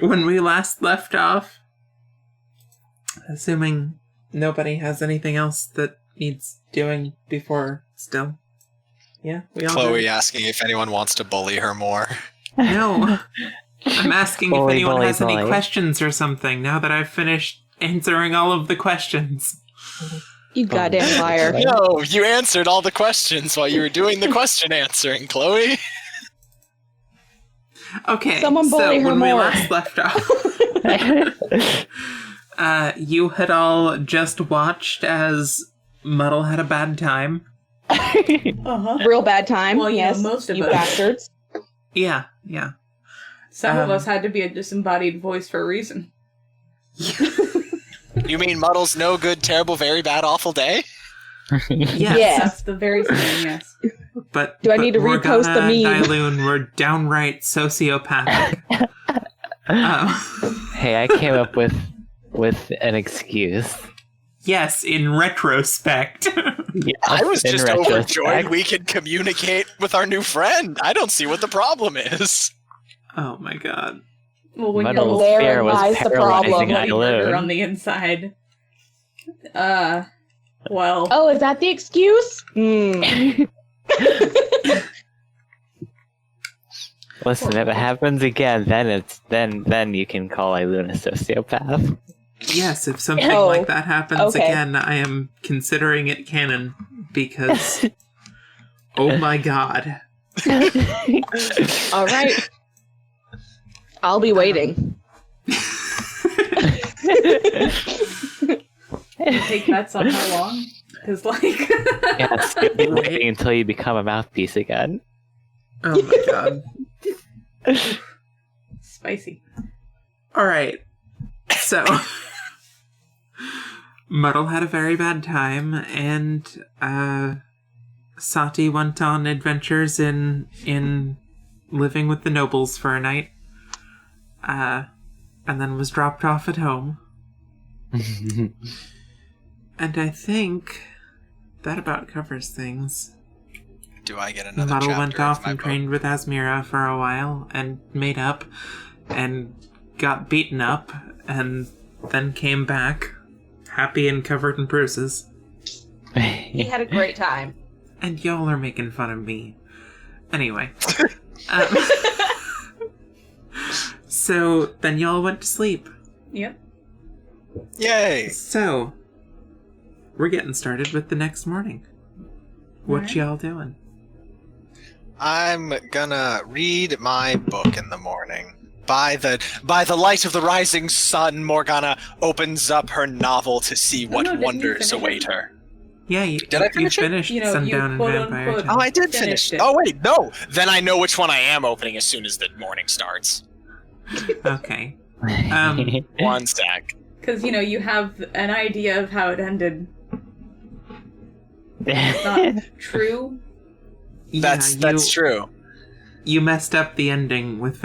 when we last left off, assuming nobody has anything else that needs doing before still. Yeah, we all Chloe did. asking if anyone wants to bully her more. No. I'm asking if anyone has any bully. questions or something now that I've finished answering all of the questions. You goddamn liar. No, you answered all the questions while you were doing the question answering, Chloe. Okay, Someone so bully her when we more. last left off, you had all just watched as Muddle had a bad time. Real bad time. Well, yes, most of you us. bastards. Yeah. Some of us had to be a disembodied voice for a reason. You mean Muddle's no good, terrible, very bad, awful day? Yes. Yes. That's the very same, yes. But Do I need to repost the Morgana meme? and Dyloon were downright sociopathic. Hey, I came up with an excuse. Yes, in retrospect. Yes, I was in just retrospect. overjoyed we could communicate with our new friend. I don't see what the problem is. Oh my god. Well, when Muddle's you're fear was lies the paralyzing problem. bloody murder Eileen. on the inside. Well. Oh, is that the excuse? Listen, if it happens again, then you can call Eileen a sociopath. Yes, if something Oh, like that happens okay. again, I am considering it canon because oh my god. All right. I'll be waiting. Take bets on how long? Because, like... Yes, you'll be waiting until you become a mouthpiece again. Oh my god. Spicy. Alright. So Muddle had a very bad time, and Saati went on adventures in living with the nobles for a night. And then was dropped off at home. And I think that about covers things. Do I get another Muddle chapter went of off my and book? trained with Asmira for a while and made up and got beaten up and then came back happy and covered in bruises. He had a great time. And y'all are making fun of me. Anyway. So then y'all went to sleep. Yep. Yay! So we're getting started with the next morning. What Alright. y'all doing? I'm gonna read my book in the morning. By the light of the rising sun, Morgana opens up her novel to see what no, didn't you wonders finish await it? her. Yeah, you Did I finish it? finished You know, you Sundown and quote, Vampire unquote, Town. Oh, I did Finished finish. it. Oh wait, no. Then I know which one I am opening as soon as the morning starts. Okay. 1 sec. Because, you know, you have an idea of how it ended. It's not true. That's true. You messed up the ending with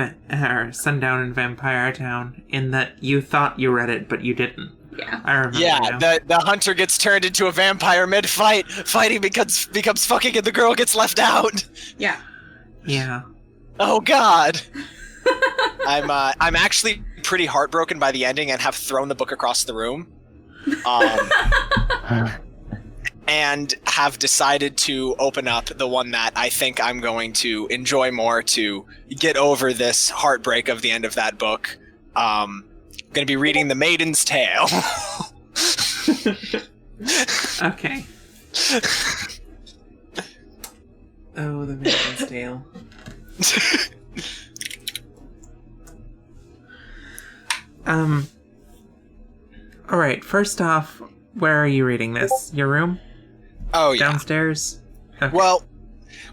Sundown and Vampire Town in that you thought you read it, but you didn't. Yeah. I remember Yeah, now. the hunter gets turned into a vampire mid-fight. Fighting becomes fucking, and the girl gets left out. Yeah. Yeah. Oh God. I'm actually pretty heartbroken by the ending and have thrown the book across the room. And have decided to open up the one that I think I'm going to enjoy more to get over this heartbreak of the end of that book. I'm going to be reading The Maiden's Tale. Okay. Oh, the Maiden's Tale. Alright, first off, where are you reading this? Your room? Oh, yeah. Downstairs? Okay. Well,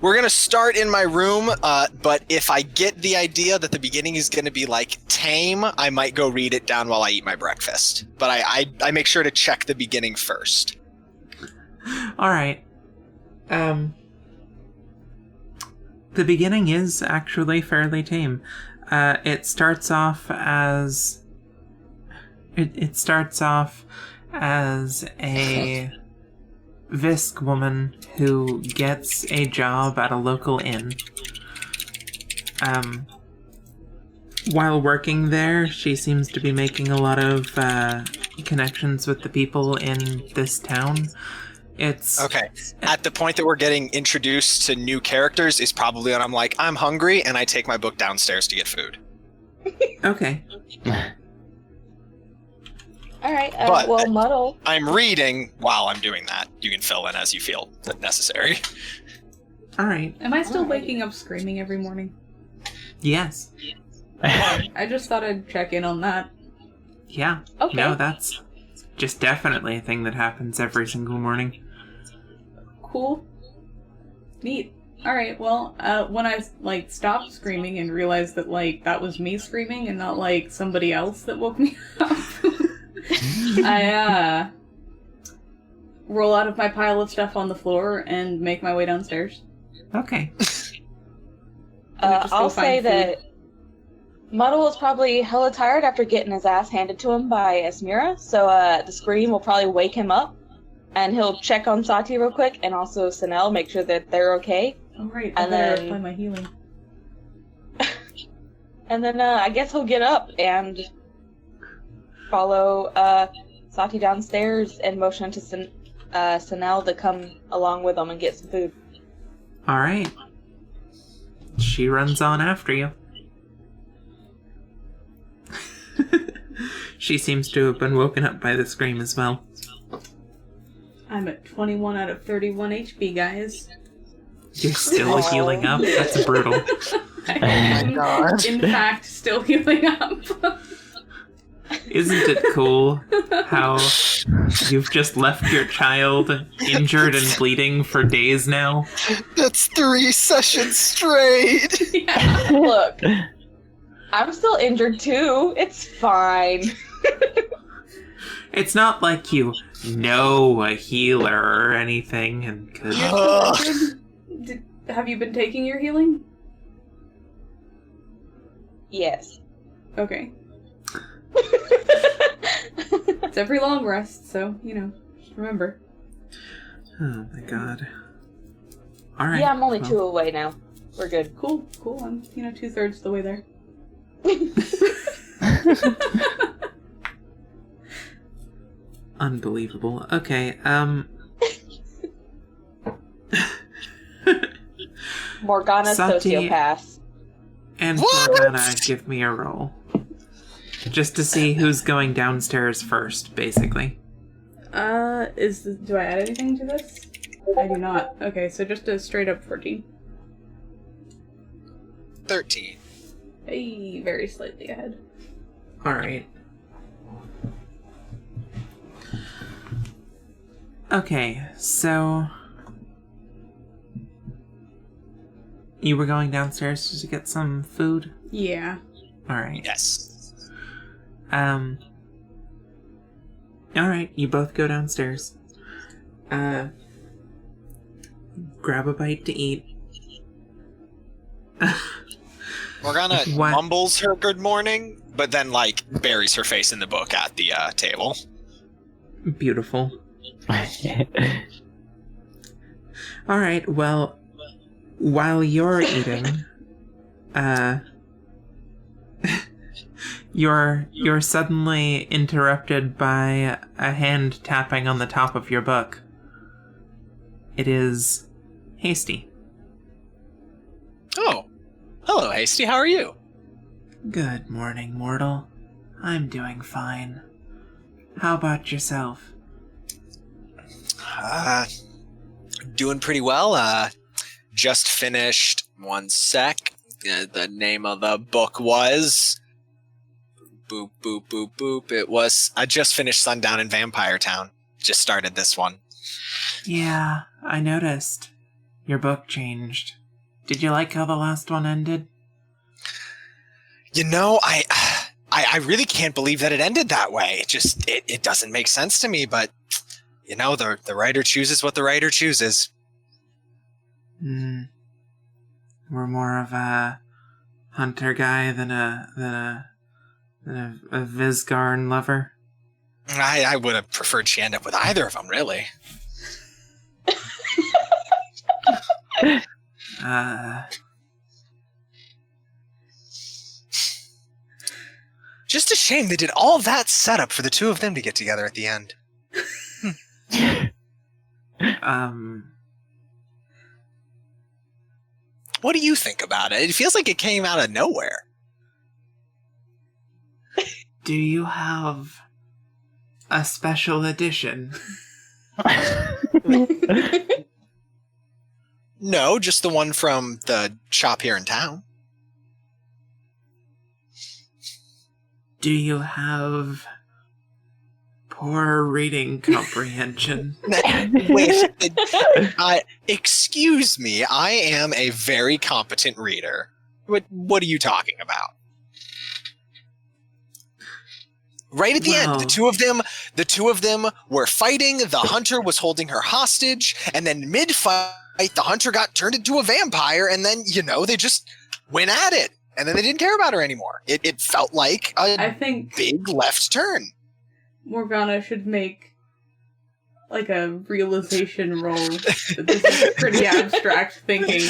we're going to start in my room, but if I get the idea that the beginning is going to be, like, tame, I might go read it down while I eat my breakfast. But I make sure to check the beginning first. Alright. The beginning is actually fairly tame. It starts off as... It starts off as a Visk woman who gets a job at a local inn. while working there, she seems to be making a lot of connections with the people in this town. It's Okay. At the point that we're getting introduced to new characters is probably when I'm like, I'm hungry, and I take my book downstairs to get food. okay. All right. But- Well, Muddle. I'm reading while I'm doing that. You can fill in as you feel necessary. All right. Am I still waking up screaming every morning? Yes. I just thought I'd check in on that. Yeah. Okay. No, that's just definitely a thing that happens every single morning. Cool. Neat. Alright, well, when I, stopped screaming and realized that, that was me screaming and not, somebody else that woke me up, I, roll out of my pile of stuff on the floor and make my way downstairs. Okay. I'll say that Muddle is probably hella tired after getting his ass handed to him by Esmira, so the scream will probably wake him up, and he'll check on Saati real quick, and also Sanel, make sure that they're okay. Oh, right, I And better then- apply my healing. And then I guess he'll get up and follow Saati downstairs and motion to Sanel to come along with him and get some food. All right. She runs on after you. She seems to have been woken up by the scream as well. I'm at 21 out of 31 HP, guys. You're still healing up? That's brutal. I am, God. in fact, still healing up. Isn't it cool how you've just left your child injured and bleeding for days now? That's 3 sessions straight. Yeah. Look, I'm still injured too. It's fine. It's not like you know a healer or anything and could... Have you been taking your healing? Yes. Okay. It's every long rest, so, just remember. Oh my god. Alright. Yeah, I'm only 2 away now. We're good. Cool. I'm, 2/3 the way there. Unbelievable. Okay, Morgana Saati- sociopath. and What? Morgana, give me a roll. Just to see who's going downstairs first, basically. Do I add anything to this? I do not. Okay, so just a straight up 14. 13. Hey, very slightly ahead. Alright. Okay, so... You were going downstairs just to get some food? Yeah. Alright. Yes. Alright, you both go downstairs. Grab a bite to eat. Morgana What? mumbles her good morning, but then, buries her face in the book at the table. Beautiful. Alright, well, while you're eating, you're suddenly interrupted by a hand tapping on the top of your book. It is Hasty. Oh. Hello, Hasty. How are you? Good morning, mortal. I'm doing fine. How about yourself? Doing pretty well. Just finished. One sec. The name of the book was... Boop, boop, boop, boop. It was... I just finished Sundown in Vampire Town. Just started this one. Yeah, I noticed. Your book changed. Did you like how the last one ended? I really can't believe that it ended that way. It doesn't make sense to me, but... the writer chooses what the writer chooses. We're more of a hunter guy than a Vizgarn lover. I would have preferred she end up with either of them, really. Just a shame they did all that setup for the two of them to get together at the end. What do you think about it? It feels like it came out of nowhere. Do you have a special edition? No, just the one from the shop here in town. Do you have poor reading comprehension? Wait, excuse me, I am a very competent reader. What are you talking about? Right at the end, the two of them were fighting, the hunter was holding her hostage, and then mid-fight, the hunter got turned into a vampire, and then, they just went at it. And then they didn't care about her anymore. It felt like a big left turn. Morgana should make like a realization roll that this is pretty abstract thinking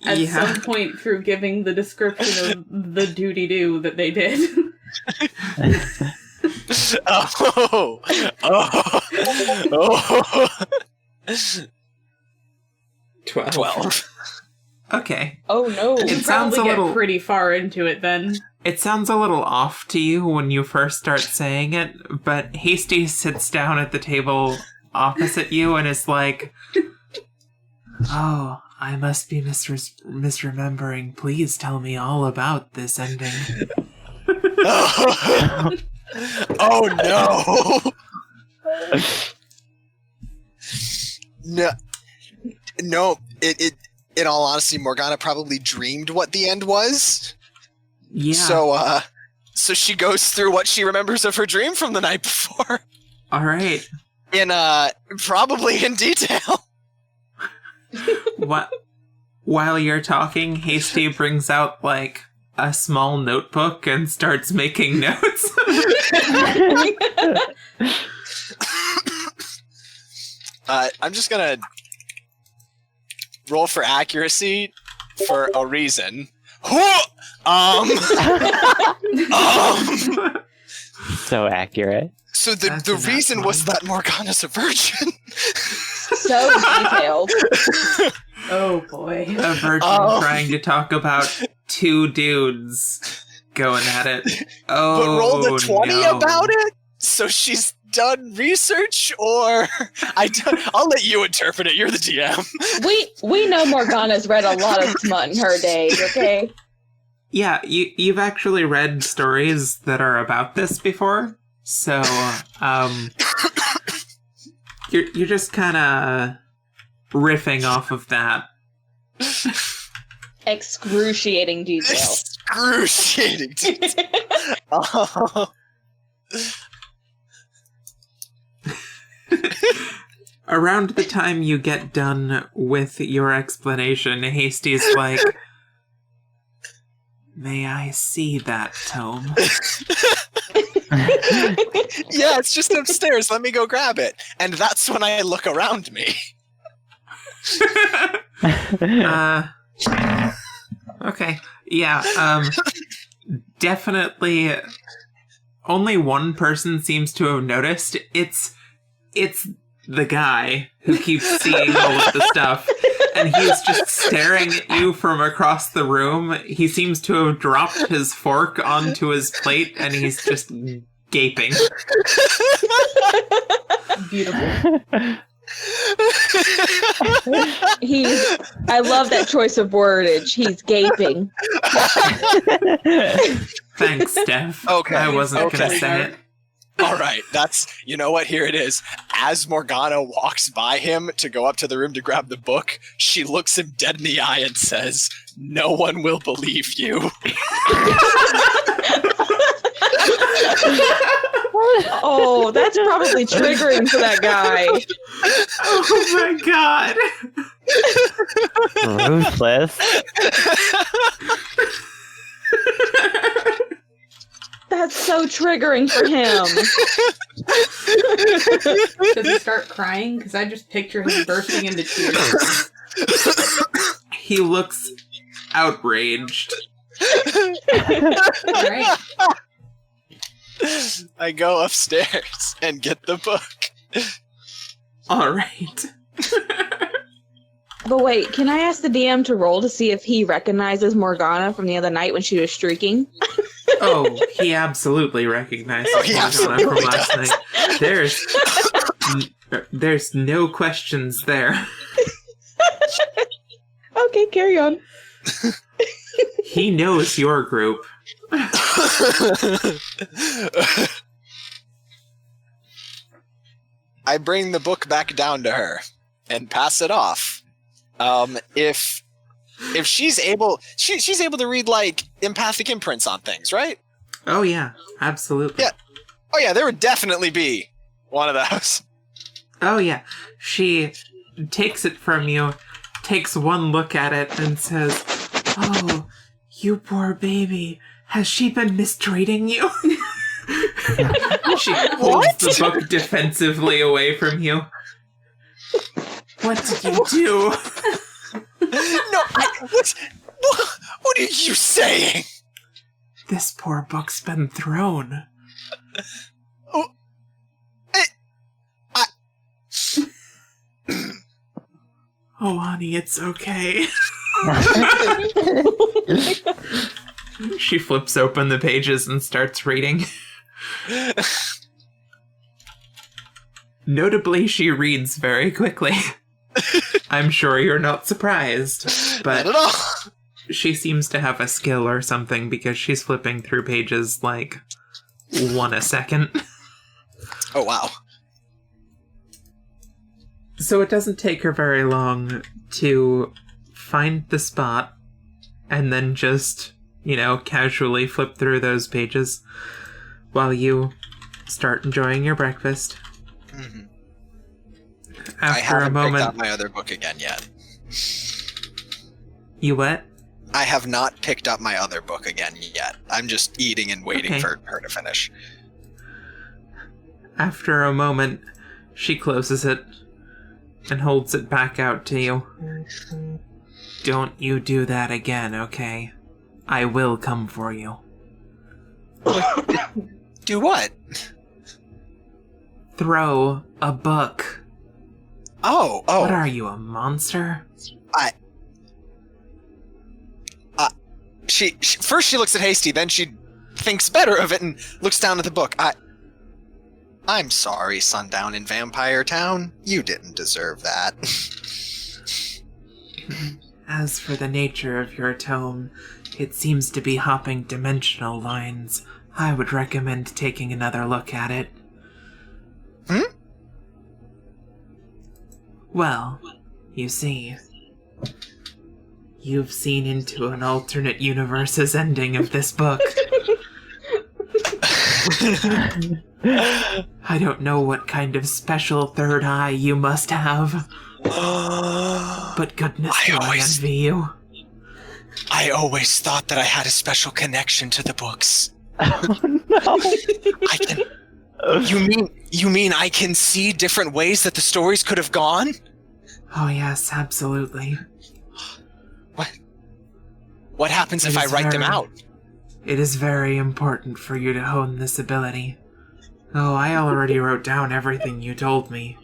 at some point through giving the description of the doody-doo that they did. 12. Okay. Oh no. It sounds pretty far into it then. It sounds a little off to you when you first start saying it, but Hasty sits down at the table opposite you and is like, "Oh, I must be misremembering. Please tell me all about this ending." Oh no. No, it in all honesty, Morgana probably dreamed what the end was. Yeah. So she goes through what she remembers of her dream from the night before. All right. Probably in detail. What? While you're talking, Hasty brings out like a small notebook and starts making notes. I'm just gonna roll for accuracy for a reason. So accurate. So the reason was that Morgana's a virgin. So detailed. Oh boy. A virgin trying to talk about two dudes going at it. Oh, but rolled a 20 about it? So she's done research, or I'll let you interpret it. You're the DM. We know Morgana's read a lot of smut in her days, okay? Yeah, you've actually read stories that are about this before, so you're just kind of riffing off of that. Excruciating detail. Excruciating detail. Around the time you get done with your explanation, Hasty's like, "May I see that tome?" Yeah, it's just upstairs. Let me go grab it. And that's when I look around me. Okay. Yeah, definitely only one person seems to have noticed. It's the guy who keeps seeing all of the stuff, and he's just staring at you from across the room. He seems to have dropped his fork onto his plate, and he's just gaping. Beautiful. I love that choice of wordage. He's gaping. Thanks, Steph. Okay. I wasn't going to say it. All right, you know what, here it is. As Morgana walks by him to go up to the room to grab the book, she looks him dead in the eye and says, "No one will believe you." Oh, that's probably triggering for that guy. Oh my god. Ruthless. That's so triggering for him. Does he start crying? Because I just picture him bursting into tears. He looks outraged. Right. I go upstairs and get the book. All right. But wait, can I ask the DM to roll to see if he recognizes Morgana from the other night when she was streaking? Oh, he absolutely recognizes he Morgana absolutely from last does. night. There's no questions there. Okay, carry on. He knows your group. I bring the book back down to her and pass it off. If she's able, she's able to read like empathic imprints on things, right? Oh yeah, absolutely. Yeah. Oh yeah, there would definitely be one of those. Oh yeah. She takes it from you, takes one look at it, and says, "Oh, you poor baby. Has she been mistreating you?" She holds the book defensively away from you. What did you do? No, what are you saying? This poor book's been thrown. Oh, Oh, honey, it's okay. She flips open the pages and starts reading. Notably, she reads very quickly. I'm sure you're not surprised, but not at all. she seems to have a skill or something because she's flipping through pages like one a second. Oh wow. So it doesn't take her very long to find the spot and then just, casually flip through those pages while you start enjoying your breakfast. Mm-hmm. After I haven't a moment, picked up my other book again yet. You what? I have not picked up my other book again yet. I'm just eating and waiting for her to finish. After a moment, she closes it and holds it back out to you. Don't you do that again, okay? I will come for you. Do what? Throw a book. Oh. What are you, a monster? She first she looks at Hasty, then she thinks better of it and looks down at the book. I'm sorry, Sundown in Vampire Town. You didn't deserve that. As for the nature of your tome, it seems to be hopping dimensional lines. I would recommend taking another look at it. Well, you see, you've seen into an alternate universe's ending of this book. I don't know what kind of special third eye you must have, but goodness, I envy you. I always thought that I had a special connection to the books. Oh no! You mean I can see different ways that the stories could have gone? Oh yes, absolutely. What happens if I write them out? It is very important for you to hone this ability. Oh, I already wrote down everything you told me.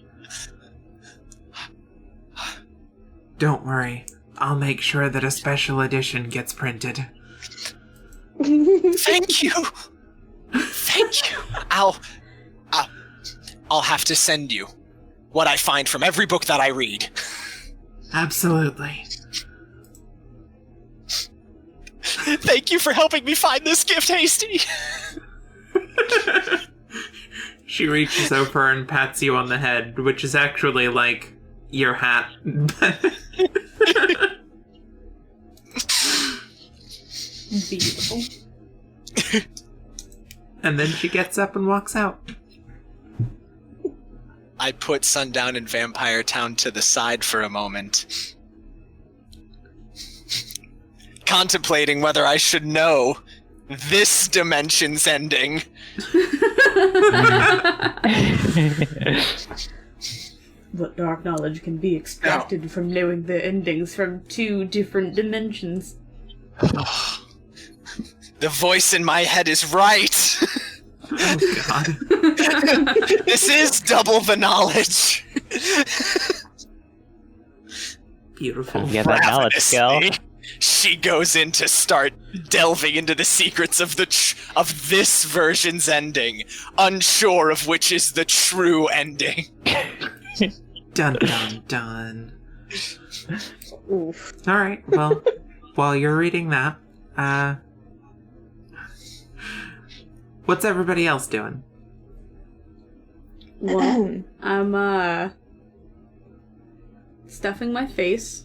Don't worry, I'll make sure that a special edition gets printed. Thank you. Thank you. I'll have to send you what I find from every book that I read. Absolutely. Thank you for helping me find this gift, Hasty. She reaches over and pats you on the head, which is actually like your hat. Beautiful. And then she gets up and walks out. I put Sundown in Vampire Town to the side for a moment, contemplating whether I should know this dimension's ending. What dark knowledge can be extracted from knowing the endings from two different dimensions? The voice in my head is right. Oh god. This is double the knowledge. Beautiful. Yeah, that knowledge skill. Ravenously, she goes in to start delving into the secrets of of this version's ending, unsure of which is the true ending. Dun dun dun. Oof. Alright, well, while you're reading that, what's everybody else doing? Well, I'm stuffing my face.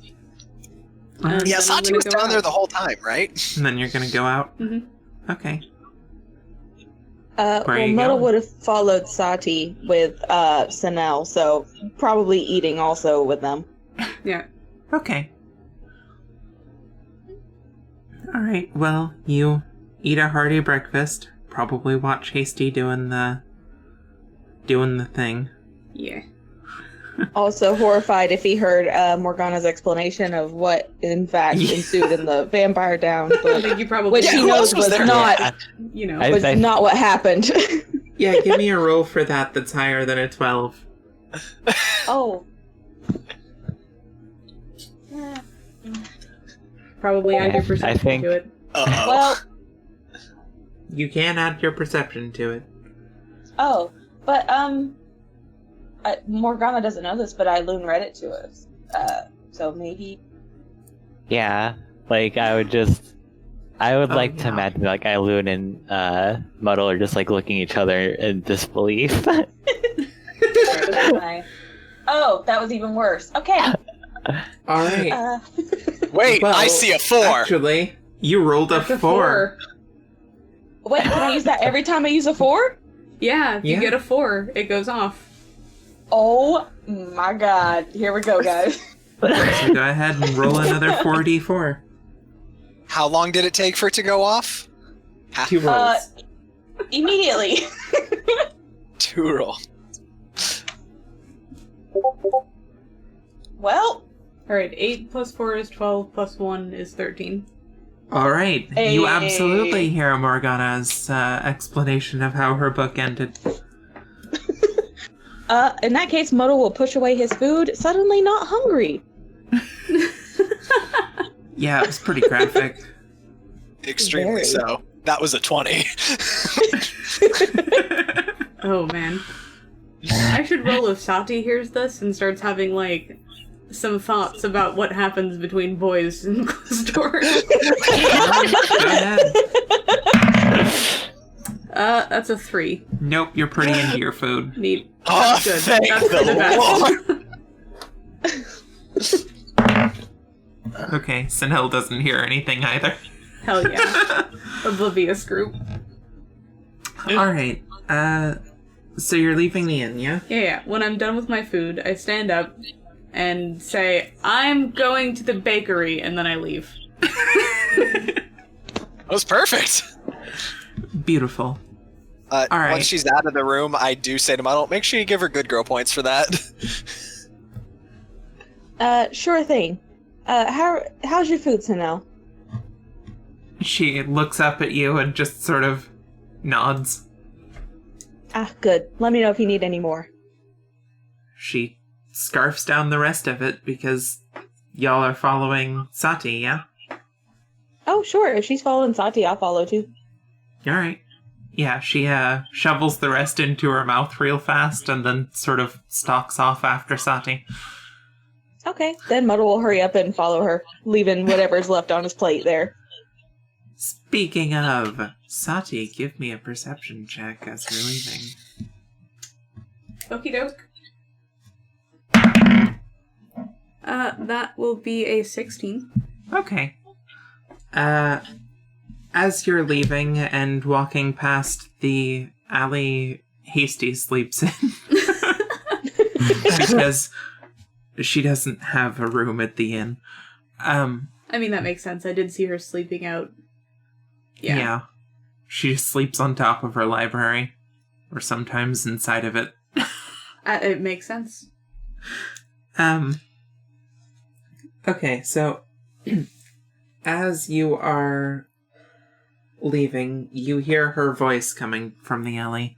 And Yeah, then I'm Saati gonna was go down there out. the whole time, right? And then you're gonna go out? Mhm. Okay. Well, you Muddle going? would have followed Saati with Sanel, so probably eating also with them. Yeah. Okay. Alright, well, you eat a hearty breakfast. Probably watch Hasty doing the thing. Yeah. Also horrified if he heard Morgana's explanation of what in fact ensued in the vampire down, I but think you probably which Yeah, he who knows else was was there? not you know. I- not what happened. Yeah, give me a roll for that that's higher than a 12. Oh. Probably add your perception I think- to it. Uh-oh. Well, You can add your perception to it. but Morgana doesn't know this, but I loon read it to us. So maybe. Yeah, like I would like to yeah. imagine like Eiloon and Muddle are just like looking at each other in disbelief. Oh, that was even worse. Okay. Alright. Wait, Well, I see a 4. Actually, you rolled a That's a 4. Wait, can I use that every time I use a 4? Yeah, if you Yeah. get a 4, it goes off. Oh my god. Here we go, guys. So go ahead and roll another 4d4. How long did it take for it to go off? 2 rolls. Immediately. 2 roll. Well, Alright, 8 plus 4 is 12, plus 1 is 13. Alright, Hey. you absolutely hear Morgana's explanation of how her book ended. in that case, Muddle will push away his food, suddenly not hungry. Yeah, it was pretty graphic. Extremely Very. so. That was a 20. Oh man. I should roll if Saati hears this and starts having, like, some thoughts about what happens between boys in closed doors. Go ahead. That's a 3. Nope, you're pretty into your food. Neat. Oh, That's good. thank That's for the the best. Lord. Okay, Sanel doesn't hear anything either. Hell yeah. Oblivious group. Alright, so you're leaving the inn, yeah? Yeah. When I'm done with my food, I stand up and say, I'm going to the bakery, and then I leave. That was perfect. Beautiful. All right. Once she's out of the room, I do say to Muddle, make sure you give her good girl points for that. Sure thing. How's your food, Sanel? She looks up at you and just sort of nods. Ah, good. Let me know if you need any more. She scarfs down the rest of it because y'all are following Saati, yeah? Oh, sure. If she's following Saati, I'll follow too. Alright. Yeah, she shovels the rest into her mouth real fast and then sort of stalks off after Saati. Okay. Then Muddle will hurry up and follow her, leaving whatever's left on his plate there. Speaking of, Saati, give me a perception check as you're leaving. Okie doke. That will be a 16. Okay. As you're leaving and walking past the alley Hasty sleeps in, because she doesn't have a room at the inn. I mean, that makes sense. I did see her sleeping out. Yeah. She just sleeps on top of her library, or sometimes inside of it. It makes sense. Okay, so as you are leaving, you hear her voice coming from the alley.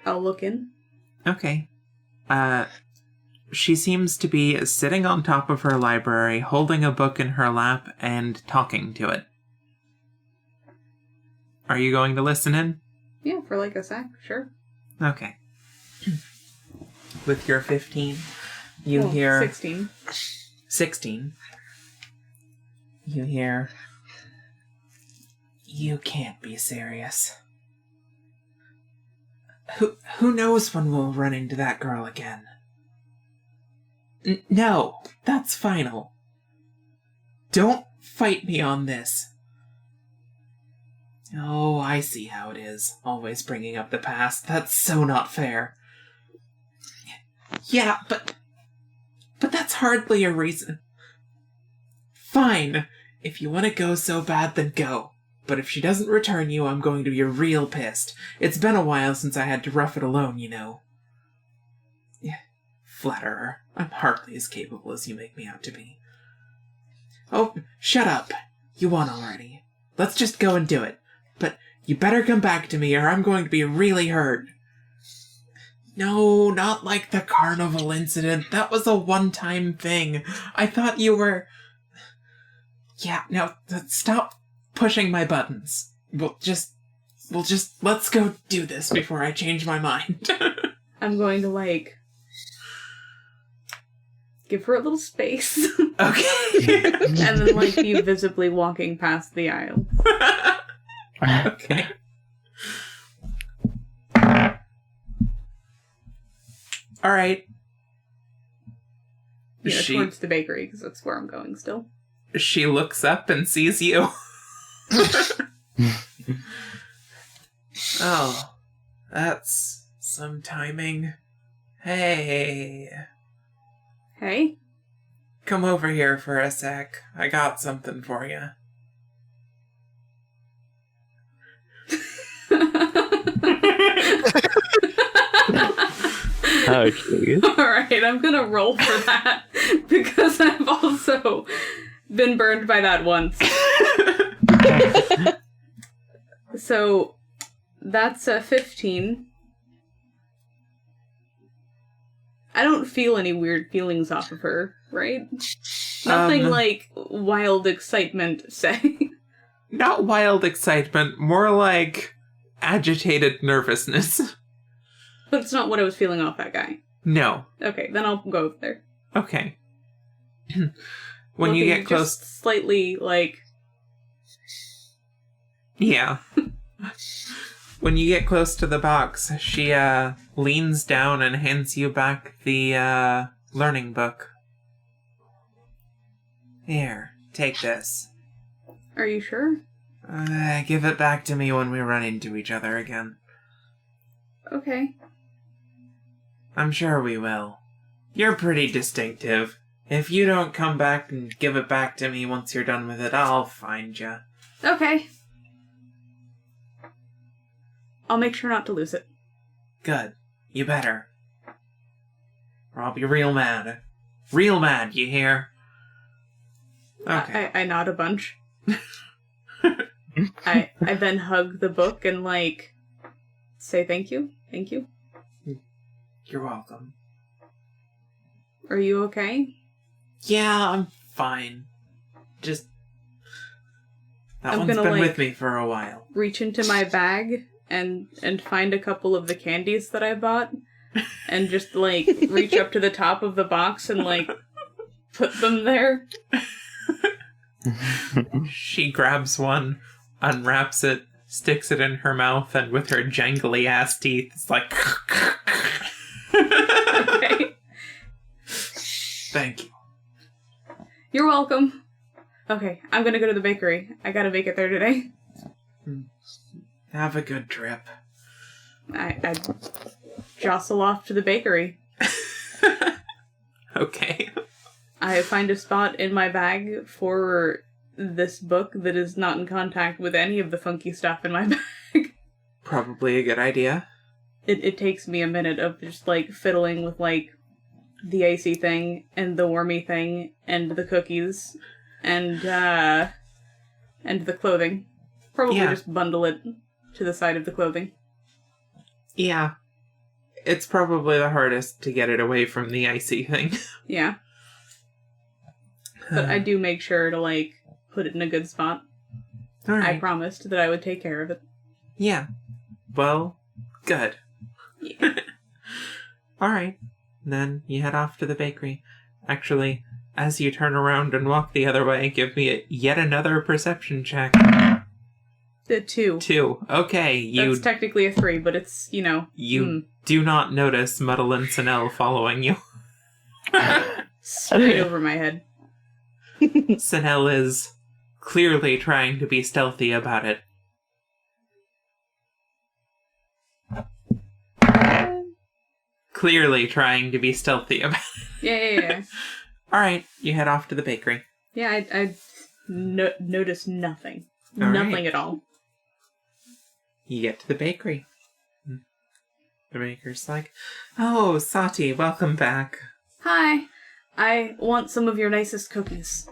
I'll look in. Okay. She seems to be sitting on top of her library, holding a book in her lap, and talking to it. Are you going to listen in? Yeah, for like a sec, sure. Okay. With your 15, you hear... 16. 16. You hear... You can't be serious. Who knows when we'll run into that girl again? No, that's final. Don't fight me on this. Oh, I see how it is. Always bringing up the past. That's so not fair. Yeah, but that's hardly a reason. Fine. If you want to go so bad, then go. But if she doesn't return you, I'm going to be real pissed. It's been a while since I had to rough it alone, you know. Yeah, flatterer. I'm hardly as capable as you make me out to be. Oh, shut up. You won already. Let's just go and do it. But you better come back to me or I'm going to be really hurt. No, not like the carnival incident. That was a one-time thing. I thought you were... Yeah, now, stop pushing my buttons. We'll just, let's go do this before I change my mind. I'm going to, give her a little space. Okay. And then, be visibly walking past the aisle. Okay. Alright. Towards the bakery, because that's where I'm going still. She looks up and sees you. Oh, that's some timing. Hey. Hey? Come over here for a sec. I got something for you. Oh, jeez. Alright, I'm gonna roll for that, because I've also been burned by that once. So, that's a 15. I don't feel any weird feelings off of her, right? Nothing like wild excitement, say. Not wild excitement, more like agitated nervousness. But it's not what I was feeling off that guy. No. Okay, then I'll go over there. Okay. When you get close... Just slightly, Yeah. When you get close to the box, she leans down and hands you back the learning book. Here, take this. Are you sure? Give it back to me when we run into each other again. Okay. I'm sure we will. You're pretty distinctive. If you don't come back and give it back to me once you're done with it, I'll find you. Okay. I'll make sure not to lose it. Good. You better. Or I'll be real mad. Real mad, you hear? Okay. I nod a bunch. I then hug the book and, say thank you. Thank you. You're welcome. Are you okay? Yeah, I'm fine. Just... That I'm one's gonna, been with me for a while. Reach into my bag and find a couple of the candies that I bought and just, reach up to the top of the box and, put them there. She grabs one, unwraps it, sticks it in her mouth, and with her jangly ass teeth, it's like... Okay. Thank you. You're welcome. Okay, I'm gonna go to the bakery. I gotta make it there today. Have a good trip. I jostle off to the bakery. Okay. I find a spot in my bag for this book that is not in contact with any of the funky stuff in my bag. Probably a good idea. It takes me a minute of just, fiddling with, the icy thing, and the wormy thing, and the cookies, and, And the clothing. Probably Yeah. just bundle it to the side of the clothing. Yeah. It's probably the hardest to get it away from the icy thing. Yeah. But I do make sure to, like, put it in a good spot. All I right. promised that I would take care of it. Yeah. Well, good. Yeah. All right. Then you head off to the bakery. Actually, as you turn around and walk the other way, give me yet another perception check. The 2. 2. Okay, you That's technically a 3, but it's, do not notice Muddle and Sinel following you. straight over my head. Sinel is clearly trying to be stealthy about it. Clearly trying to be stealthy about it. Yeah. Alright, you head off to the bakery. Yeah, I noticed nothing. All right. Nothing at all. You get to the bakery. The baker's like, "Oh, Saati, welcome back." Hi. I want some of your nicest cookies.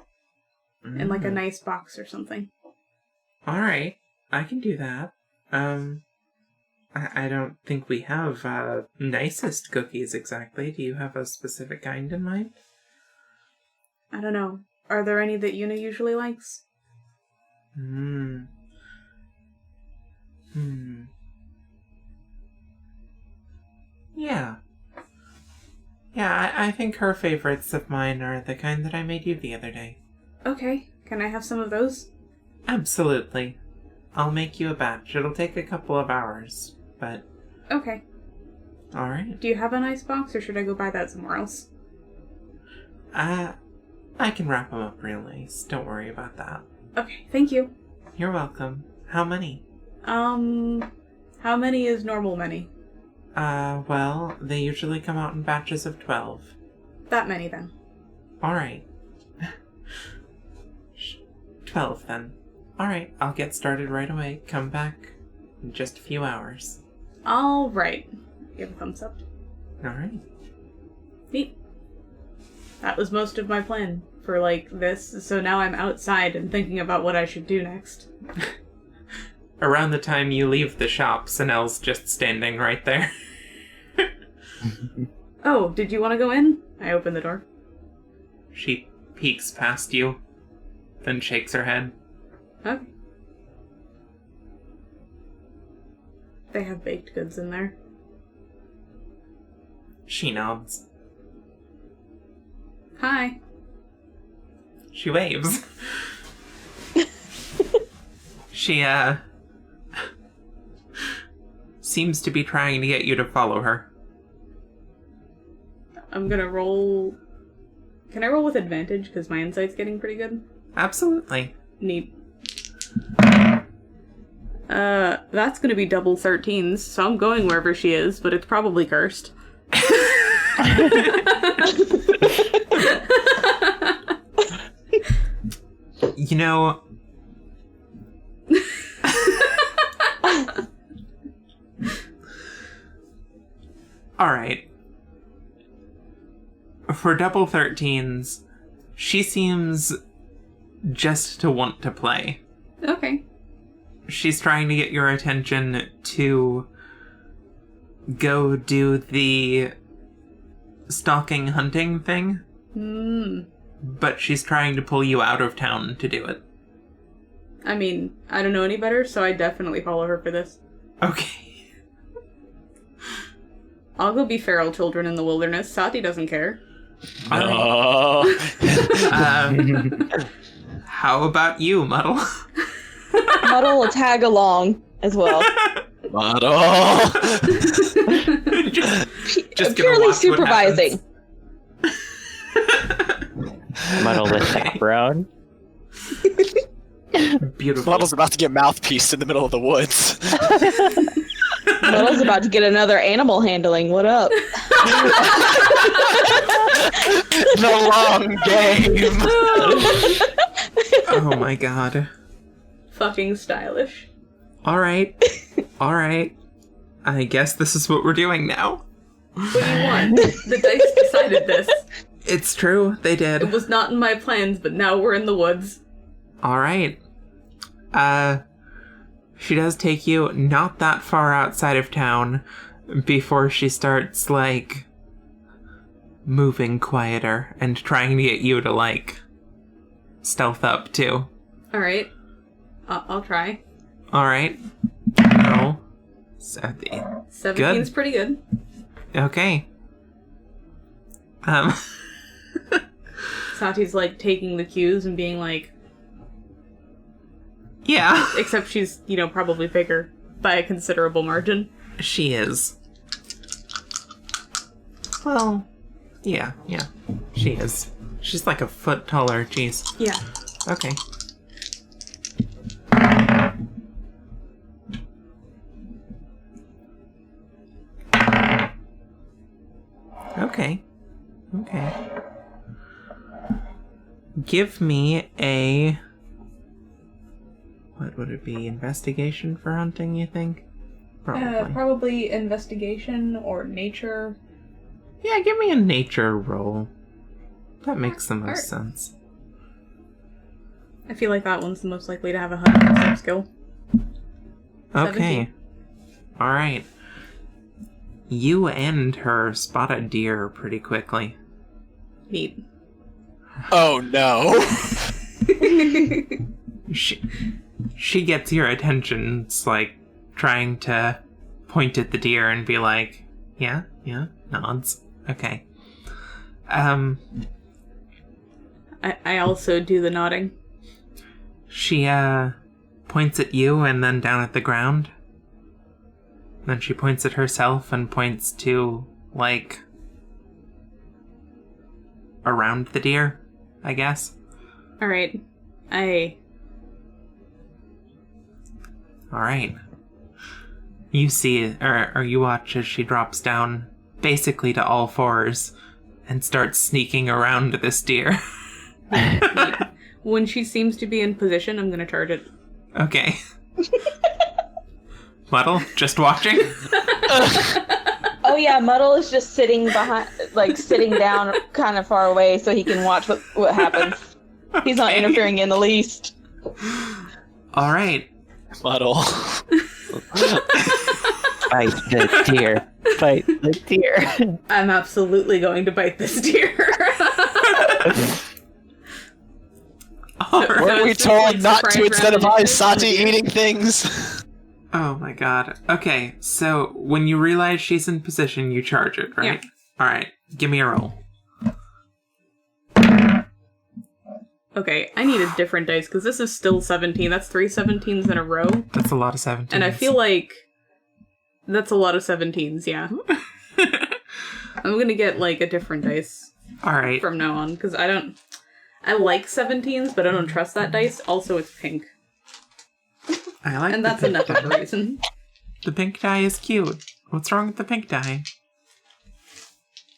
In, like, a nice box or something. Alright, I can do that. I don't think we have, nicest cookies exactly. Do you have a specific kind in mind? I don't know. Are there any that Yuna usually likes? Yeah. Yeah, I think her favorites of mine are the kind that I made you the other day. Okay. Can I have some of those? Absolutely. I'll make you a batch. It'll take a couple of hours, but... Okay. Alright. Do you have a nice box, or should I go buy that somewhere else? I can wrap them up real nice. Don't worry about that. Okay, thank you. You're welcome. How many? How many is normal many? Well, they usually come out in batches of 12. That many, then. Alright. 12, then. Alright, I'll get started right away. Come back in just a few hours. Alright. Give a thumbs up. Alright. Neat. That was most of my plan for, like, this, so now I'm outside and thinking about what I should do next. Around the time you leave the shop, Sinel's just standing right there. Oh, did you want to go in? I open the door. She peeks past you, then shakes her head. Okay. They have baked goods in there. She nods. Hi. She waves. She, seems to be trying to get you to follow her. I'm gonna roll... Can I roll with advantage? Because my insight's getting pretty good. Absolutely. Neat. That's gonna be double 13s, so I'm going wherever she is, but it's probably cursed. You know... Alright. For double 13s, she seems just to want to play. Okay. She's trying to get your attention to go do the stalking hunting thing. But she's trying to pull you out of town to do it. I mean, I don't know any better, so I definitely follow her for this. Okay. I'll go be feral children in the wilderness. Saati doesn't care. No. How about you, Muddle? Muddle will tag along as well. Muddle. just gonna Purely watch what supervising. Muddle the chaperone. Beautiful. Muddle's about to get mouthpieced in the middle of the woods. Muddle's about to get another animal handling. What up? The long game. Oh my god. Fucking stylish. Alright. Alright. I guess this is what we're doing now. What do you want? The dice decided this. It's true, they It did. was not in my plans, but now we're in the woods. Alright. She does take you not that far outside of town before she starts, like, moving quieter and trying to get you to, like, stealth up, too. Alright. I'll try. Alright. Roll. 17's pretty good. Okay. Saati's, like, taking the cues and being like... Yeah. Except she's, probably bigger by a considerable margin. She is. Well, yeah. She is. She's like a foot taller, jeez. Yeah. Okay. Okay. Give me a... What would it be? Investigation for hunting, you think? Probably investigation or nature. Yeah, give me a nature roll. That makes the most sense. I feel like that one's the most likely to have a hunting skill. Okay. Alright. You and her spot a deer pretty quickly. Neat. Oh no. She gets your attention. It's like trying to point at the deer and be like, yeah, nods. Okay. I also do the nodding. She points at you and then down at the ground. Then she points at herself and points to, like, around the deer, I guess. Alright. Alright. You see, or you watch as she drops down basically to all fours and starts sneaking around this deer. When she seems to be in position, I'm gonna charge it. Okay. Muddle, just watching? Oh yeah, Muddle is just sitting sitting down kind of far away so he can watch what happens. He's not interfering in the least. Alright. Muddle. Bite the deer. Bite the deer. I'm absolutely going to bite this deer. Weren't we told not to incentivize Saati eating things? Oh my god. Okay, so when you realize she's in position, you charge it, right? Yeah. Alright, give me a roll. Okay, I need a different dice, because this is still 17. That's 3 17s in a row. That's a lot of 17s. And I feel like that's a lot of 17s, yeah. I'm gonna get, like, a different dice Alright. from now on, because I like 17s, but I don't trust that dice. Also, it's pink. I like And the that's pink enough of die. a reason. The pink die is cute. What's wrong with the pink die?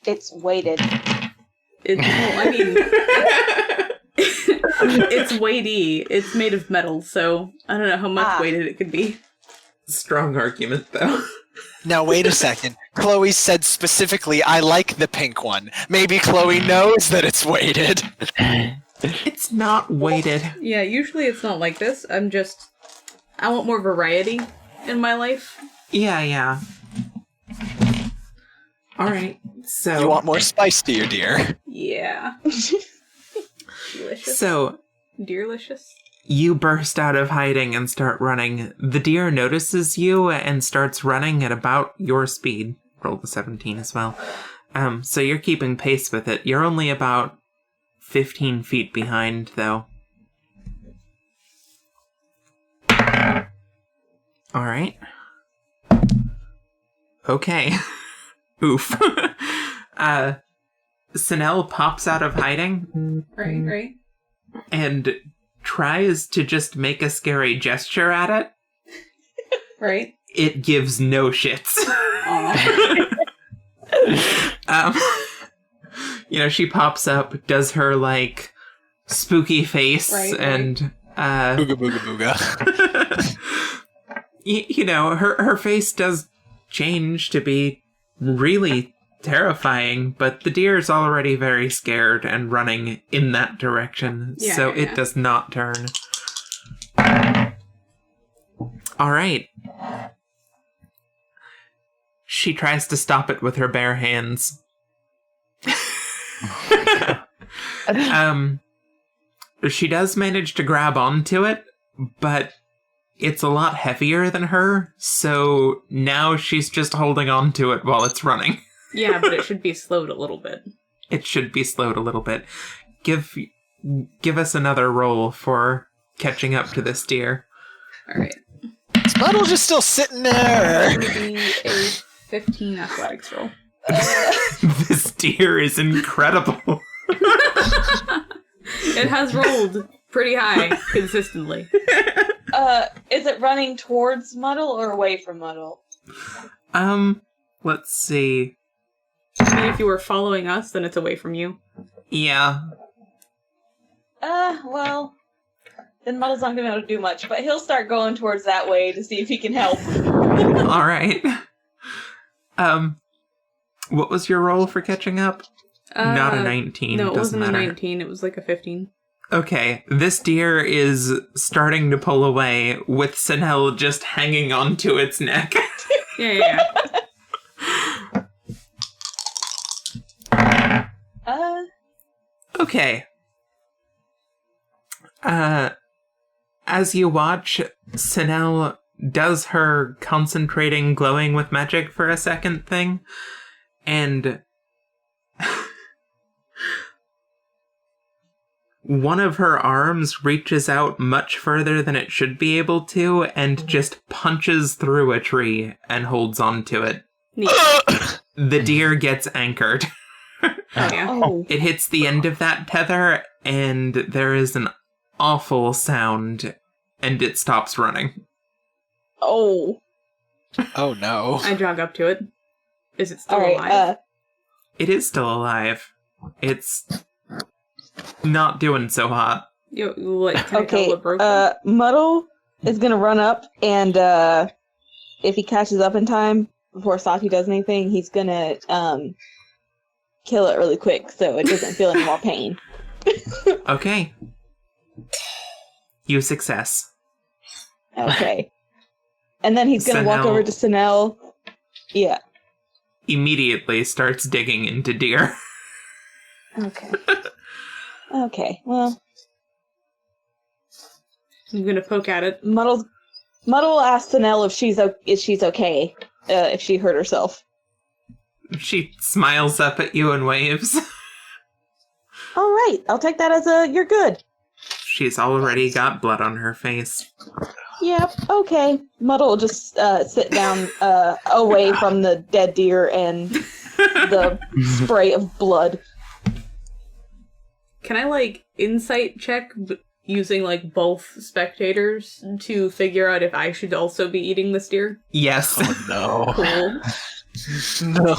It's weighted. It's weighty. It's made of metal, so I don't know how much weighted it could be. Strong argument, though. Now wait a second. Chloe said specifically, I like the pink one. Maybe Chloe knows that it's weighted. It's not weighted. Yeah, usually it's not like this. I want more variety in my life. Yeah. Alright, so... You want more spice to your deer. Yeah. Delicious. So... Deerlicious. You burst out of hiding and start running. The deer notices you and starts running at about your speed. Roll the 17 as well. So you're keeping pace with it. You're only about 15 feet behind, though. Alright. Okay. Oof. Sinel pops out of hiding. Right. And tries to just make a scary gesture at it. Right. It gives no shits. She pops up, does her, like, spooky face, and, Booga booga booga. her face does change to be really terrifying, but the deer is already very scared and running in that direction, so it does not turn. All right. She tries to stop it with her bare hands. She does manage to grab onto it, but it's a lot heavier than her, so now she's just holding on to it while it's running. Yeah, but it should be slowed a little bit. It should be slowed a little bit. Give us another roll for catching up to this deer. Alright. Is Muddle just still sitting there? Maybe a 15 athletics roll. This deer is incredible. It has rolled pretty high consistently. Is it running towards Muddle or away from Muddle? Let's see. I mean, if you were following us, then it's away from you. Yeah. Well, then Muddle's not gonna be able to do much, but he'll start going towards that way to see if he can help. All right. What was your roll for catching up? Not a 19. No, it doesn't wasn't matter. a 19. It was like a 15. Okay, this deer is starting to pull away with Sinel just hanging onto its neck. Yeah. Okay. As you watch, Sinel does her concentrating glowing with magic for a second thing, and one of her arms reaches out much further than it should be able to and just punches through a tree and holds on to it. Neat. The deer gets anchored. Oh, yeah. Oh. It hits the end of that tether, and there is an awful sound, and it stops running. Oh. Oh no. I jog up to it. Is it still Alright, alive? It is still alive. It's not doing so hot. You like, can I tell okay, what broke them? Muddle is gonna run up, and, if he catches up in time, before Saati does anything, he's gonna, kill it really quick, so it doesn't feel any more pain. Okay. You success. Okay. And then he's gonna walk Sinel- over to Sinel. Yeah. Immediately starts digging into deer. Okay. Okay, well, I'm gonna poke at it. Muddle will ask Sinel if she's okay, if she hurt herself. She smiles up at you and waves. All right, I'll take that as a you're good. She's already got blood on her face. Yep, okay. Muddle will just sit down away from the dead deer and the spray of blood. Can I, like, insight check using, like, both spectators to figure out if I should also be eating this deer? Yes. Oh no. Cool. No.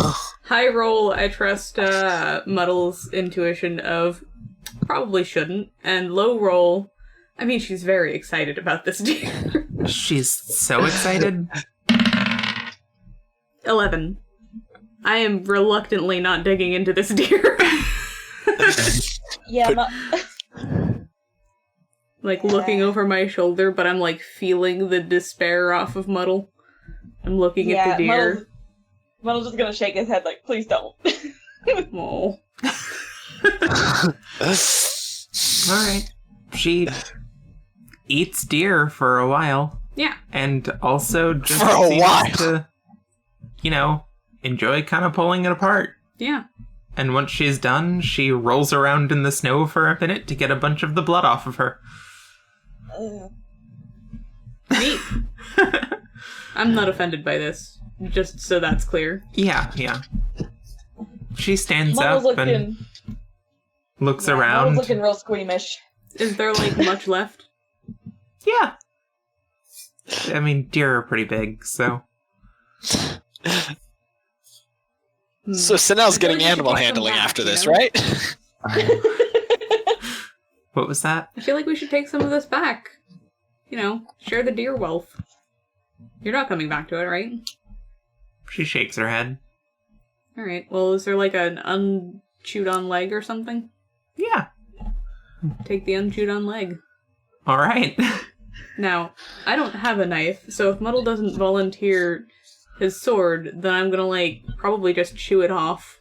High roll, I trust Muddle's intuition of probably shouldn't. And low roll, I mean, she's very excited about this deer. She's so excited. 11. I am reluctantly not digging into this deer. Yeah, Like, looking over my shoulder, but I'm, like, feeling the despair off of Muddle. I'm looking at the deer. Muddle's just gonna shake his head like, please don't. Oh. Alright. She eats deer for a while. Yeah. And also just For a seems while. to, enjoy kind of pulling it apart. Yeah. And once she's done, she rolls around in the snow for a minute to get a bunch of the blood off of her. Neat. I'm not offended by this, just so that's clear. Yeah. She stands Muddle's up and looks Muddle's around. looking real squeamish. Is there, like, much left? Yeah. I mean, deer are pretty big, so... So Sinel's I feel getting like we should animal take some handling back, after you this, know? right? What was that? I feel like we should take some of this back. Share the deer wealth. You're not coming back to it, right? She shakes her head. Alright, well, is there, like, an unchewed on leg or something? Yeah. Take the unchewed on leg. Alright. Now, I don't have a knife, so if Muddle doesn't volunteer his sword, then I'm gonna, probably just chew it off.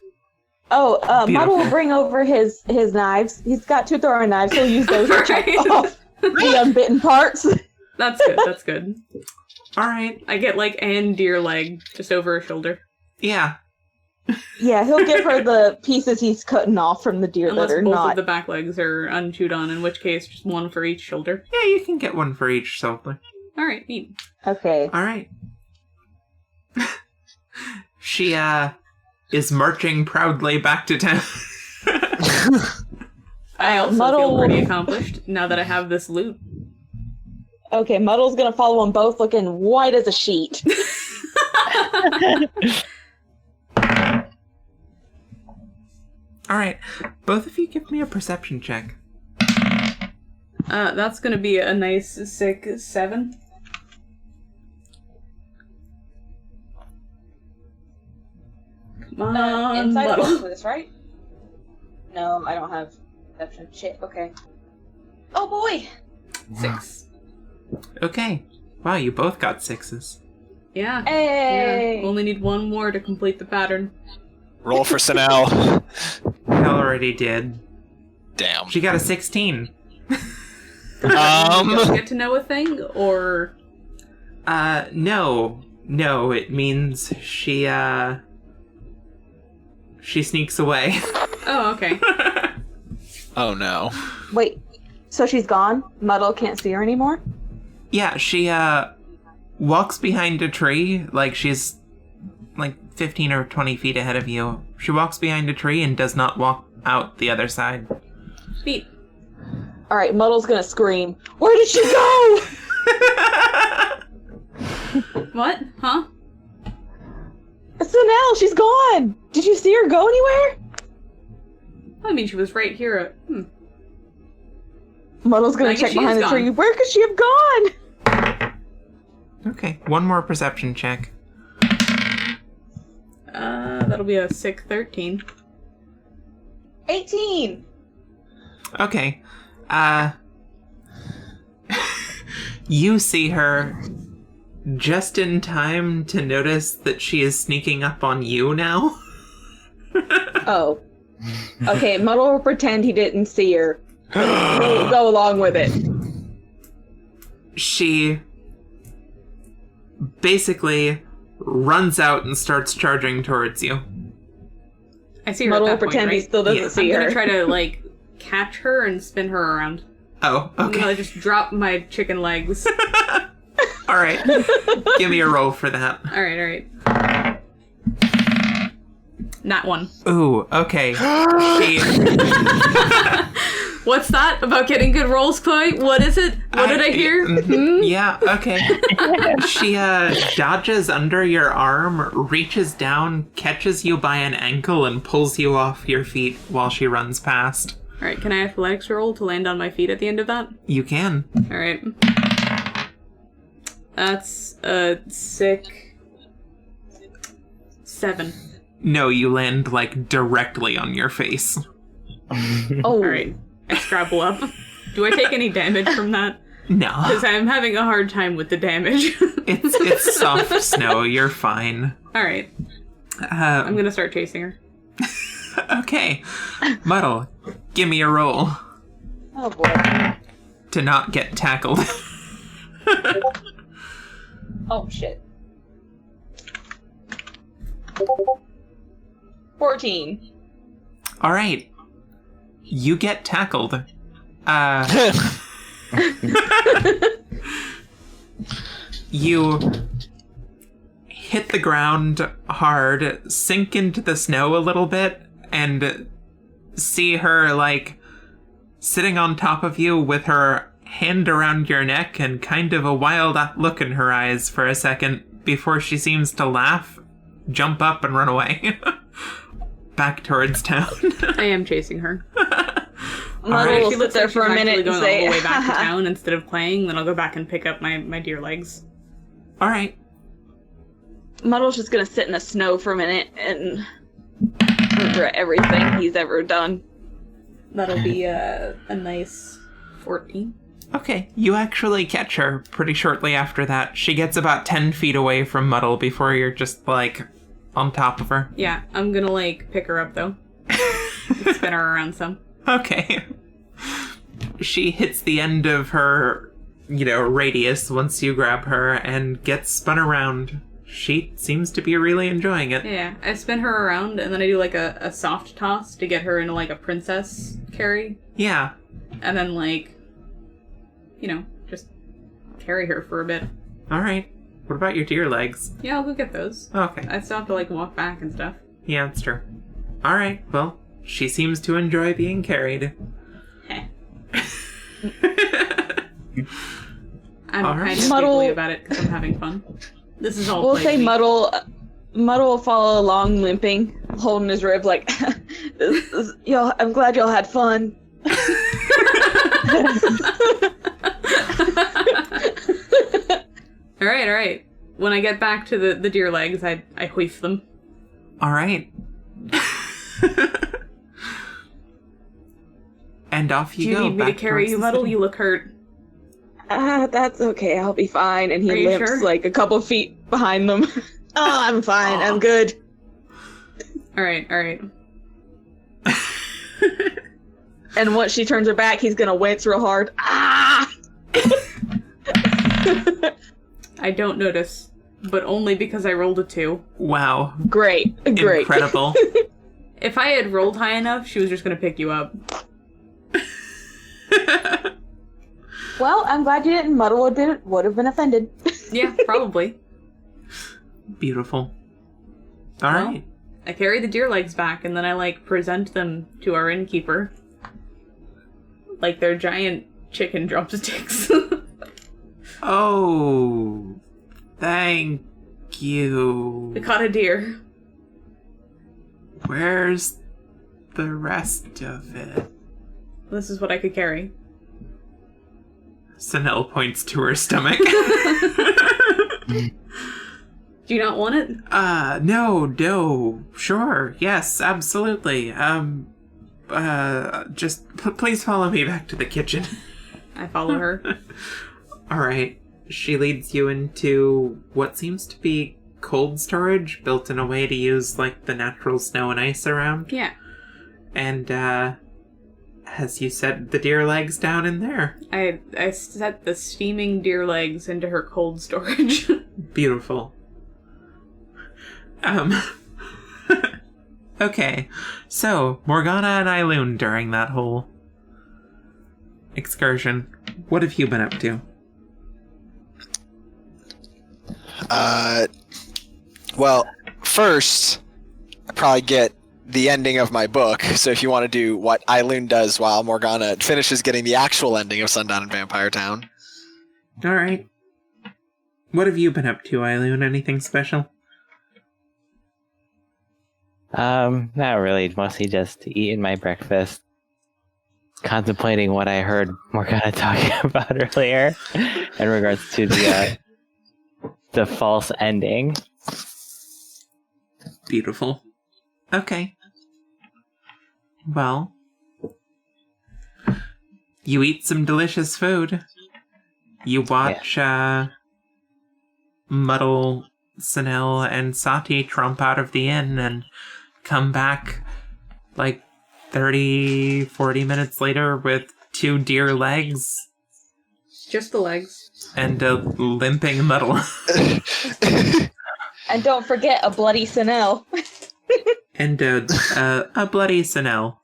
Oh, Muddle will bring over his knives. He's got 2 throwing knives, so he'll use those to chop off the unbitten parts. That's good. Alright. I get, an deer leg just over her shoulder. Yeah. Yeah, he'll give her the pieces he's cutting off from the deer Unless that are both not. of the back legs are unchewed on, in which case just one for each shoulder. Yeah, you can get one for each shoulder. Alright, neat. Okay. Alright. She, is marching proudly back to town. I also Muddle feel pretty will- accomplished now that I have this loot. Okay, Muddle's gonna follow them both looking white as a sheet. Alright, both of you give me a perception check. That's gonna be a nice, sick 7. Come on, Inside Muddle. of this, right? No, I don't have perception. Shit, okay. Oh boy! 6. Okay. Wow, you both got 6s. Yeah. Hey! Yeah. Only need one more to complete the pattern. Roll for Sanel. I already did. Damn. She got a 16. Don't get to know a thing, or No. No, it means she sneaks away. oh, okay. Oh no. Wait, so she's gone? Muddle can't see her anymore? Yeah, she, walks behind a tree, she's, 15 or 20 feet ahead of you. She walks behind a tree and does not walk out the other side. Neat. Alright, Muddle's gonna scream. Where did she go? What? Huh? Sanel, she's gone! Did you see her go anywhere? I mean, she was right here. Muddle's I gonna guess check she behind is the tree. gone. Where could she have gone? Okay, one more perception check. That'll be a sick 13. 18! Okay. You see her just in time to notice that she is sneaking up on you now. Oh. Okay, Muddle will pretend he didn't see her. We'll go along with it. She basically runs out and starts charging towards you. I see her Muddle at will that point, pretend he right? still doesn't Yeah. see I'm her. gonna try to, catch her and spin her around. Oh, I'm okay. gonna just drop my chicken legs. Alright. Give me a roll for that. Alright. Not one. Ooh, okay. She, What's that about getting good rolls, Chloe? What is it? What did I hear? Mhm. Yeah, okay. She dodges under your arm, reaches down, catches you by an ankle, and pulls you off your feet while she runs past. Alright, can I athletics roll to land on my feet at the end of that? You can. Alright. That's a sick 7. No, you land, directly on your face. Oh. Alright. I scrabble up. Do I take any damage from that? No. Because I'm having a hard time with the damage. It's soft snow, you're fine. Alright. I'm Um, gonna start chasing her. okay. Muddle, give me a roll Oh boy. to not get tackled. Oh shit. 14. Alright. You get tackled. You hit the ground hard, sink into the snow a little bit, and see her, sitting on top of you with her hand around your neck and kind of a wild look in her eyes for a second before she seems to laugh, jump up, and run away. Back towards town. I am chasing her. Muddle Alright. will She sit looks there like for she's a minute actually and going all say, the way back to town instead of playing, then I'll go back and pick up my deer legs. Alright. Muddle's just gonna sit in the snow for a minute and regret everything he's ever done. That'll be a nice 14. Okay, you actually catch her pretty shortly after that. She gets about 10 feet away from Muddle before you're just, like, on top of her. Yeah, I'm gonna, like, pick her up, though. Spin her around some. Okay. She hits the end of her, radius once you grab her and gets spun around. She seems to be really enjoying it. Yeah, I spin her around, and then I do, like, a soft toss to get her into, like, a princess carry. Yeah. And then, like, just carry her for a bit. Alright. What about your deer legs? Yeah, I'll go get those. Okay. I still have to, like, walk back and stuff. Yeah, that's true. Alright, well, she seems to enjoy being carried. Heh. I'm All right. kind of giggly about it because I'm having fun. This is all We'll play say to me. Muddle will follow along limping, holding his rib like, y'all, I'm glad y'all had fun. All right. When I get back to the deer legs, I hoist them. Alright. And off Do you you go. need me to back carry towards you, the Muddle? city. You look hurt. That's okay, I'll be fine. And Are he you limps sure? like a couple feet behind them. I'm fine, I'm good. All right. And once she turns her back, he's gonna wince real hard. Ah! I don't notice, but only because I rolled a 2. Wow. Great. Incredible. If I had rolled high enough, she was just gonna pick you up. Well, I'm glad you didn't. Muddle would have been offended. Yeah, probably. Beautiful. Well, Alright. I carry the deer legs back, and then I, like, present them to our innkeeper. Like they're giant chicken drumsticks. Oh, thank you. We caught a deer. Where's the rest of it? This is what I could carry. Sanel points to her stomach. Do you not want it? No, sure, yes, absolutely. Please follow me back to the kitchen. I follow her. Alright, she leads you into what seems to be cold storage, built in a way to use, like, the natural snow and ice around. Yeah. And, has you set the deer legs down in there? I set the steaming deer legs into her cold storage. Beautiful. Okay, so Morgana and Eiloon during that whole excursion, what have you been up to? Well, first, I probably get the ending of my book, so if you want to do what Eiloon does while Morgana finishes getting the actual ending of Sundown in Vampire Town. Alright. What have you been up to, Eiloon? Anything special? Not really. Mostly just eating my breakfast, contemplating what I heard Morgana talking about earlier in regards to the false ending. Beautiful. Okay. Well, you eat some delicious food. You watch, Muddle, Sanel, and Saati trump out of the inn and come back like 30, 40 minutes later with 2 deer legs Just the legs. and a limping Muddle. And don't forget a bloody Sanel. And a bloody Sanel.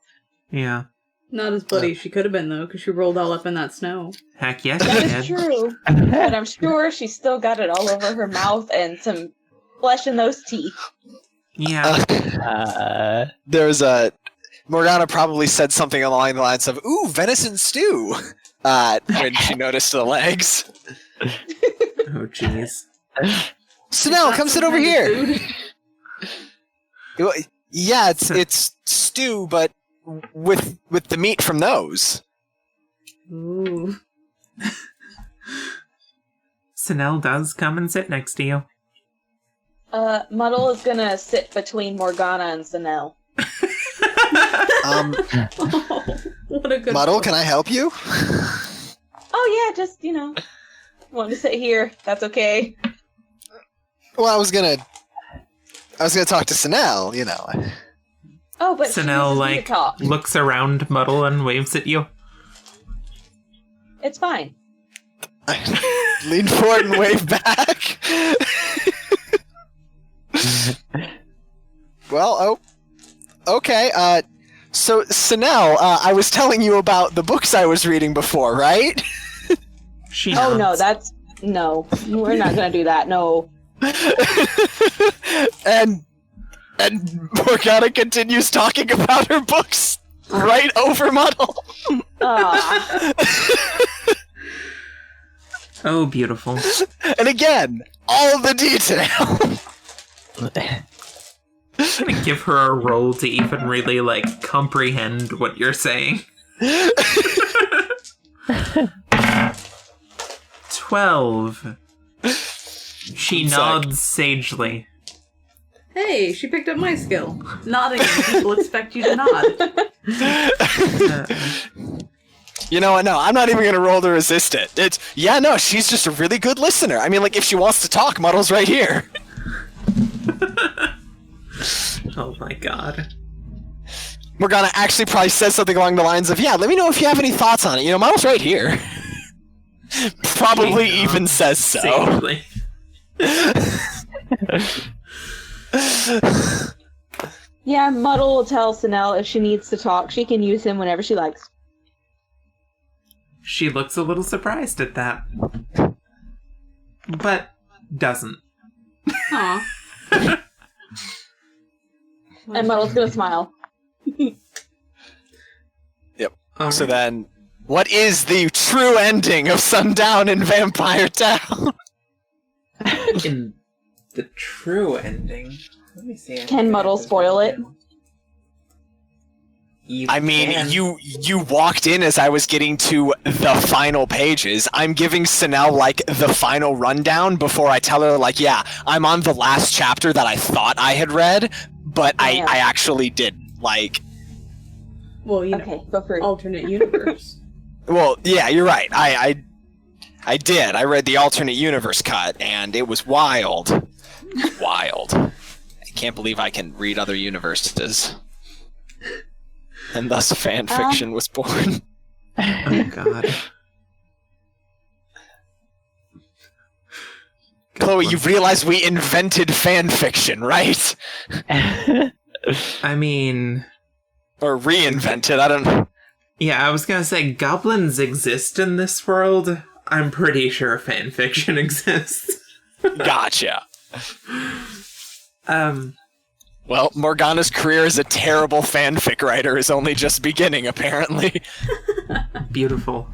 Yeah. Not as bloody as she could have been, though, because she rolled all up in that snow. Heck yes, That she is did. true. But I'm sure she's still got it all over her mouth and some flesh in those teeth. Yeah. There's a... Morgana probably said something along the lines of, "Ooh, venison stew," when she noticed the legs. Oh, jeez. Sanel, come sit over Kind of here. food. Yeah, it's stew, but with the meat from those. Ooh. Sanel does come and sit next to you. Muddle is gonna sit between Morgana and Sanel. Oh, what a good Muddle, book. can I help you? Oh, yeah, just, wanted to sit here. That's okay. Well, I was gonna talk to Sanel, Oh, but Sanel, she uses me to talk. looks around Muddle and waves at you. It's fine. Lean forward and wave back. Well, okay. So, Sanel, I was telling you about the books I was reading before, right? She Oh, nods. no, we're not gonna do that, no. and Morgana continues talking about her books right over Muddle. Oh, beautiful. And again, all the detail. I'm gonna give her a roll to even really, comprehend what you're saying. 12. She nods sagely. Hey, she picked up my skill. Nodding when people expect you to nod. You know what? No, I'm not even going to roll to resist it. She's just a really good listener. I mean, if she wants to talk, Muddle's right here. Oh my god. Morgana actually probably says something along the lines of, let me know if you have any thoughts on it. Muddle's right here. Probably even says so. Sagely. Yeah, Muddle will tell Sanel if she needs to talk. She can use him whenever she likes. She looks a little surprised at that. But doesn't. Aw. And Muddle's gonna smile. Yep. All So right. then, what is the true ending of Sundown in Vampire Town? In the true ending. Let me see. Can Muddle spoil it? I mean, you walked in as I was getting to the final pages. I'm giving Sanel, the final rundown before I tell her, I'm on the last chapter that I thought I had read, but Yeah. I actually didn't. Well, Okay, go for it. alternate universe. Well, yeah, you're right. I did. I read the alternate universe cut, and it was wild. Wild. I can't believe I can read other universes. And thus fan fiction was born. Oh god. Chloe, you realize we invented fan fiction, right? I mean, Or reinvented, I don't know. yeah, I was gonna say goblins exist in this world. I'm pretty sure fanfiction exists. Gotcha. Well, Morgana's career as a terrible fanfic writer is only just beginning, apparently. beautiful.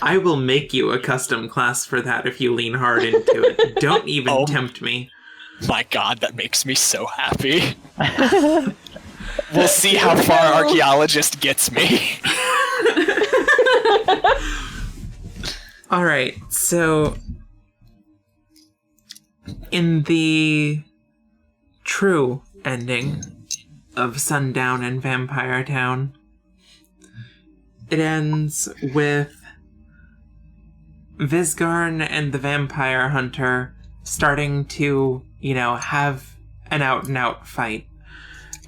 I will make you a custom class for that if you lean hard into it. Don't even tempt me. My god, that makes me so happy. We'll see how far Archaeologist gets me. Alright, so in the true ending of Sundown in Vampire Town, it ends with Visgarn and the vampire hunter starting to, have an out-and-out fight.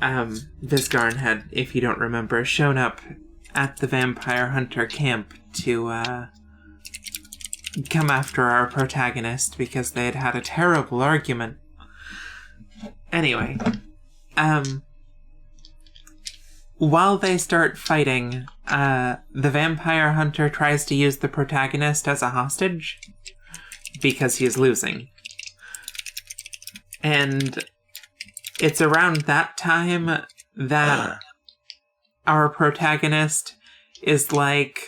Visgarn had, if you don't remember, shown up at the vampire hunter camp to come after our protagonist because they had had a terrible argument. Anyway, while they start fighting, the vampire hunter tries to use the protagonist as a hostage because he's losing. And it's around that time that our protagonist is like,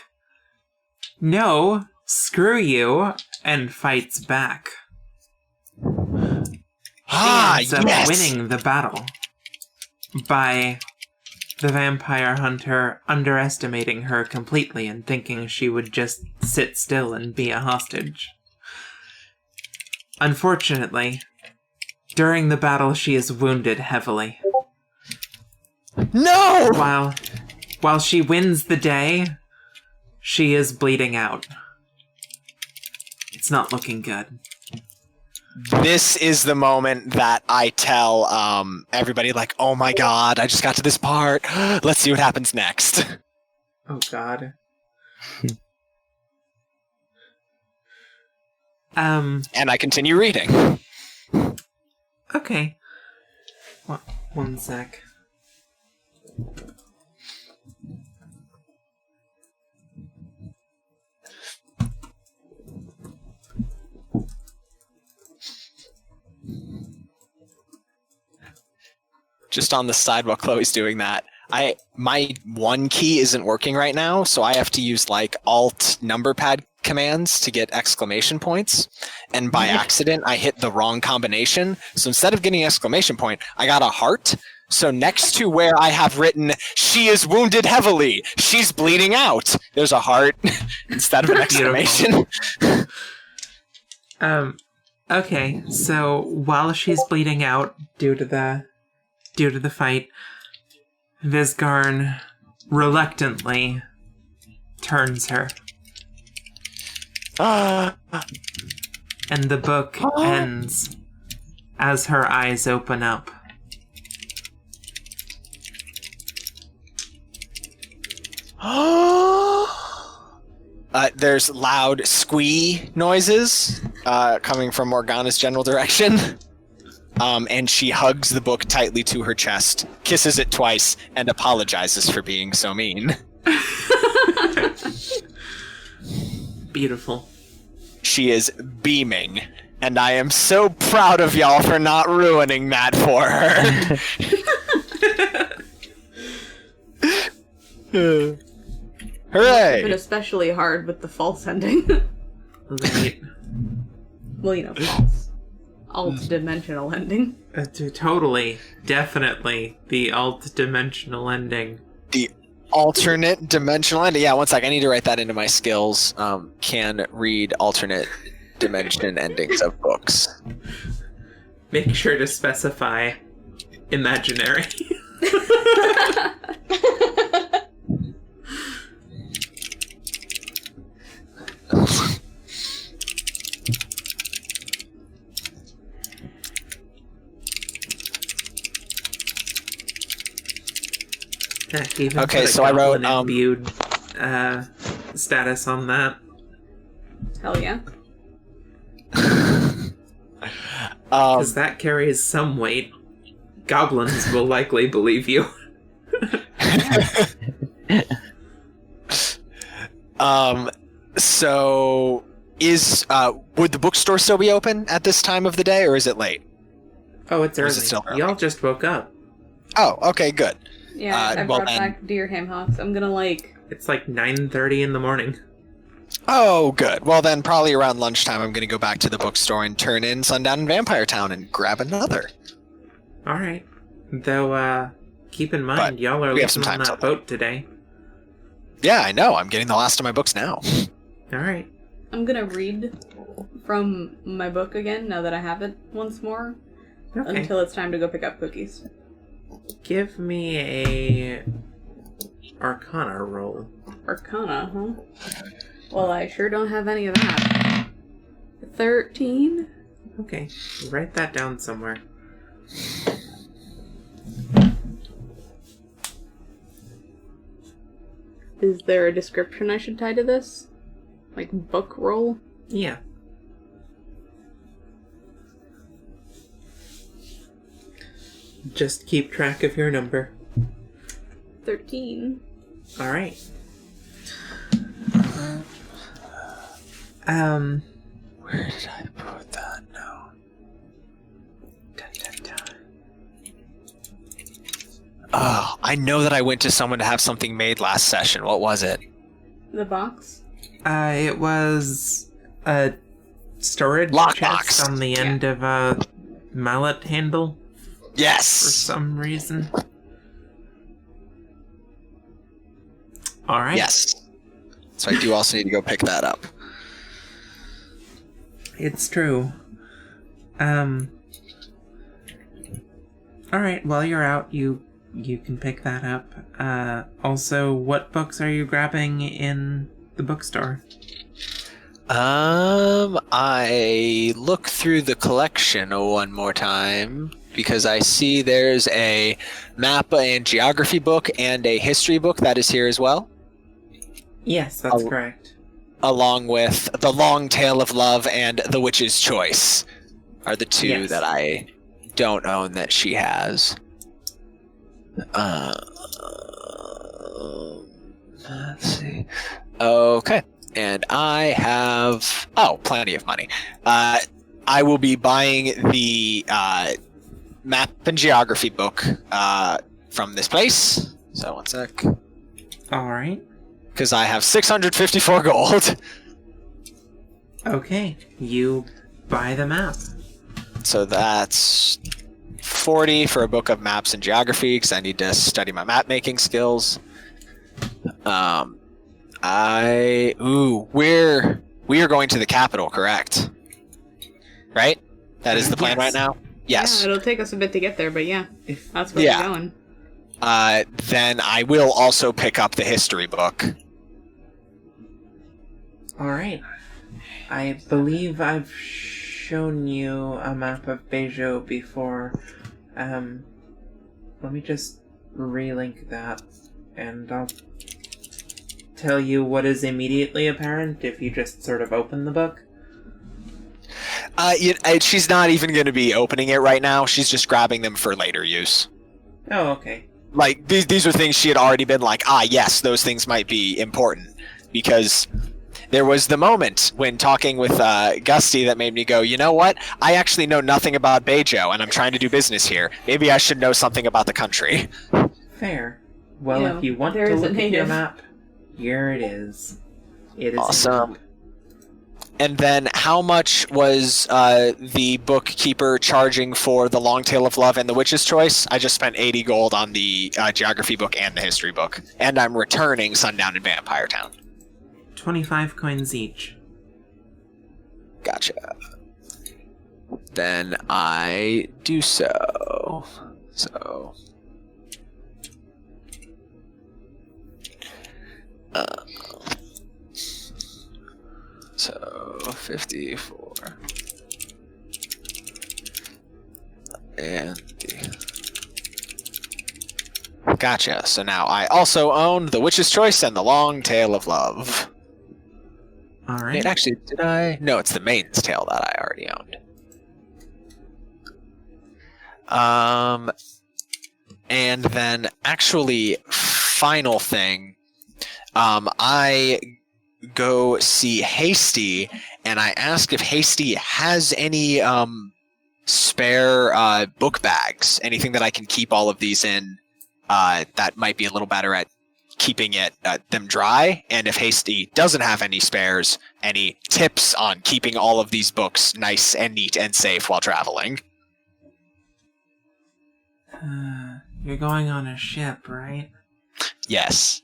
no, screw you, and fights back. She ends up winning the battle by the vampire hunter underestimating her completely and thinking she would just sit still and be a hostage. Unfortunately, during the battle she is wounded heavily. No! While she wins the day, she is bleeding out. It's not looking good. This is the moment that I tell everybody, like, oh my god, I just got to this part. Let's see what happens next. Oh god. And I continue reading. Okay. One sec. Just on the side while Chloe's doing that, my one key isn't working right now, so I have to use like Alt number pad commands to get exclamation points. And by accident, I hit the wrong combination. So instead of getting an exclamation point, I got a heart. So next to where I have written, she is wounded heavily, she's bleeding out, there's a heart instead of an exclamation. Okay, so while she's bleeding out due to the fight, Visgarn reluctantly turns her. And the book ends as her eyes open up. There's loud squee noises coming from Morgana's general direction. And she hugs the book tightly to her chest, kisses it twice, and apologizes for being so mean. Beautiful. She is beaming, and I am so proud of y'all for not ruining that for her. Hooray! But especially hard with the false ending. Right. Well, false. Alt-dimensional ending. Totally. Definitely the alt-dimensional ending. The alternate dimensional ending. Yeah, one sec. I need to write that into my skills. Can read alternate dimension endings of books. Make sure to specify imaginary. Okay, so I wrote imbued status on that. Hell yeah. Because that carries some weight. Goblins will likely believe you. So would the bookstore still be open at this time of the day, or is it late? Oh, it's early. Is it still early? Y'all just woke up. Oh, okay, good. Yeah, I brought back deer ham hocks. I'm gonna It's like 9:30 in the morning. Oh, good. Well, then probably around lunchtime I'm gonna go back to the bookstore and turn in Sundown in Vampire Town and grab another. Alright. Though, keep in mind, y'all are leaving on that boat today. Yeah, I know. I'm getting the last of my books now. Alright. I'm gonna read from my book again, now that I have it once more. Okay. Until it's time to go pick up cookies. Give me a Arcana roll. Arcana, huh? Well, I sure don't have any of that. 13? Okay, write that down somewhere. Is there a description I should tie to this? Like book roll? Yeah. Just keep track of your number. 13. Alright. Where did I put that now? Dun, dun, dun. Oh, I know that I went to someone to have something made last session. What was it? The box? It was a storage chest on the end of a mallet handle. Yes! For some reason. Alright. Yes. So I do also need to go pick that up. It's true. Alright, while you're out, you can pick that up. Also, what books are you grabbing in the bookstore? I look through the collection one more time because I see there's a map and geography book and a history book that is here as well, Yes, that's correct. along with The Long Tale of Love and The Witch's Choice are the two Yes. that I don't own that she has. Let's see. Okay. And I have plenty of money. I will be buying the map and geography book from this place. So 1 sec. All right. Because I have 654 gold. Okay, you buy the map. So that's 40 for a book of maps and geography because I need to study my map making skills. We are going to the capital, correct? Right? That is the plan Yes. right now? Yes. Yeah, it'll take us a bit to get there, but yeah, If that's where Yeah. we're going. Then I will also pick up the history book. All right. I believe I've shown you a map of Beijing before. Let me just relink that, and I'll tell you what is immediately apparent if you just sort of open the book. She's not even going to be opening it right now. She's just grabbing them for later use. Oh, okay. Like, these are things she had already been like, yes, those things might be important. Because there was the moment when talking with Gusty that made me go, you know what? I actually know nothing about Beijing, and I'm trying to do business here. Maybe I should know something about the country. Fair. Well, Yeah, if you want there to is a look at your native. map, here it is. It is Awesome. And then how much was the bookkeeper charging for The Long Tale of Love and The Witch's Choice? I just spent 80 gold on the geography book and the history book. And I'm returning Sundown and Vampire Town. 25 coins each. Gotcha. Then I do so. So 54. And gotcha. So now I also own The Witch's Choice and The Long Tale of Love. All right. Wait, actually, did I? No, it's the Maiden's Tale that I already owned. And then actually, final thing, I go see Hasty, and I ask if Hasty has any spare book bags, anything that I can keep all of these in that might be a little better at keeping them dry, and if Hasty doesn't have any spares, any tips on keeping all of these books nice and neat and safe while traveling. You're going on a ship, right? Yes.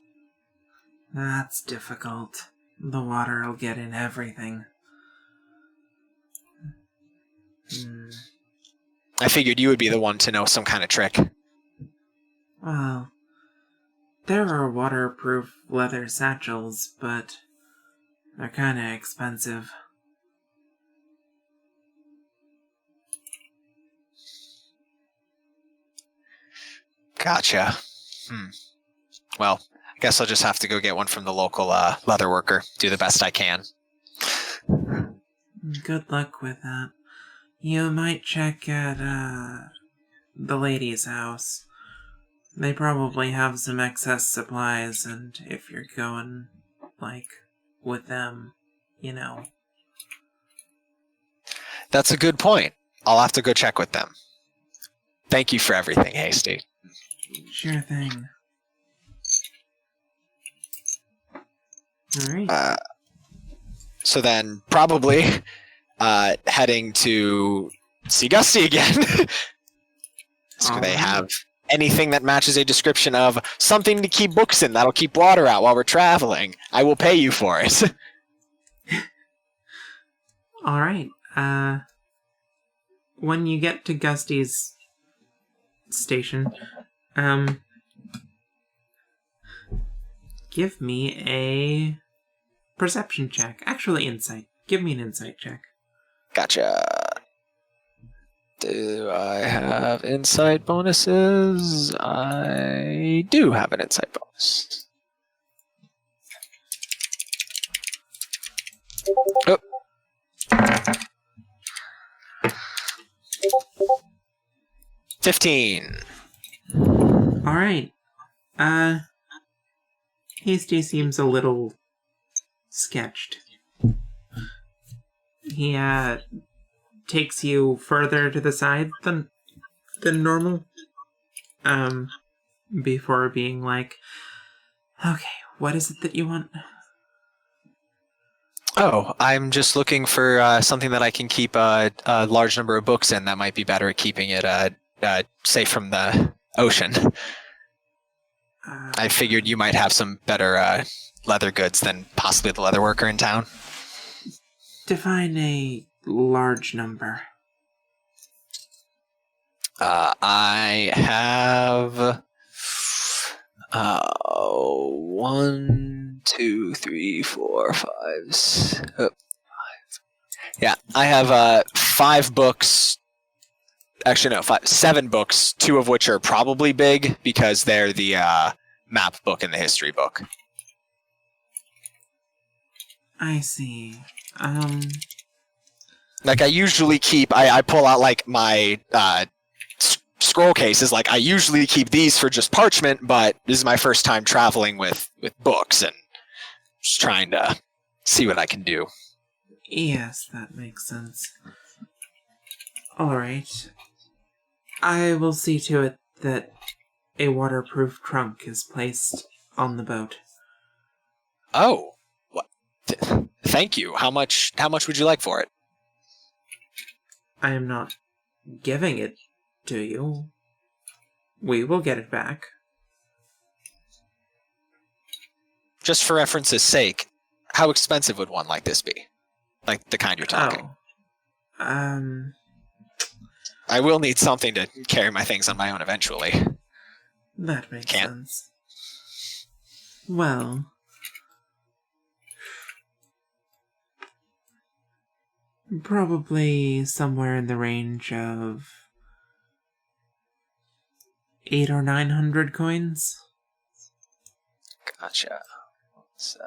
That's difficult. The water will get in everything. I figured you would be the one to know some kind of trick. Well, there are waterproof leather satchels, but they're kinda expensive. Gotcha. Well, I guess I'll just have to go get one from the local leather worker. Do the best I can. Good luck with that. You might check at, the lady's house. They probably have some excess supplies, and if you're going, with them, you know. That's a good point. I'll have to go check with them. Thank you for everything, Hasty. Sure thing. Alright. So then, probably heading to see Gusty again. So they have anything that matches a description of something to keep books in that'll keep water out while we're traveling. I will pay you for it. Alright. When you get to Gusty's station, give me a perception check. Actually, insight. Give me an insight check. Gotcha. Do I have insight bonuses? I do have an insight bonus. Oh. 15. All right. Hasty seems a little sketched. He takes you further to the side than normal. Before being like, okay, what is it that you want? Oh, I'm just looking for something that I can keep a large number of books in that might be better at keeping it safe from the ocean. I figured you might have some better leather goods than possibly the leather worker in town. Define a large number. I have 1, 2, 3, 4, 5. Yeah, I have 5 books. Actually, no, 7 books. 2 of which are probably big because they're the map book and the history book. I see. Like I usually keep, I pull out like my scroll cases. Like I usually keep these for just parchment, but this is my first time traveling with books and just trying to see what I can do. Yes, that makes sense. All right. I will see to it that a waterproof trunk is placed on the boat. Oh, what? Thank you. How much would you like for it? I am not giving it to you. We will get it back. Just for reference's sake, how expensive would one like this be? Like the kind you're talking. Oh. I will need something to carry my things on my own eventually. That makes sense. Well, probably somewhere in the range of 800 or 900 coins. Gotcha. 1 sec.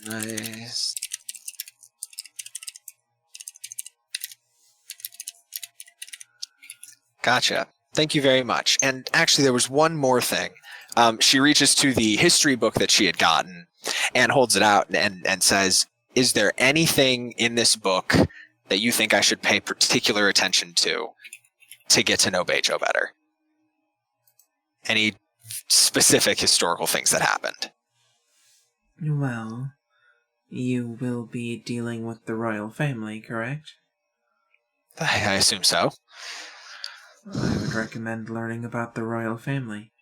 Nice. Gotcha. Thank you very much. And actually, there was one more thing. She reaches to the history book that she had gotten and holds it out and says, is there anything in this book that you think I should pay particular attention to get to know Bejo better? Any specific historical things that happened? Well, you will be dealing with the royal family, correct? I assume so. I would recommend learning about the royal family.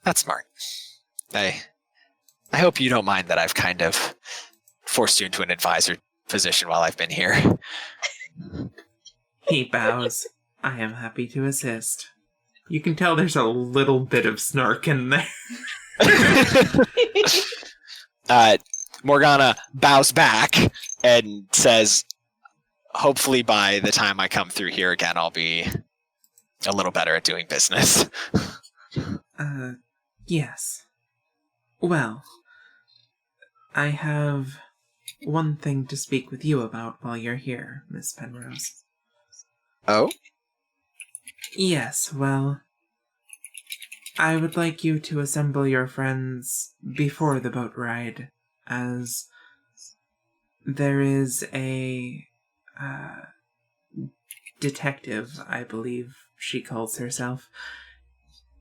That's smart. I hope you don't mind that I've kind of forced you into an advisor position while I've been here. He bows. I am happy to assist. You can tell there's a little bit of snark in there. Morgana bows back and says, hopefully by the time I come through here again, I'll be a little better at doing business. Yes. Well, I have one thing to speak with you about while you're here, Miss Penrose. Oh? Yes, well, I would like you to assemble your friends before the boat ride, as there is a detective, I believe she calls herself,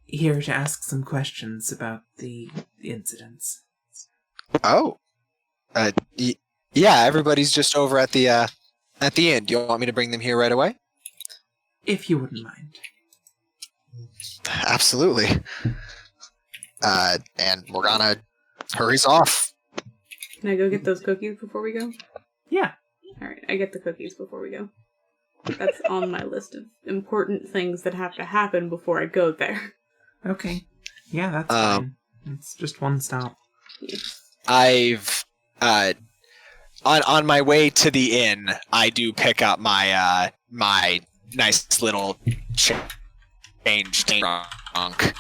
here to ask some questions about the incidents. Oh. Yeah, everybody's just over at the inn. Do you want me to bring them here right away? If you wouldn't mind. Absolutely. And Morgana hurries off. Can I go get those cookies before we go? Yeah. Alright, I get the cookies before we go. That's on my list of important things that have to happen before I go there. Okay. Yeah, that's fine. It's just one stop. I've on my way to the inn, I do pick up my my nice little change trunk,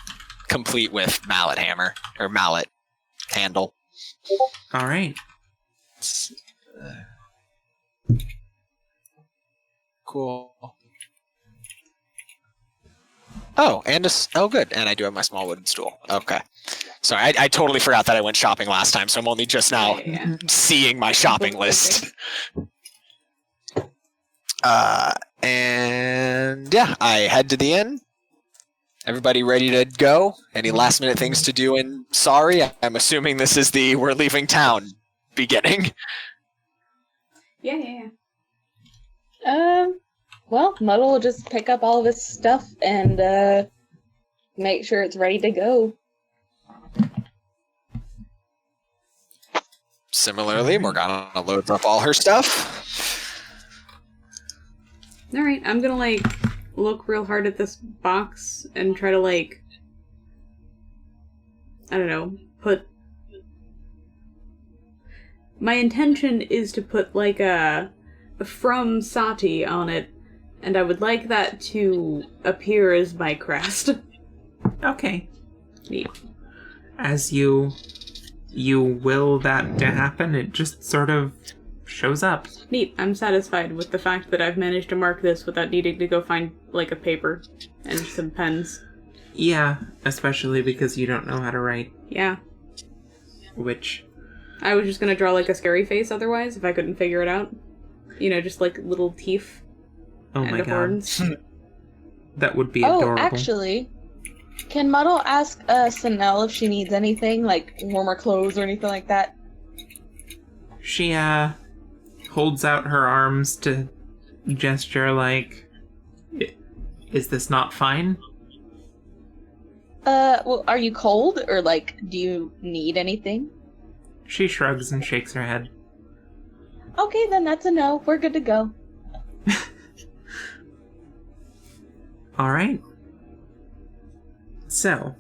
complete with mallet hammer or mallet handle. All right. Cool. Oh, and good. And I do have my small wooden stool. Okay. Sorry, I totally forgot that I went shopping last time, so I'm only just now seeing my shopping list. And yeah, I head to the inn. Everybody ready to go? Any last minute things to do in Sari? I'm assuming this is the we're leaving town beginning. Yeah. Well, Muddle will just pick up all of his stuff and make sure it's ready to go. Similarly, Morgana loads up all her stuff. Alright, I'm gonna, look real hard at this box and try to, I don't know, put... My intention is to put, a from Saati on it, and I would like that to appear as my crest. Okay. Neat. As you will that to happen, it just sort of shows up. Neat. I'm satisfied with the fact that I've managed to mark this without needing to go find, a paper and some pens. Yeah, especially because you don't know how to write. Yeah. Which... I was just gonna draw, a scary face otherwise, if I couldn't figure it out. Just, little teeth. Oh and my god. horns. That would be adorable. Oh, actually, can Muddle ask Sanel if she needs anything, like warmer clothes or anything like that? She, holds out her arms to gesture is this not fine? Well, are you cold, or, do you need anything? She shrugs and shakes her head. Okay, then that's a no. We're good to go. Alright. So.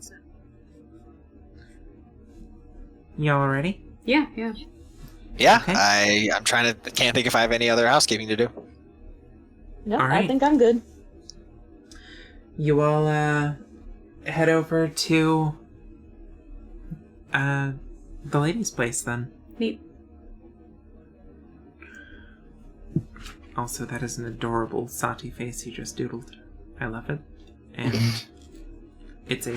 Y'all ready? Yeah. Yeah, Okay. I'm trying to... Can't think if I have any other housekeeping to do. No, All right. I think I'm good. You all, head over to, the lady's place, then. Neat. Also, that is an adorable Saati face you just doodled. I love it. And it's A+.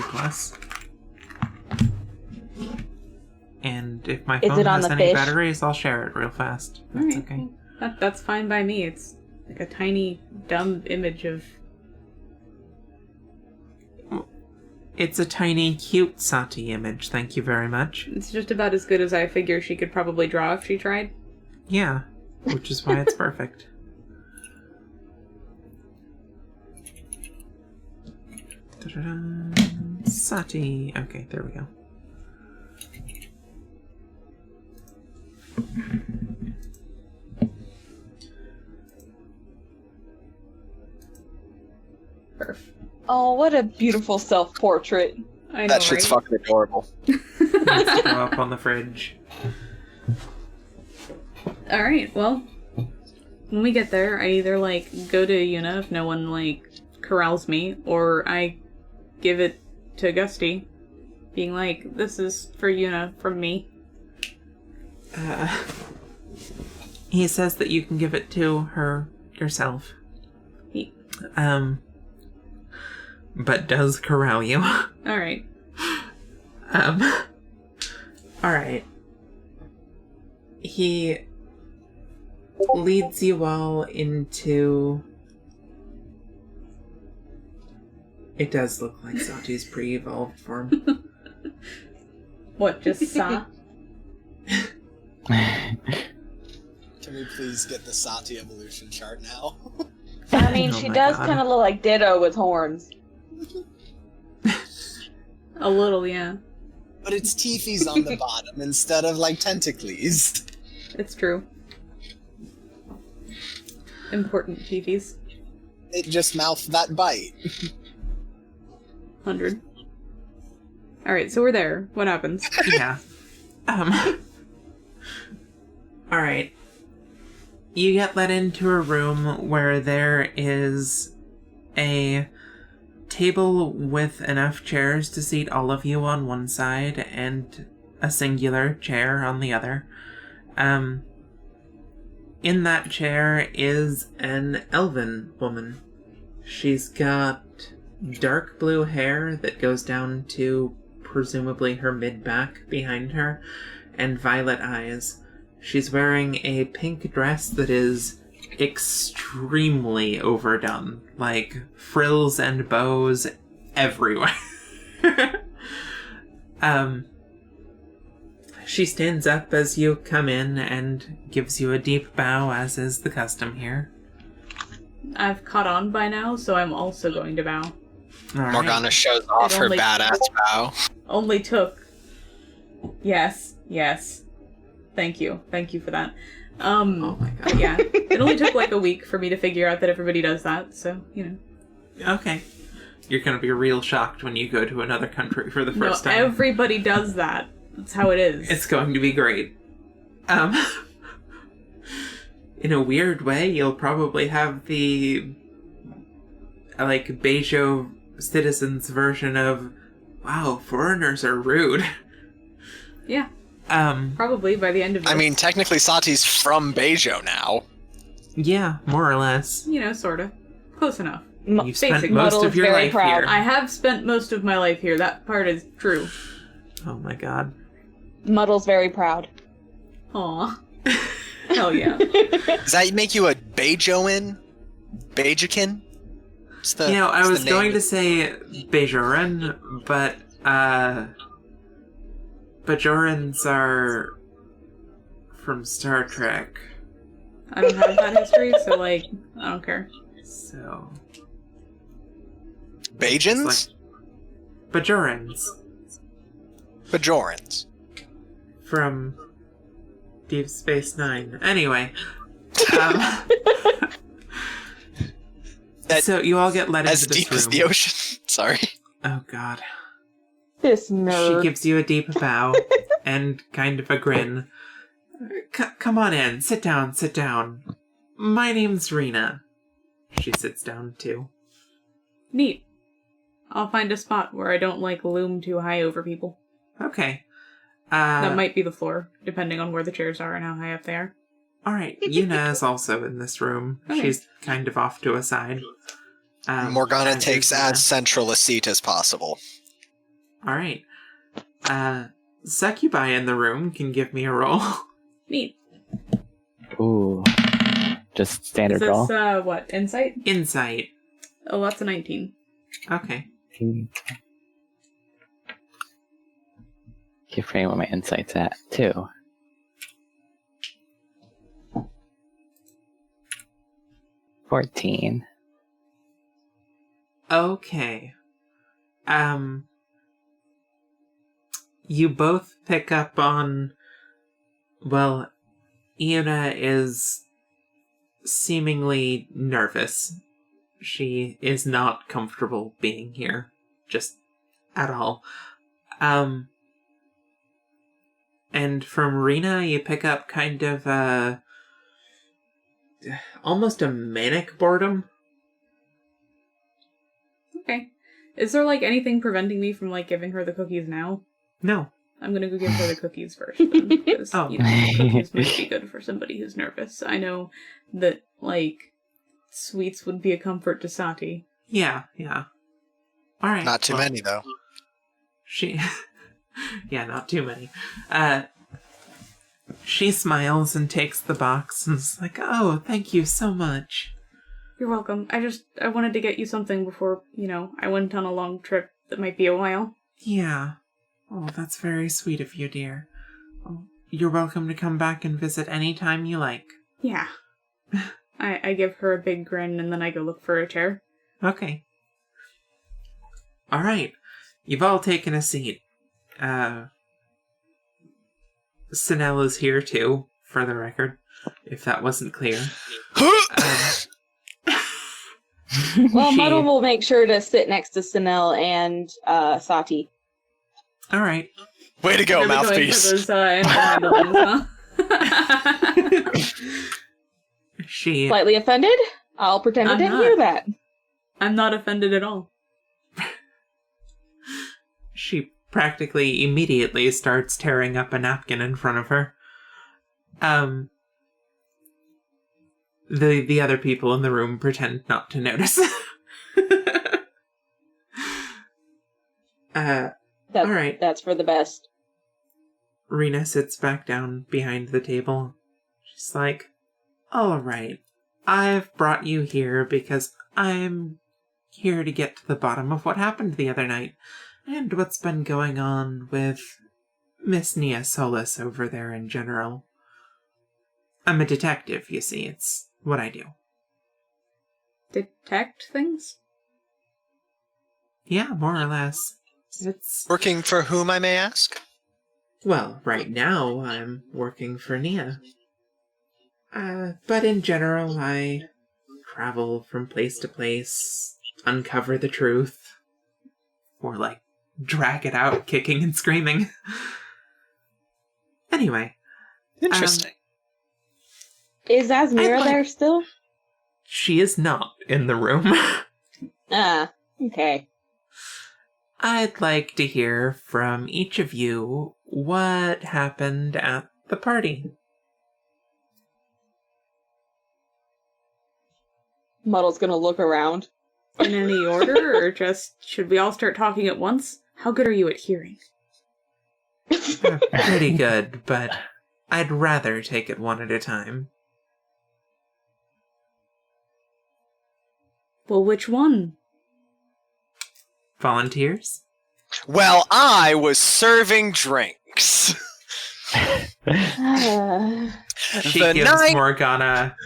And if my Is phone it on has the any fish? batteries, I'll share it real fast. That's Alright, okay. That's fine by me. It's a tiny, dumb image of... It's a tiny, cute Saati image, thank you very much. It's just about as good as I figure she could probably draw if she tried. Yeah, which is why it's perfect. Da-da-da. Saati. Okay, there we go. Perf. Oh, what a beautiful self-portrait. I know, That shit's right? fucking adorable. Needs to go up on the fridge. Alright, well, when we get there, I either, go to Yuna if no one, corrals me, or I give it to Gusty, being like, this is for Yuna from me. He says that you can give it to her yourself. He- But does corral you. Alright. Alright. He leads you all into... It does look like Saati's pre-evolved form. What, just Sa? Can we please get the Saati evolution chart now? I mean, Oh she my does God. kind of look like Ditto with horns. A little, yeah. But it's teethies on the bottom instead of tentacles. It's true. Important TVs. It just mouthed that bite. 100. Alright, so we're there. What happens? Yeah. Alright. You get led into a room where there is a table with enough chairs to seat all of you on one side and a singular chair on the other. In that chair is an elven woman. She's got dark blue hair that goes down to presumably her mid-back behind her, and violet eyes. She's wearing a pink dress that is extremely overdone, like frills and bows everywhere. She stands up as you come in and gives you a deep bow, as is the custom here. I've caught on by now, so I'm also going to bow. All right. Morgana shows off her badass bow. Only took... Yes. Thank you for that. Oh my god. Yeah, it only took like a week for me to figure out that everybody does that, so, you know. Okay. You're gonna be real shocked when you go to another country for the first time. Everybody does that. That's how it is. It's going to be great. In a weird way, you'll probably have the, like, Beijo citizens version of, wow, foreigners are rude. Yeah. Probably by the end of this. I mean, technically Saati's from Beijo now. Yeah, more or less. You know, sorta. Close enough. You've spent Basically. most of your very life proud. here. I have spent most of my life here. That part is true. Oh my god. Muddle's very proud. Aw. Hell yeah. Does that make you a Beijoan? Beijokin? I was going to say Bajoran, but Bajorans are from Star Trek. I don't have that history, so, like, I don't care. So... Bajans? Like Bajorans. Bajorans. From Deep Space Nine. Anyway. So you all get led into As this deep room. as the ocean. Sorry. Oh god. This nerd. She gives you a deep bow and kind of a grin. Come on in. Sit down. My name's Rena. She sits down too. Neat. I'll find a spot where I don't, like, loom too high over people. Okay. That might be the floor, depending on where the chairs are and how high up they are. Alright, Yuna is also in this room. Okay. She's kind of off to a side. Morgana takes as central a seat as possible. Alright. Succubi in the room can give me a roll. Neat. Ooh. Just standard Is roll. this, what, insight? Insight. Oh, that's a 19. Okay. Keep forgetting what my insight's at, too. $14. Okay. You both pick up on... Well, Iona is seemingly nervous. She is not comfortable being here. Just at all. And from Rena, you pick up kind of almost a manic boredom. Okay. Is there, like, anything preventing me from, like, giving her the cookies now? No. I'm gonna go give her the cookies first, then, because, Oh. you know, cookies might be good for somebody who's nervous. I know that, like, sweets would be a comfort to Saati. Yeah. Alright. Not too many, though. She... yeah, not too many. She smiles and takes the box and is like, oh, thank you so much. You're welcome. I wanted to get you something before, you know, I went on a long trip that might be a while. Yeah. Oh, that's very sweet of you, dear. Oh, you're welcome to come back and visit any time you like. Yeah. I give her a big grin and then I go look for a chair. Okay. Alright. You've all taken a seat. Sinella's here too, for the record, if that wasn't clear. Well, Muddle will make sure to sit next to Sinel and Saati. All right. Way to go, Really going mouthpiece. for those animal handlings, huh? She Slightly offended? I'll pretend I I'm didn't not. hear that. I'm not offended at all. She practically immediately starts tearing up a napkin in front of her. The other people in the room pretend not to notice. All right. That's for the best. Rena sits back down behind the table. She's like, all right, I've brought you here because I'm here to get to the bottom of what happened the other night and what's been going on with Miss Nia Solis over there in general. I'm a detective, you see. It's what I do. Detect things? Yeah, more or less. It's... Working for whom, I may ask? Well, right now I'm working for Nia. But in general, I travel from place to place, uncover the truth, or like drag it out, kicking and screaming. Anyway. Interesting. Is Asmira there still? She is not in the room. Ah, okay. I'd like to hear from each of you what happened at the party. Muddle's gonna look around. In any order, or just should we all start talking at once? How good are you at hearing? Pretty good, but I'd rather take it one at a time. Well, which one? Volunteers? Well, I was serving drinks. She The gives night- Morgana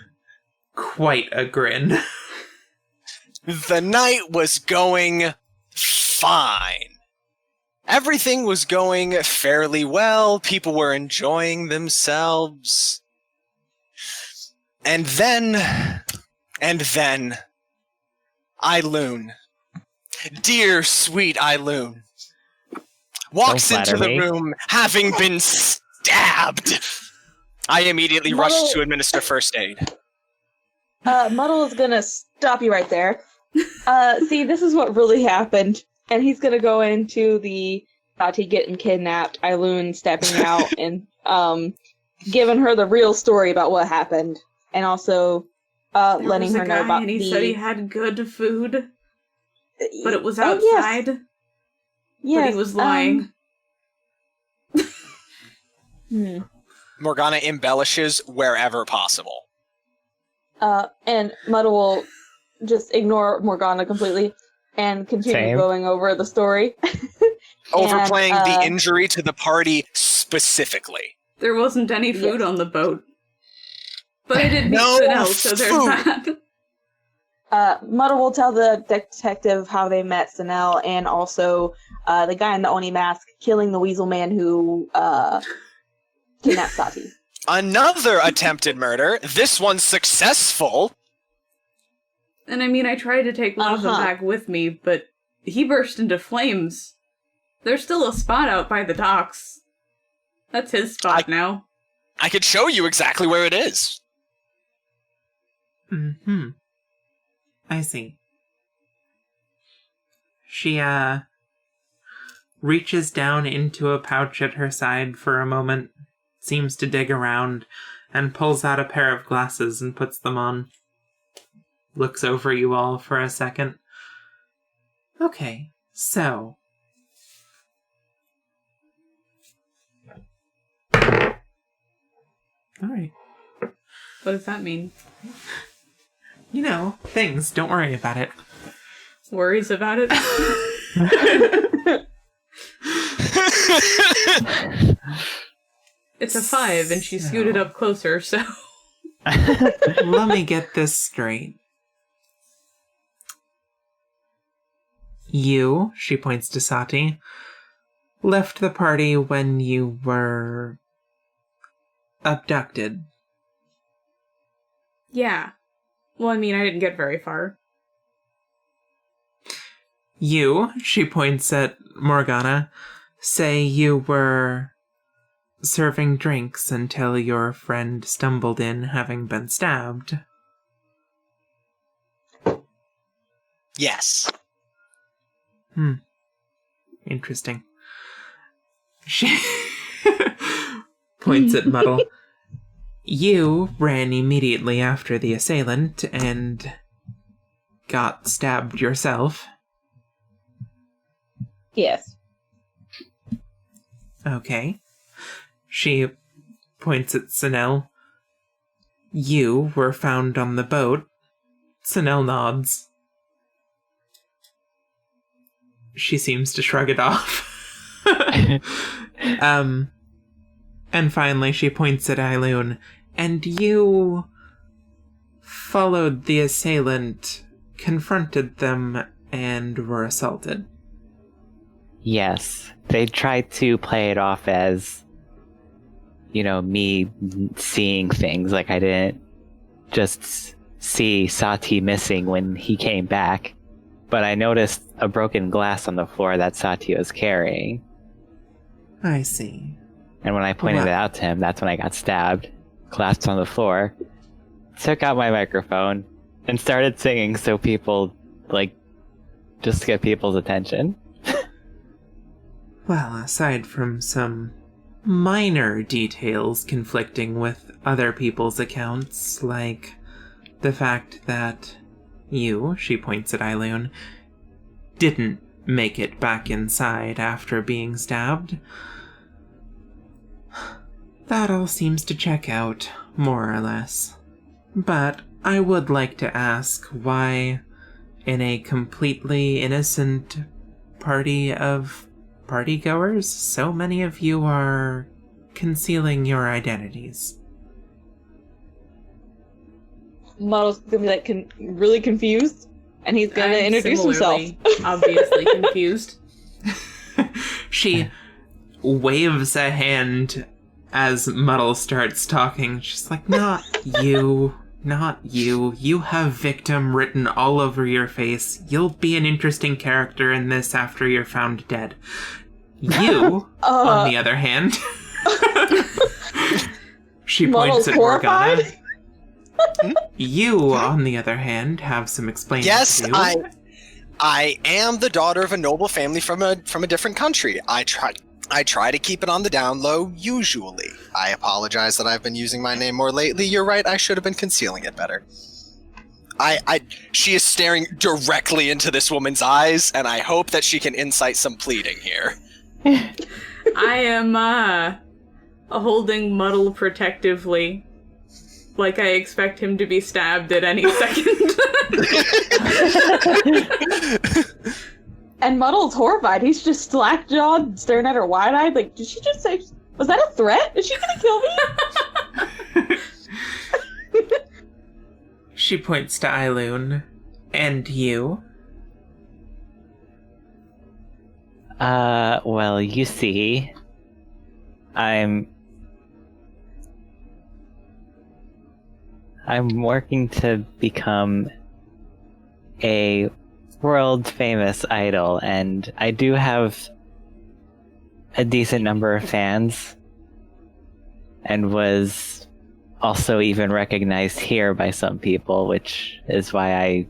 quite a grin. The night was going fine. Everything was going fairly well. People were enjoying themselves. And then, Eiloon, dear sweet Eiloon, walks Don't into flatter the me. room having been stabbed. I immediately rushed to administer first aid. Muddle is gonna stop you right there. See, this is what really happened. And he's gonna go into the Saati getting kidnapped, Eiloon stepping out, and giving her the real story about what happened. And also letting her know about and he the... said he had good food, but it was Oh, outside. yes. But Yes, he was lying. Morgana embellishes wherever possible. And Muddle will just ignore Morgana completely and continue Same. going over the story. Overplaying And, the injury to the party specifically. There wasn't any food Yes. on the boat. But I did meet No Sinel, so there's food. that. Muddle will tell the detective how they met Sinel and also the guy in the Oni mask killing the weasel man who kidnapped Saati. Another attempted murder. This one's successful. And I mean, I tried to take one of them back with me, but he burst into flames. There's still a spot out by the docks. That's his spot now. I could show you exactly where it is. Mm-hmm. I see. She, reaches down into a pouch at her side for a moment, seems to dig around, and pulls out a pair of glasses and puts them on. Looks over you all for a second. Okay, so... Alright. What does that mean? You know, things. Don't worry about it. Worries about it? It's a 5, and she scooted up closer, so... Let me get this straight. You, she points to Saati, left the party when you were abducted. Yeah. Well, I mean, I didn't get very far. You, she points at Morgana, say you were serving drinks until your friend stumbled in having been stabbed. Yes. Interesting. She points at Muddle. You ran immediately after the assailant and got stabbed yourself. Yes. Okay. She points at Sinel. You were found on the boat. Sinel nods. She seems to shrug it off. And finally she points at Eiloon. And you followed the assailant, confronted them, and were assaulted. Yes. They tried to play it off as, me seeing things. Like I didn't just see Saati missing when he came back. But I noticed a broken glass on the floor that Saati was carrying. I see. And when I pointed it out to him, that's when I got stabbed. Collapsed on the floor. Took out my microphone and started singing so people, just to get people's attention. Well, aside from some minor details conflicting with other people's accounts, like the fact that you, she points at Eiloon, didn't make it back inside after being stabbed. That all seems to check out, more or less. But I would like to ask why, in a completely innocent party of partygoers, so many of you are concealing your identities. Muddle's gonna be really confused, and he's gonna introduce himself. Obviously confused. She waves a hand as Muddle starts talking. She's like, not you. Not you. You have victim written all over your face. You'll be an interesting character in this after you're found dead. You, on the other hand... She points at Morgana. You, on the other hand, have some explaining to do. Yes, I am the daughter of a noble family from a different country. I try to keep it on the down low, usually. I apologize that I've been using my name more lately. You're right, I should have been concealing it better. She is staring directly into this woman's eyes, and I hope that she can incite some pleading here. I am, holding Muddle protectively. Like I expect him to be stabbed at any second. And Muddle's horrified. He's just slack-jawed, staring at her wide-eyed. Like, did she just say, was that a threat? Is she gonna kill me? She points to Eiloon. And you? Well, you see, I'm working to become a world-famous idol, and I do have a decent number of fans, and was also even recognized here by some people, which is why I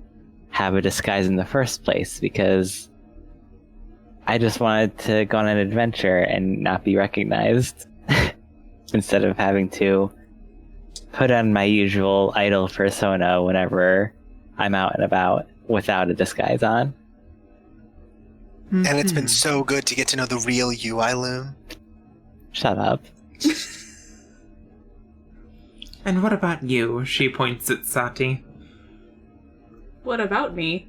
have a disguise in the first place, because I just wanted to go on an adventure and not be recognized, instead of having to put on my usual idol persona whenever I'm out and about without a disguise on. And it's been so good to get to know the real you, Eiloon. Shut up. And what about you? She points at Saati. What about me?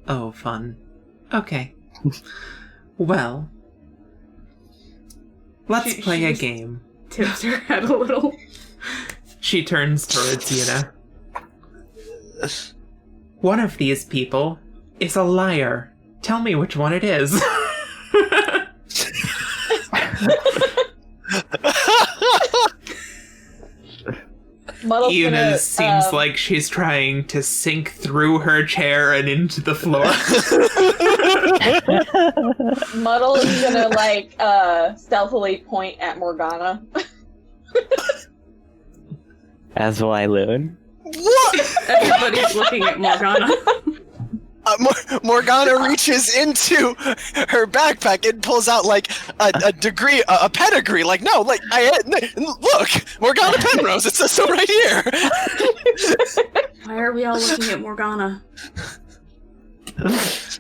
Oh, fun. Okay. Well, let's play a game. Tips her head a little. She turns towards Gina. One of these people is a liar. Tell me which one it is. Muddle's Iuna gonna, seems like she's trying to sink through her chair and into the floor. Muddle is gonna like stealthily point at Morgana. As will I, Loon. What? Everybody's looking at Morgana. Morgana reaches into her backpack and pulls out like a degree, a pedigree. Like, no, like look, Morgana Penrose. It says so right here. Why are we all looking at Morgana?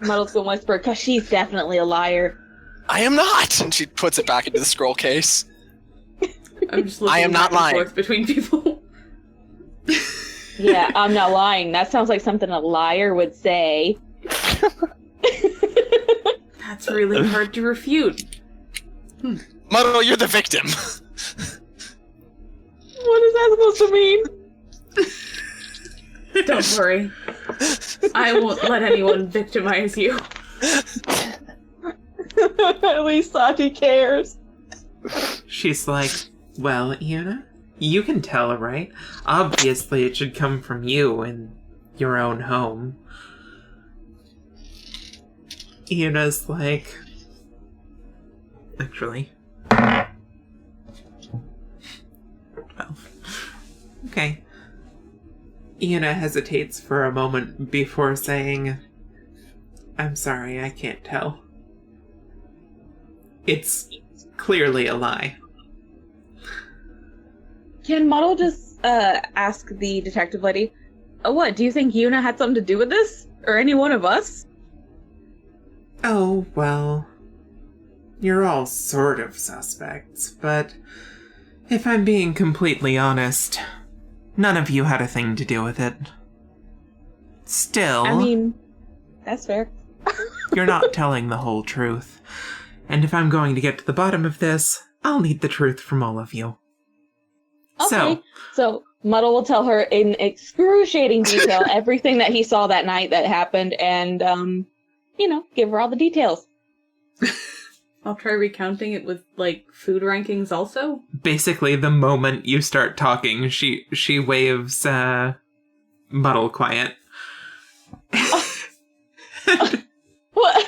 Muddle's gonna whisper, "Cause she's definitely a liar." I am not, and she puts it back into the scroll case. I'm just looking I am not back and lying. forth between people. Yeah, I'm not lying. That sounds like something a liar would say. That's really hard to refute. Muddle, you're the victim. What is that supposed to mean? Don't worry. I won't let anyone victimize you. At least Saati cares. She's like, well, Iuna, you can tell, right? Obviously it should come from you in your own home. Iuna's like, actually, well, okay. Iuna hesitates for a moment before saying, I'm sorry, I can't tell. It's clearly a lie. Can Muddle just ask the detective lady, what, do you think Iuna had something to do with this? Or any one of us? Oh, well, you're all sort of suspects, but if I'm being completely honest, none of you had a thing to do with it. Still, I mean, that's fair. you're not telling the whole truth. And if I'm going to get to the bottom of this, I'll need the truth from all of you. Okay, so Muddle will tell her in excruciating detail everything that he saw that night that happened and, give her all the details. I'll try recounting it with, like, food rankings also. Basically, the moment you start talking, she waves, Muddle quiet. What?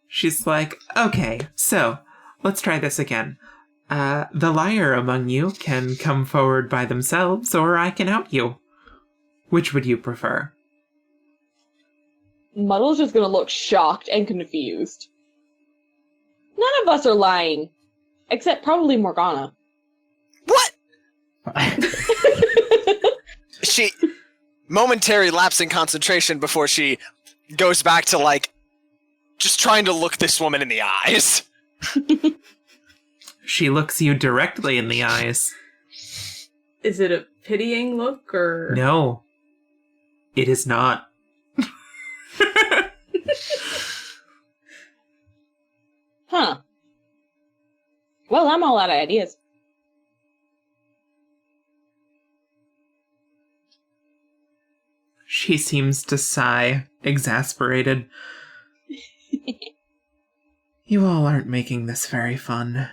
She's like, okay, so, let's try this again. The liar among you can come forward by themselves, or I can out you. Which would you prefer? Muddle's just gonna look shocked and confused. None of us are lying. Except probably Morgana. What? She momentary lapse in concentration before she goes back to like just trying to look this woman in the eyes. She looks you directly in the eyes. Is it a pitying look, or...? No. It is not. Huh. Well, I'm all out of ideas. She seems to sigh, exasperated. You all aren't making this very fun.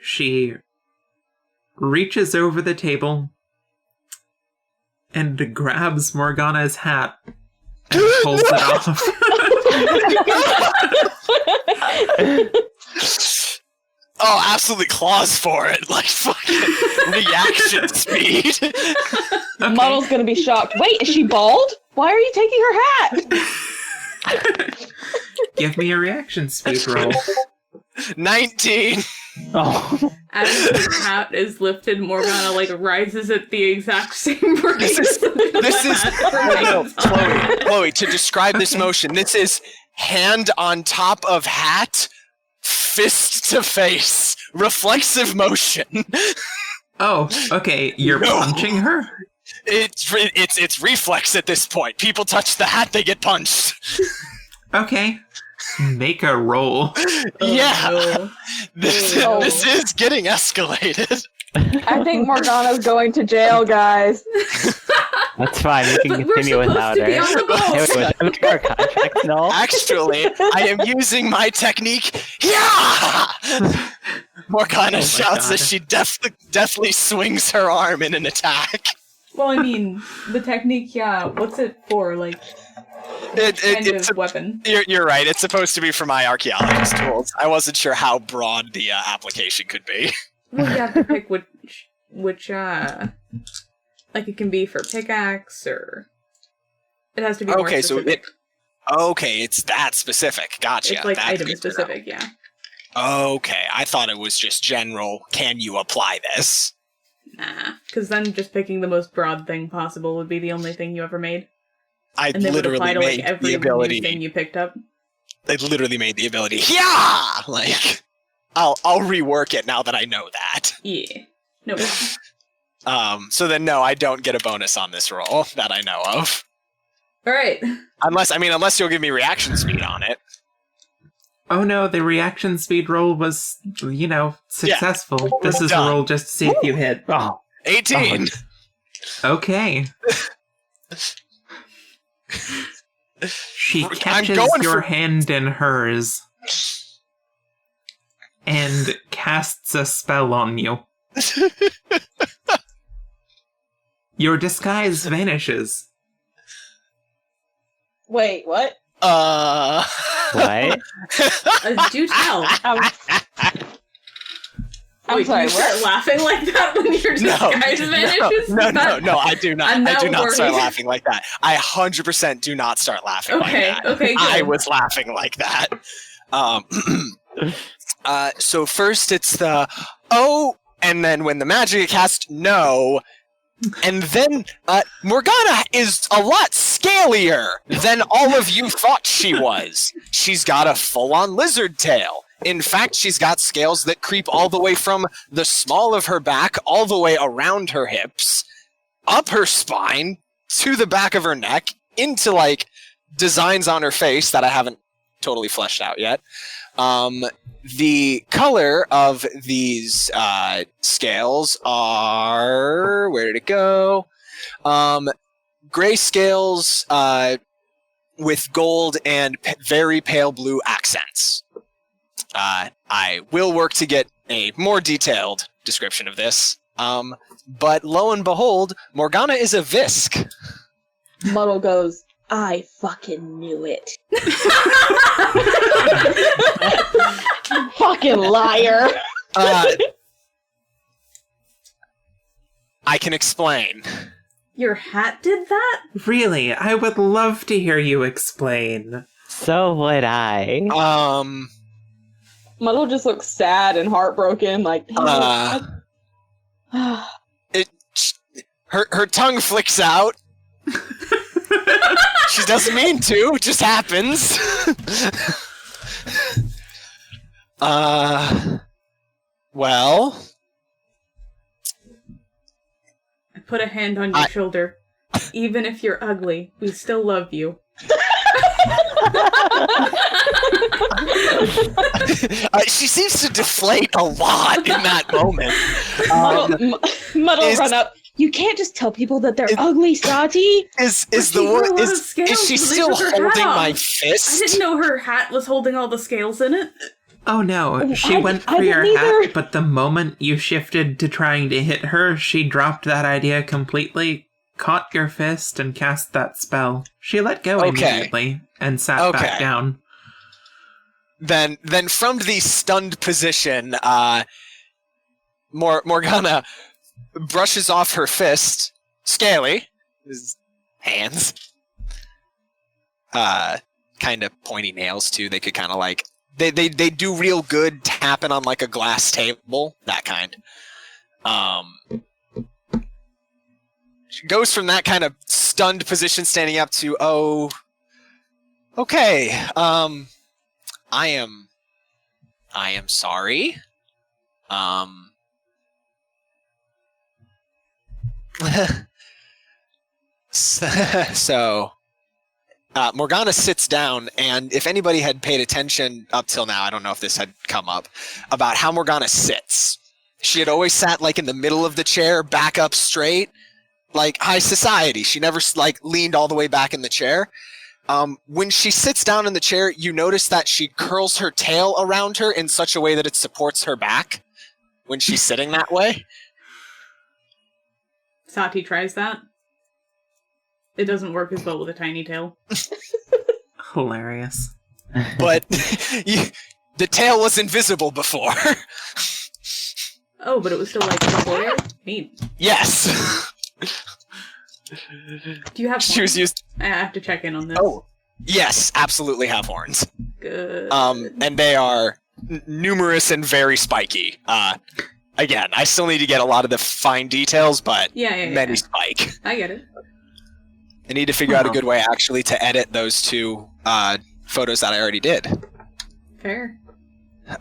She reaches over the table and grabs Morgana's hat and pulls it off. Oh, absolutely claws for it. Like fucking reaction speed. Okay. Muddle's gonna be shocked. Wait, is she bald? Why are you taking her hat? Give me a reaction speed roll. 19. Oh. As the hat is lifted, Morgana, like, rises at the exact same rate. This is Chloe, to describe this motion, this is hand on top of hat, fist to face, reflexive motion. Oh, okay. You're No. punching her? It's reflex at this point. People touch the hat, they get punched. Okay. Make a roll. Yeah. No. This is getting escalated. I think Morgana's going to jail, guys. That's fine. We can But we're continue supposed without to be her. on the boat. Hey, wait, our contract and all. Actually, I am using my technique. Yeah! Morgana Oh my shouts God. as she deftly swings her arm in an attack. Well, I mean, the technique, yeah. What's it for? Like, It's weapon? You're right. It's supposed to be for my archaeologist tools. I wasn't sure how broad the application could be. Well, you have to pick which, like it can be for pickaxe or it has to be more Okay, specific. It's that specific. Gotcha. It's like That's item good to know. specific, yeah. Okay, I thought it was just general. Can you apply this? Nah, because then just picking the most broad thing possible would be the only thing you ever made, I and they would apply literally to like made every the ability. new thing you picked up. I literally made the ability. Yeah, like I'll rework it now that I know that. Yeah. No. So then no, I don't get a bonus on this roll that I know of. All right. Unless you'll give me reaction speed on it. Oh no, the reaction speed roll was, successful. We're This is done. a roll just to see if you hit. Oh, 18. Okay. She I'm catches going your for- hand in hers and casts a spell on you. Your disguise vanishes. Wait, what? what? Do tell. I'm Wait, sorry, you start what? laughing like that when your disguise vanishes? No, I do not. I'm I now do not start worried. laughing like that. I 100% do not start laughing like Okay, that. okay, good. I was laughing like that. So first it's the and then when the magic cast no, and then Morgana is a lot scalier than all of you thought she was. She's got a full-on lizard tail. In fact, she's got scales that creep all the way from the small of her back all the way around her hips, up her spine, to the back of her neck, into like designs on her face that I haven't totally fleshed out yet. The color of these scales are, where did it go? Gray scales with gold and very pale blue accents. I will work to get a more detailed description of this. But lo and behold, Morgana is a Visk. Muddle goes, I fucking knew it. Fucking liar. I can explain. Your hat did that? Really, I would love to hear you explain. So would I. Muddle just looks sad and heartbroken, like, Her tongue flicks out. She doesn't mean to, it just happens. Well, I put a hand on your shoulder. Even if you're ugly, we still love you. she seems to deflate a lot in that moment. Muddle run up. You can't just tell people that they're ugly, Saati. Is she So they still took her hat holding off. my I fist? didn't know her hat was holding all the scales in it. Oh no, she I went for didn't your either. hat, but the moment you shifted to trying to hit her, she dropped that idea completely, caught your fist, and cast that spell. She let go immediately and sat back down. Then from the stunned position, Morgana brushes off her fist, scaly, his hands, kind of pointy nails too. They could kind of like they do real good tapping on like a glass table, that kind. She goes from that kind of stunned position, standing up, to okay. I am sorry. So, Morgana sits down, and if anybody had paid attention up till now, I don't know if this had come up, about how Morgana sits. She had always sat like in the middle of the chair, back up straight, like high society. She never like leaned all the way back in the chair. When she sits down in the chair, you notice that she curls her tail around her in such a way that it supports her back. when she's sitting that way. Saati tries that. It doesn't work as well with a tiny tail. Hilarious. But the tail was invisible before. Oh, but it was still like before you? Neat. Yes. Do you have She was horns? used. I have to check in on this. Oh, yes, absolutely have horns. Good. And they are numerous and very spiky. Again, I still need to get a lot of the fine details, but many spike. I get it. I need to figure out a good way actually to edit those two photos that I already did. Fair.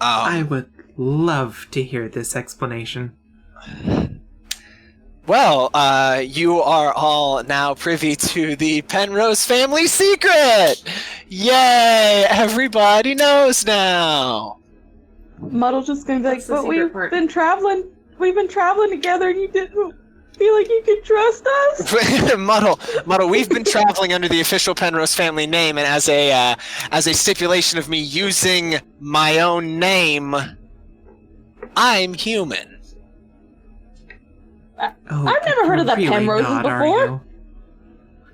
I would love to hear this explanation. Well, you are all now privy to the Penrose family secret! Yay! Everybody knows now! Muddle's just gonna be like, That's the but secret we've part. been traveling together and you didn't feel like you could trust us? Muddle, we've been traveling under the official Penrose family name, and as a stipulation of me using my own name, I'm human. Oh, I've never heard of the really Penroses not, are before. you?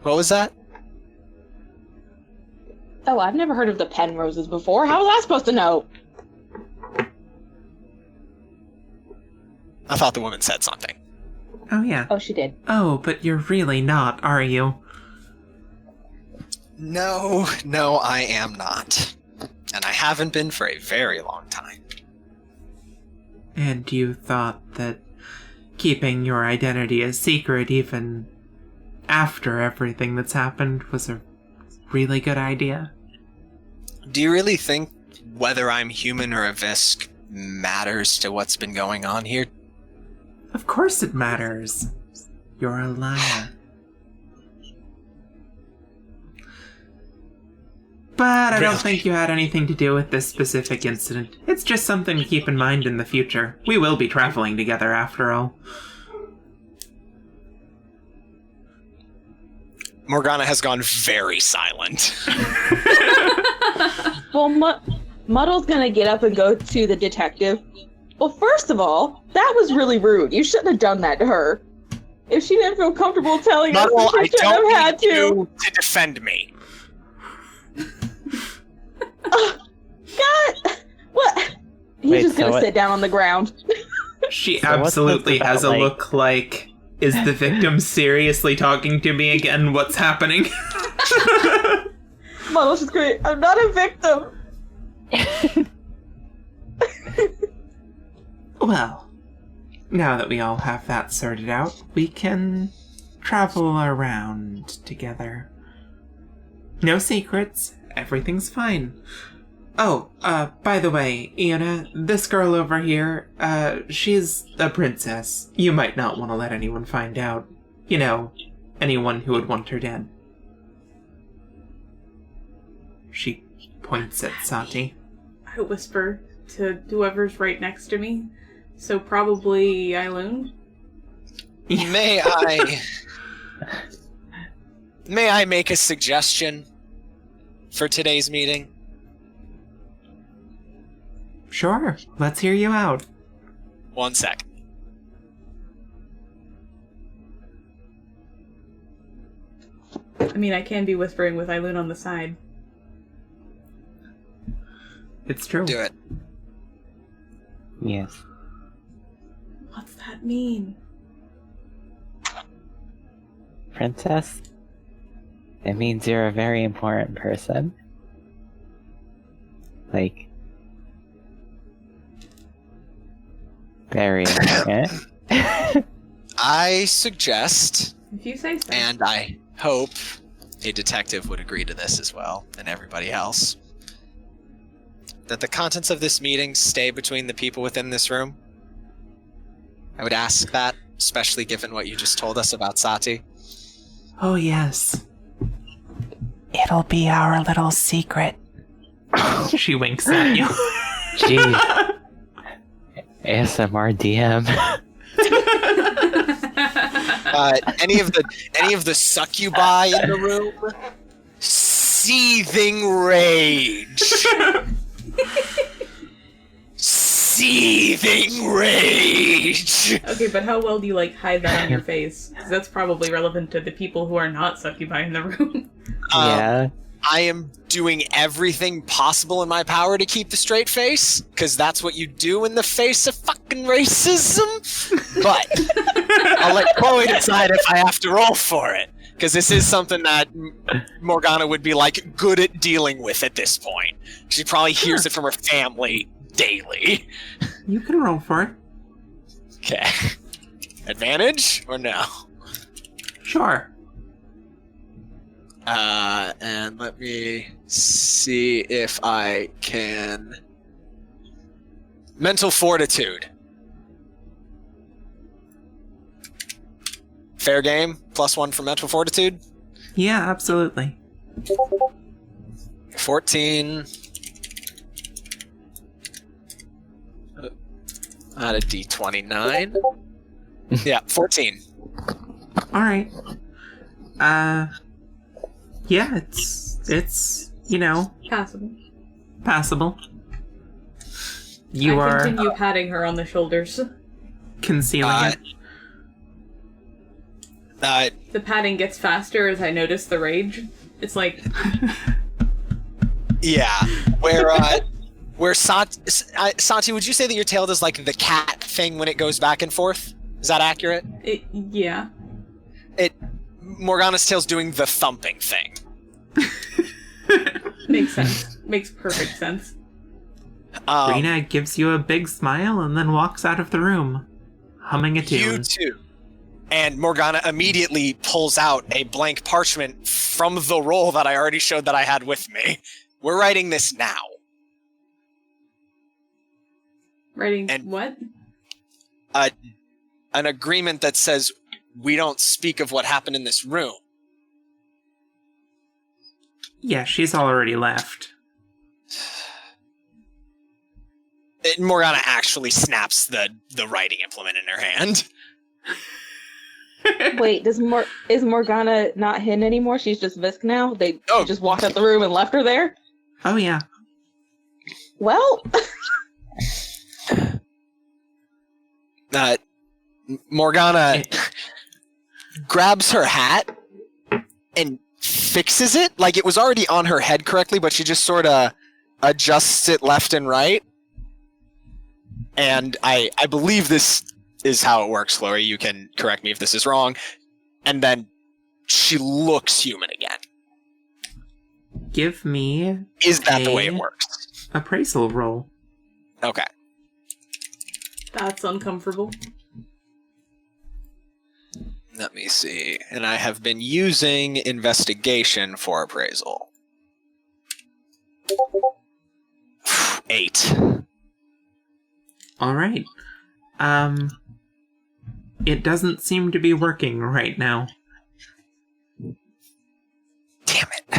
What was that? Oh, I've never heard of the Penroses before. How was I supposed to know? I thought the woman said something. Oh, yeah. Oh, she did. Oh, but you're really not, are you? No, I am not. And I haven't been for a very long time. And you thought that keeping your identity a secret even after everything that's happened was a really good idea? Do you really think whether I'm human or a Visk matters to what's been going on here? Of course it matters. You're a liar. But I don't think you had anything to do with this specific incident. It's just something to keep in mind in the future. We will be traveling together after all. Morgana has gone very silent. Well, Muddle's gonna get up and go to the detective. Well, first of all, that was really rude. You shouldn't have done that to her. If she didn't feel comfortable telling us, Muddle, then I she shouldn't don't have had need to. you to defend me. God! What? He's Wait, just so gonna what- sit down on the ground. She So what's absolutely this has a about, like- look like, is the victim seriously talking to me again? What's happening? Muddle's just going, I'm not a victim. Well, now that we all have that sorted out, we can travel around together. No secrets. Everything's fine. Oh, by the way, Iona, this girl over here, she's a princess. You might not want to let anyone find out. You know, anyone who would want her dead. She points at Saati. I whisper to whoever's right next to me. So probably Eileen. May I make a suggestion for today's meeting? Sure, let's hear you out. 1 sec. I mean, I can be whispering with Eileen on the side. It's true. Do it. Yes. What's that mean? Princess? It means you're a very important person. Like, very important. I suggest, If you say so. and I hope a detective would agree to this as well, and everybody else, that the contents of this meeting stay between the people within this room. I would ask that, especially given what you just told us about Saati. Oh, yes. It'll be our little secret. She winks at you. Jeez. ASMR DM. Any of the succubi in the room, seething rage. Seething seething rage. Okay, but how well do you, like, hide that on your face? Because that's probably relevant to the people who are not succubi in the room. Yeah. I am doing everything possible in my power to keep the straight face, because that's what you do in the face of fucking racism. But I'll let Chloe decide if I have to roll for it, because this is something that Morgana would be, like, good at dealing with at this point. She probably hears it from her family daily. You can roll for it. Okay. Advantage or no? Sure. And let me see if I can... Mental fortitude. Fair game? +1 for mental fortitude? Yeah, absolutely. 14. Out of D29. Yeah, 14. Alright. Yeah, it's Passable. passable. You I are continue patting her on the shoulders. concealing it. The patting gets faster as I notice the rage. It's like, Yeah, where Saati, would you say that your tail does like the cat thing when it goes back and forth? Is that accurate? yeah. Morgana's tail's doing the thumping thing. Makes sense. Makes perfect sense. Rena gives you a big smile and then walks out of the room, humming a tune. You too. And Morgana immediately pulls out a blank parchment from the roll that I already showed that I had with me. We're writing this now. Writing And- what? An agreement that says we don't speak of what happened in this room. Yeah, she's already left. Morgana actually snaps the writing implement in her hand. Wait, is Morgana not hidden anymore? She's just Visk now? She just walked out the room and left her there? Oh yeah. Well, Morgana grabs her hat and fixes it. Like it was already on her head correctly, but she just sort of adjusts it left and right. And I believe this is how it works, Chloe. You can correct me if this is wrong. And then she looks human again. Give me Is that the way it works? appraisal roll. Okay. That's uncomfortable. Let me see. And I have been using investigation for appraisal. 8. All right. It doesn't seem to be working right now. Damn it.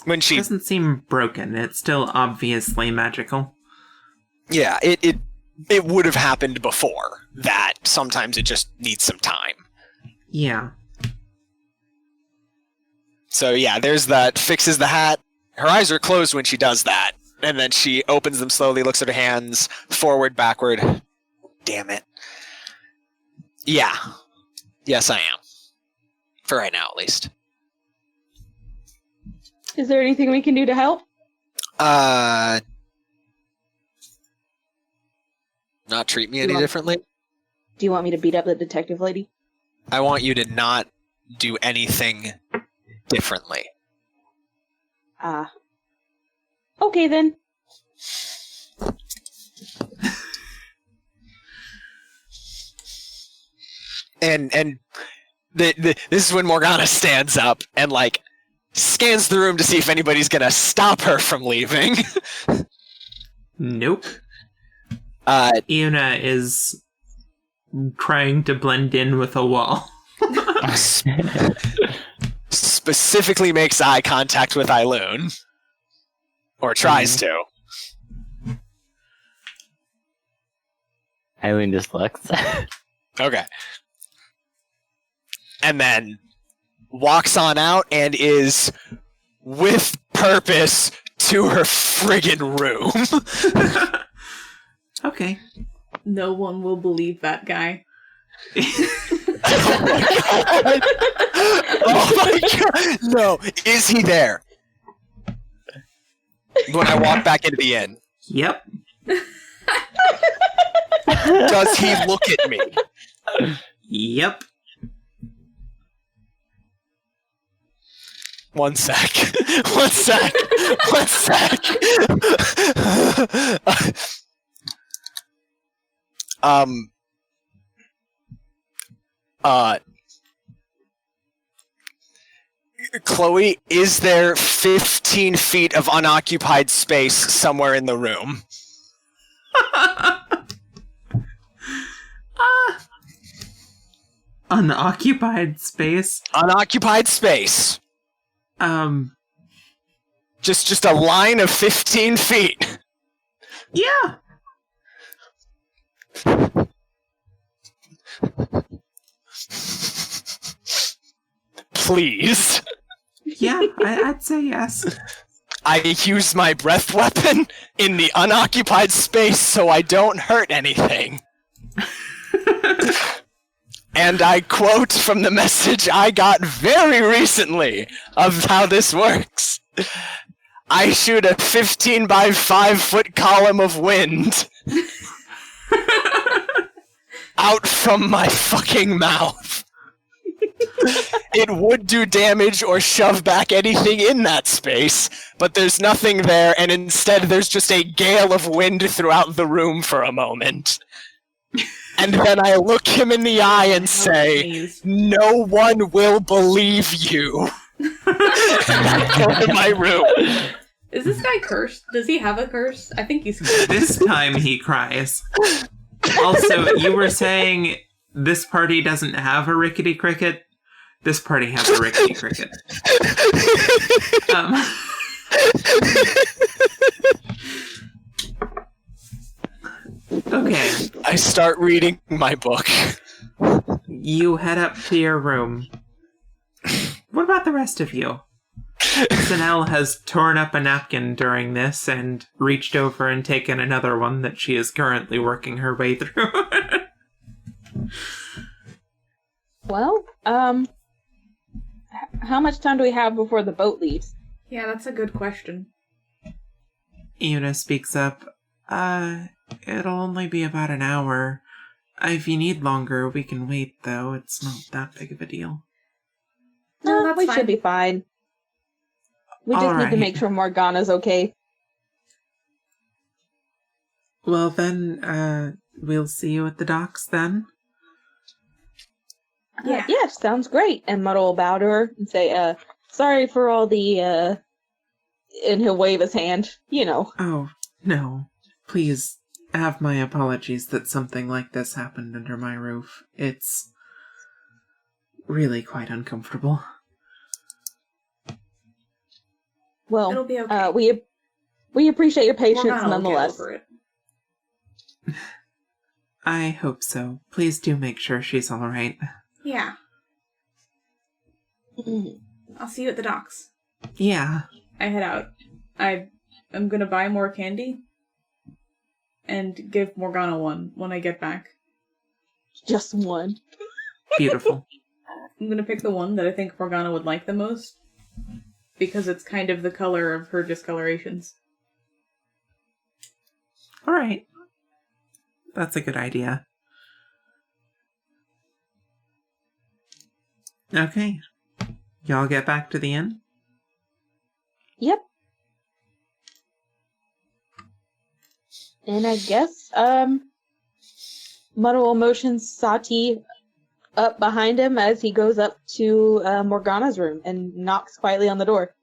When It she... doesn't seem broken. It's still obviously magical. Yeah, it would have happened before. That sometimes it just needs some time. Yeah. So yeah, there's that. Fixes the hat. Her eyes are closed when she does that. And then she opens them slowly, looks at her hands, forward, backward. Damn it. Yeah. Yes, I am. For right now, at least. is there anything we can do to help? Not treat me any differently? Do you want me to beat up the detective lady? I want you to not do anything differently. Okay then. And this is when Morgana stands up and like scans the room to see if anybody's gonna stop her from leaving. Nope. Iona is trying to blend in with a wall. Specifically makes eye contact with Eiloon. Or tries to. Eileen just looks. Okay. And then walks on out and is with purpose to her friggin' room. Okay. No one will believe that guy. Oh my god! No, is he there? When I walk back into the inn, Yep. does he look at me? Yep. One sec. One sec. One sec. Chloe, is there 15 feet of unoccupied space somewhere in the room? Unoccupied space. Unoccupied space. Just a line of 15 feet. Yeah. Please. Yeah, I'd say yes. I use my breath weapon in the unoccupied space so I don't hurt anything. And I quote from the message I got very recently of how this works. I shoot a 15 by 5 foot column of wind out from my fucking mouth. It would do damage or shove back anything in that space, but there's nothing there, and instead there's just a gale of wind throughout the room for a moment. And then I look him in the eye and say, Please. "No one will believe you." And I go to my room. Is this guy cursed? Does he have a curse? I think he's cursed. This time he cries. Also, you were saying this party doesn't have a rickety cricket. This party has a rickety cricket. Okay. I start reading my book. You head up to your room. What about the rest of you? Sanelle has torn up a napkin during this and reached over and taken another one that she is currently working her way through. Well, how much time do we have before the boat leaves? Yeah, that's a good question. Una speaks up. It'll only be about an hour. If you need longer, we can wait, though. It's not that big of a deal. No, that's we fine. should be fine. We just need to Alright. make sure Morgana's okay. Well, then, we'll see you at the docks, then. Yeah. Yeah, sounds great. And Muddle will bow to her and say, sorry for all the, and he'll wave his hand, you know. Oh, no. Please, have my apologies that something like this happened under my roof. It's really quite uncomfortable. Well, It'll be okay. we appreciate your patience Morgana will get nonetheless. over it. I hope so. Please do make sure she's alright. Yeah. I'll see you at the docks. Yeah. I head out. I'm gonna buy more candy and give Morgana one when I get back. Just one. Beautiful. I'm gonna pick the one that I think Morgana would like the most because it's kind of the color of her discolorations. Alright. That's a good idea. Okay. Y'all get back to the inn? Yep. And I guess, Muddle will motion Saati up behind him as he goes up to Morgana's room and knocks quietly on the door.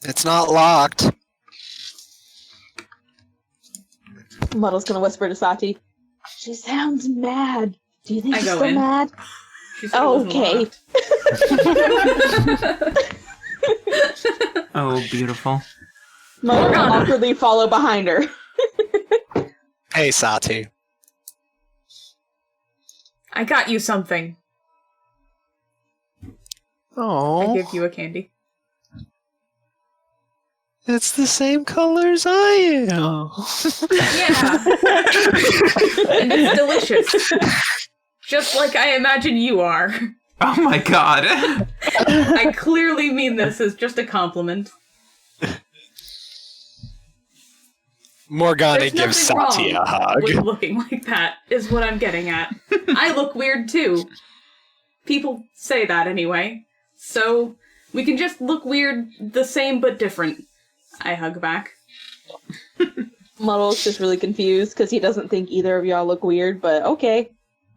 It's not locked. Muddle's gonna whisper to Saati, "She sounds mad. Do you think I she's go still in. mad?" She said it wasn't Okay. locked. Oh, beautiful. Muddle will awkwardly follow behind her. Hey, Saati. I got you something. I Oh. give you a candy. It's the same color as I am. Yeah. And it's delicious. Just like I imagine you are. Oh my god. I clearly mean this as just a compliment. Morgana There's gives nothing Saati wrong a hug. with looking like that, is what I'm getting at. I look weird too. People say that anyway. So, we can just look weird the same but different. I hug back. Muddle's just really confused because he doesn't think either of y'all look weird, but okay.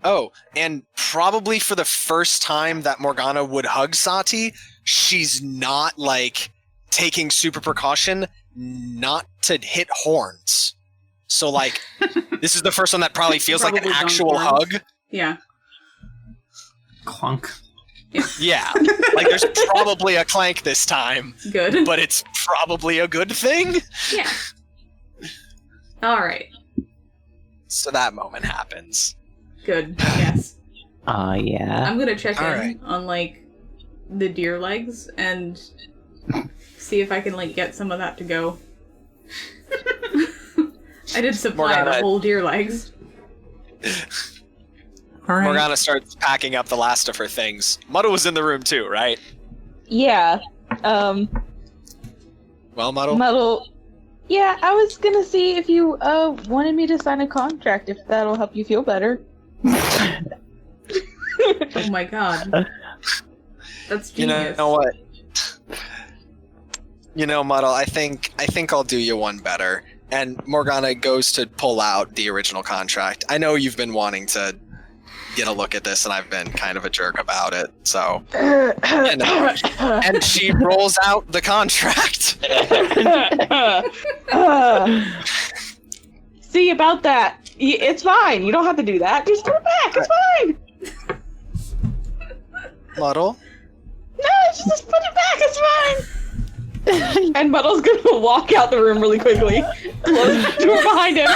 Oh, and probably for the first time that Morgana would hug Saati, she's not, like, taking super precaution not to hit horns. So, like, this is the first one that probably feels like an Probably actual horns. hug. Yeah. Clunk. Yeah. Like, there's probably a clank this time, Good. but it's probably a good thing. Yeah. Alright. So that moment happens. Good. Yes. Yeah. I'm gonna check in Alright. on, like, the deer legs and see if I can, like, get some of that to go. I did supply Morgana. the whole deer legs. All right. Morgana starts packing up the last of her things. Muddle was in the room too, right? Yeah. Well, Muddle? Muddle. Yeah, I was gonna see if you wanted me to sign a contract, if that'll help you feel better. Oh my god. That's You genius. know what? You know, Muddle, I think I'll do you one better. And Morgana goes to pull out the original contract. I know you've been wanting to get a look at this, and I've been kind of a jerk about it, so... You know. And she rolls out the contract. See about that. It's fine. You don't have to do that. Just put it back. It's fine. Muddle? No, just put it back. It's fine. And Muddle's gonna walk out the room really quickly, close the door behind him,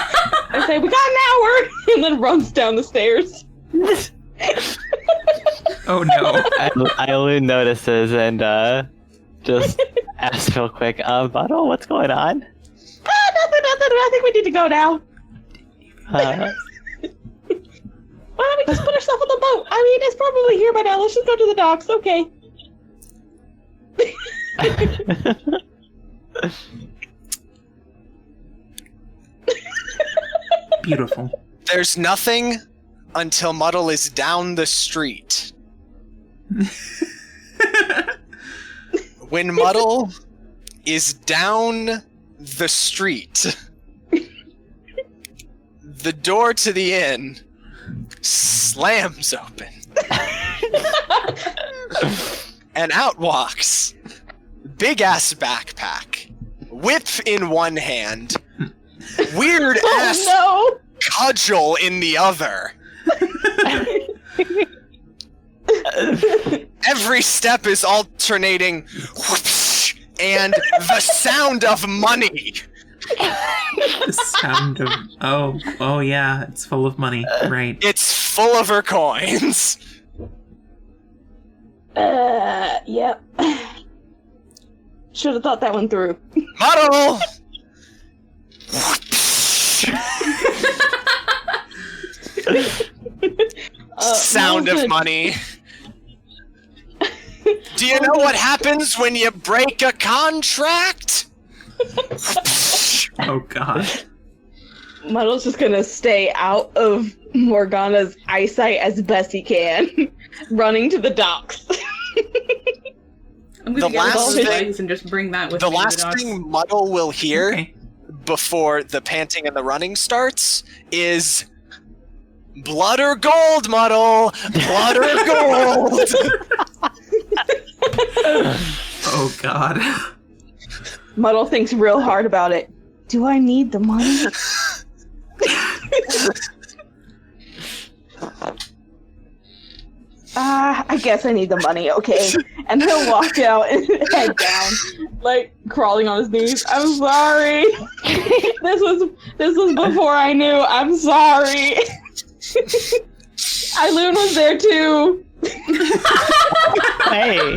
and say, "We got an hour," and then runs down the stairs. Oh no. Eileen notices and just asks real quick, Bottle, what's going on? Nothing. I think we need to go now. Uh, Why don't we just put ourselves on the boat? I mean, it's probably here by now. Let's just go to the docks. Okay. Beautiful. There's nothing until Muddle is down the street. When Muddle is down the street, the door to the inn slams open. And out walks big ass backpack, whip in one hand, weird ass Oh cudgel in the other. Every step is alternating whoosh, and the sound of money. The sound of oh yeah, it's full of money. Right. It's full of her coins. no! Yep. Should have thought that one through. Muddle! Sound of Melvin. money. Do you know what happens when you break a contract? Oh god. Muddle's just gonna stay out of Morgana's eyesight as best he can, running to the docks. I'm gonna The get all last his thing- legs and just bring that with The me to last docks. thing Muddle will hear Okay. before the panting and the running starts is blood or gold, Muddle! Blood or gold! Oh god. Muddle thinks real hard about it. Do I need the money? I guess I need the money, okay. And he'll walk out and head down, like crawling on his knees. I'm sorry. This was before I knew. I'm sorry. Eileen was there too. hey.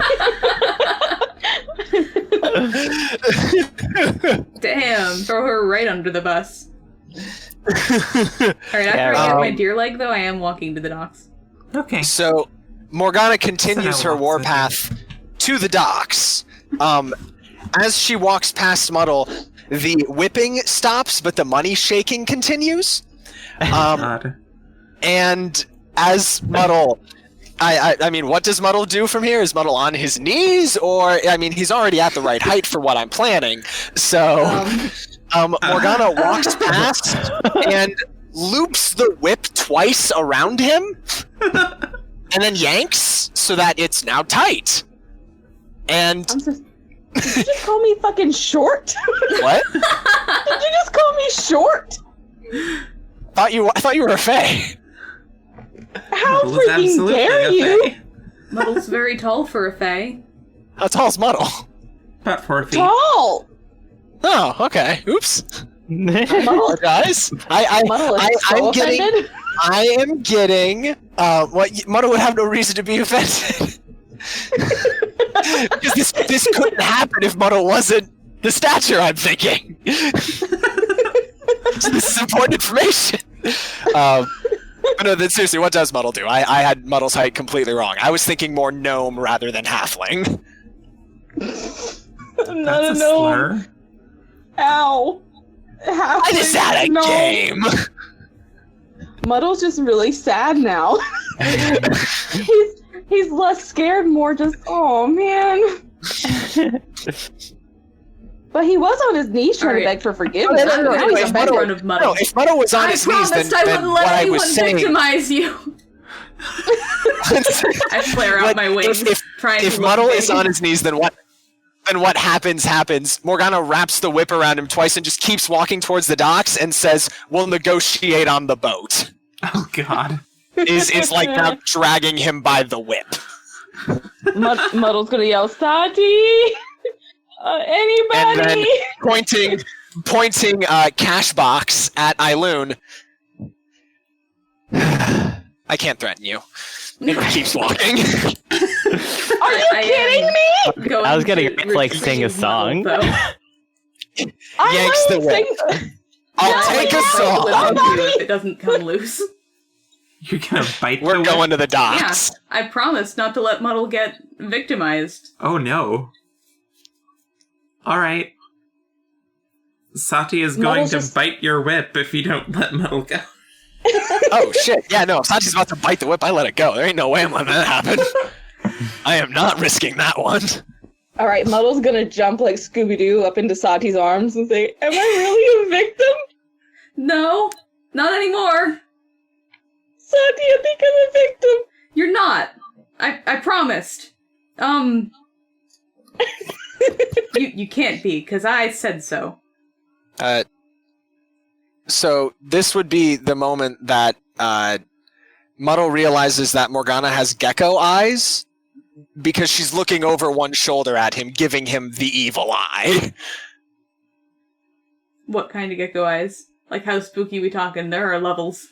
right under the bus. Alright, after I get my deer leg, though, I am walking to the docks. Okay. So, Morgana continues her warpath to the docks. As she walks past Muddle, the whipping stops, but the money shaking continues. And as Muddle... I mean, what does Muddle do from here? Is Muddle on his knees? Or, I mean, he's already at the right height for what I'm planning. So, Morgana walks past and loops the whip twice around him, and then yanks so that it's now tight. And... Did you just call me fucking short? What? Did you just call me short? I thought you were a fae. How Muddle is freaking absolutely dare a you? fae. Muddle's very tall for a fae. How tall's Muddle? About 4 feet. Tall! Oh, okay. Oops. Muddle, Guys, I'm getting... offended. I am getting what Muddle would have no reason to be offended. Because this couldn't happen if Muddle wasn't the stature I'm thinking. So this is important information. But no, then seriously, what does Muddle do? I had Muddle's height completely wrong. I was thinking more gnome rather than halfling. I'm not That's a a gnome. slur. Ow. I just had a game. Muddle's just really sad now. he's less scared, more just, oh man. But he was on his knees trying to beg for forgiveness. No, Now he's if offended. Muddle- of Muddle. No, if Muddle was on I his knees, promised then I wouldn't what let I anyone was saying... victimize you. I flare out my wings, trying if to Muddle look is big. on his knees, then what happens. Morgana wraps the whip around him twice and just keeps walking towards the docks and says, "We'll negotiate on the boat." Oh, God. Is like now dragging him by the whip. Muddle's gonna yell, Saati! Anybody? And then pointing cash box at Eiloon. I can't threaten you. And he keeps walking. Are you kidding me? I was getting ready to, like, sing a song. Yanks the whip. I'll take a song. If it doesn't come loose. You're gonna bite We're the going whip? to the docks. Yeah, I promised not to let Muddle get victimized. Oh, no. Alright. Saati is going Muddle's to just- bite your whip if you don't let Muddle go. Oh shit! Yeah, no. If Sachi's about to bite the whip, I let it go. There ain't no way I'm letting that happen. I am not risking that one. Alright, Muddle's gonna jump like Scooby-Doo up into Sati's arms and say, am I really a victim? No, not anymore. Saati, I think I'm a victim. You're not. I promised. You can't be, because I said so. So this would be the moment that Muddle realizes that Morgana has gecko eyes because she's looking over one shoulder at him, giving him the evil eye. What kind of gecko eyes? Like, how spooky we talking? There are levels.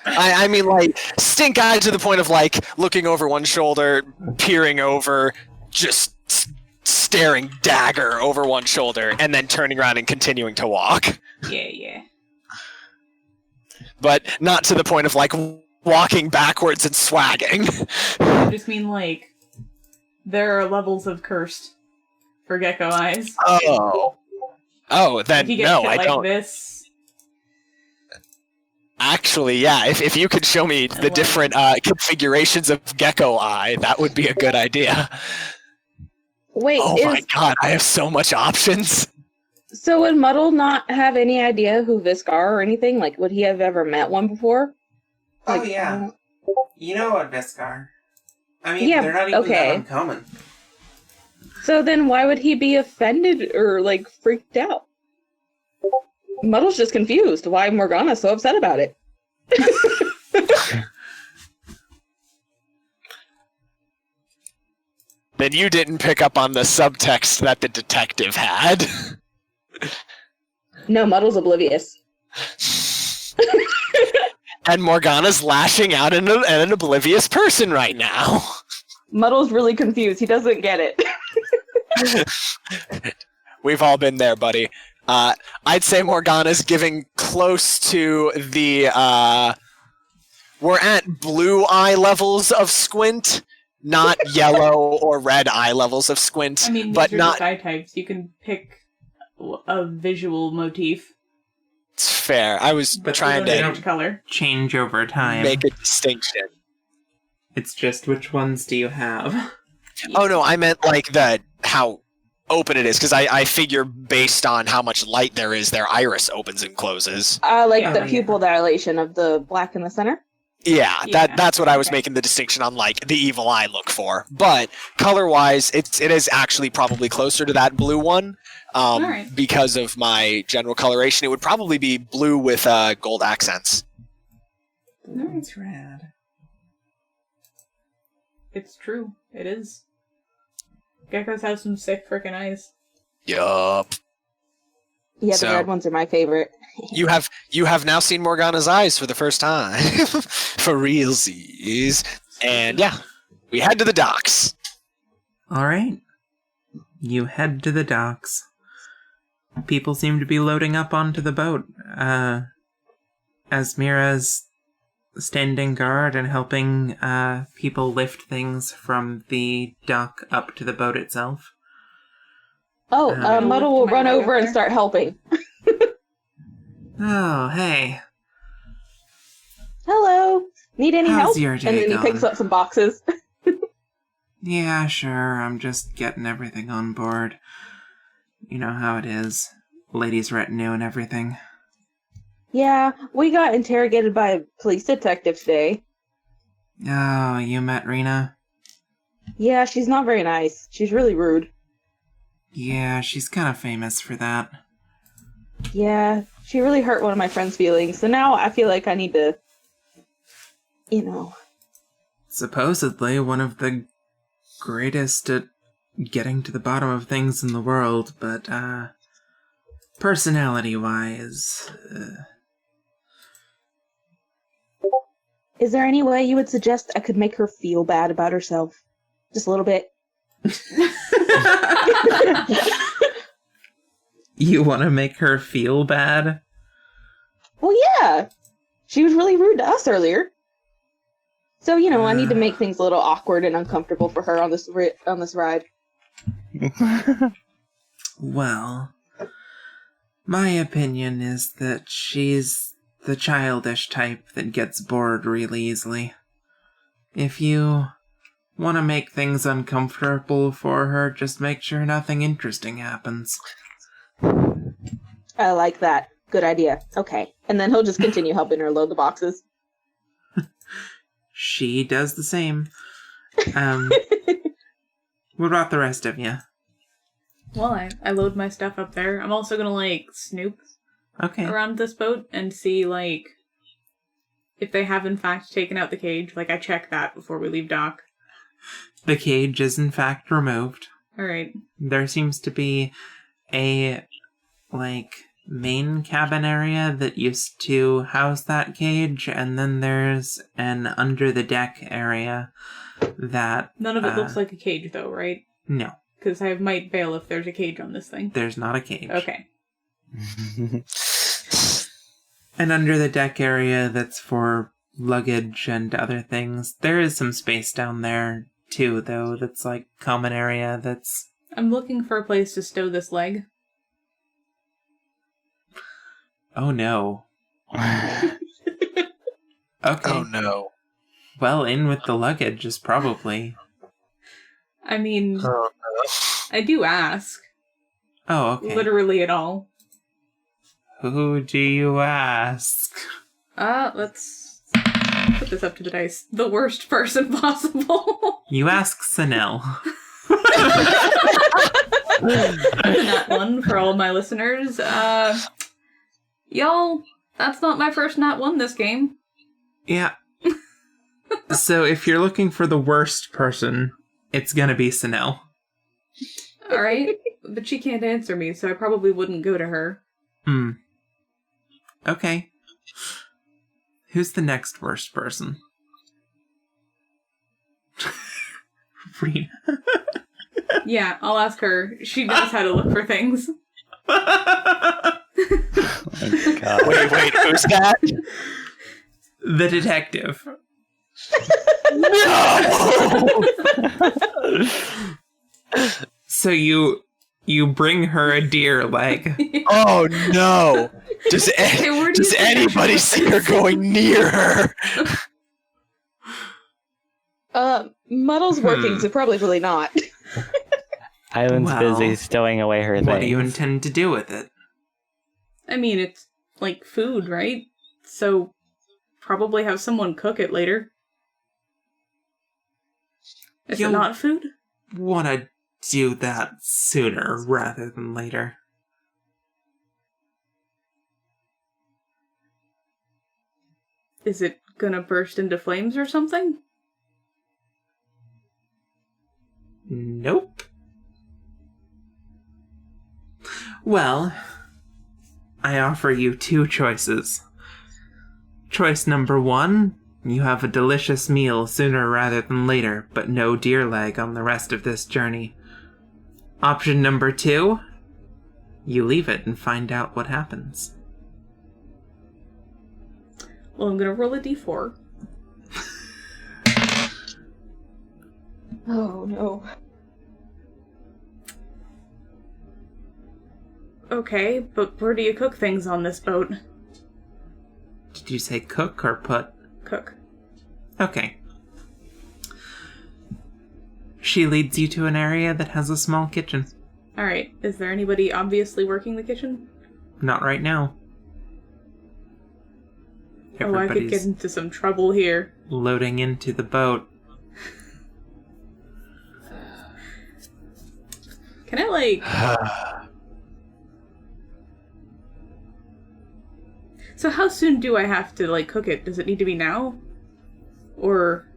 I mean, like, stink eye to the point of, like, looking over one shoulder, peering over, just staring dagger over one shoulder, and then turning around and continuing to walk. Yeah. But not to the point of, like, walking backwards and swagging. I just mean, like, there are levels of cursed for gecko eyes. Oh, then If you get no, hit I like don't. This, Actually, yeah, if you could show me the different configurations of gecko eye, that would be a good idea. Wait, Oh my god, I have so much options. So would Muddle not have any idea who Viscar or anything? Like, would he have ever met one before? Oh, yeah. You know what, Viscar. I mean, Yeah, they're not even okay. that uncommon. So then why would he be offended or, like, freaked out? Muddle's just confused. Why Morgana's so upset about it? Then you didn't pick up on the subtext that the detective had. No, Muddle's oblivious. And Morgana's lashing out at an oblivious person right now. Muddle's really confused. He doesn't get it. We've all been there, buddy. I'd say Morgana's giving close to the we're at blue eye levels of squint, not yellow or red eye levels of squint. I mean, but these are not just eye types. You can pick a visual motif. It's fair. I was But trying They to don't color. Change over time. make a distinction. It's just which ones do you have? Oh no, I meant like how open it is, because I figure based on how much light there is, their iris opens and closes. Like Yeah. the pupil dilation of the black in the center. Yeah, Yeah, that's what I was okay. making the distinction on, like the evil eye look for. But color-wise, it is actually probably closer to that blue one. Alright. Because of my general coloration, it would probably be blue with gold accents. That's rad. It's true. It is. Geckos have some sick frickin' eyes. Yup. Yeah, So- the red ones are my favorite. You have now seen Morgana's eyes for the first time. For realsies. And yeah, we head to the docks. Alright. You head to the docks. People seem to be loading up onto the boat. Asmira's standing guard and helping people lift things from the dock up to the boat itself. Oh, Muddle will Lift my run leg up over and there. start helping. Oh, hey. Hello. Need any How's help? your And day then he going? picks up some boxes. Yeah, sure, I'm just getting everything on board. You know how it is. Ladies' retinue and everything. Yeah, we got interrogated by a police detective today. Oh, you met Rena? Yeah, she's not very nice. She's really rude. Yeah, she's kind of famous for that. Yeah, she really hurt one of my friend's feelings. So now I feel like I need to, Supposedly one of the greatest at getting to the bottom of things in the world, but, personality-wise, Is there any way you would suggest I could make her feel bad about herself? Just a little bit. You want to make her feel bad? Well, yeah. She was really rude to us earlier. So, I need to make things a little awkward and uncomfortable for her on this ride. Well, my opinion is that she's the childish type that gets bored really easily. If you want to make things uncomfortable for her, just make sure nothing interesting happens. I like that. Good idea. Okay. And then he'll just continue helping her load the boxes. She does the same. What about the rest of you? Well, I load my stuff up there. I'm also gonna, snoop Okay. around this boat and see, if they have in fact taken out the cage. I check that before we leave dock. The cage is in fact removed. Alright. There seems to be a, main cabin area that used to house that cage, and then there's an under-the-deck area that... None of it looks like a cage, though, right? No, Because I might bail if there's a cage on this thing. there's not a cage. Okay. An under-the-deck area that's for luggage and other things. There is some space down there, too, though, that's, common area that's... I'm looking for a place to stow this leg. Oh, no. Okay. Oh no. Well, in with the luggage is probably... I mean, Oh, I do ask. Oh, okay. Literally at all. Who do you ask? Let's put this up to the dice. The worst person possible. You ask Sanel. Nat one for all my listeners. Y'all, that's not my first nat one this game. Yeah. So if you're looking for the worst person, it's gonna be Sanel. Alright? But she can't answer me, so I probably wouldn't go to her. Okay. Who's the next worst person? Rena. Yeah, I'll ask her. She knows how to look for things. Oh my God. Wait, who's that? The detective. No! So you bring her a deer leg. Oh no! Does where do you think anybody see her going near her? Muddle's working, so probably really not. Island's Well, busy stowing away her things. What do you intend to do with it? I mean, it's like food, right? So probably have someone cook it later. Is it You'll not food? want to do that sooner rather than later. Is it gonna burst into flames or something? Nope. Well, I offer you two choices. Choice number 1, you have a delicious meal sooner rather than later, but no deer leg on the rest of this journey. Option number 2, you leave it and find out what happens. Well, I'm gonna roll a d4. Oh no. Okay, but where do you cook things on this boat? Did you say cook or put? Cook. Okay. She leads you to an area that has a small kitchen. Alright, is there anybody obviously working the kitchen? Not right now. Oh, I could get into some trouble here. Loading into the boat. Can I, like... So how soon do I have to, like, cook it? Does it need to be now? Or...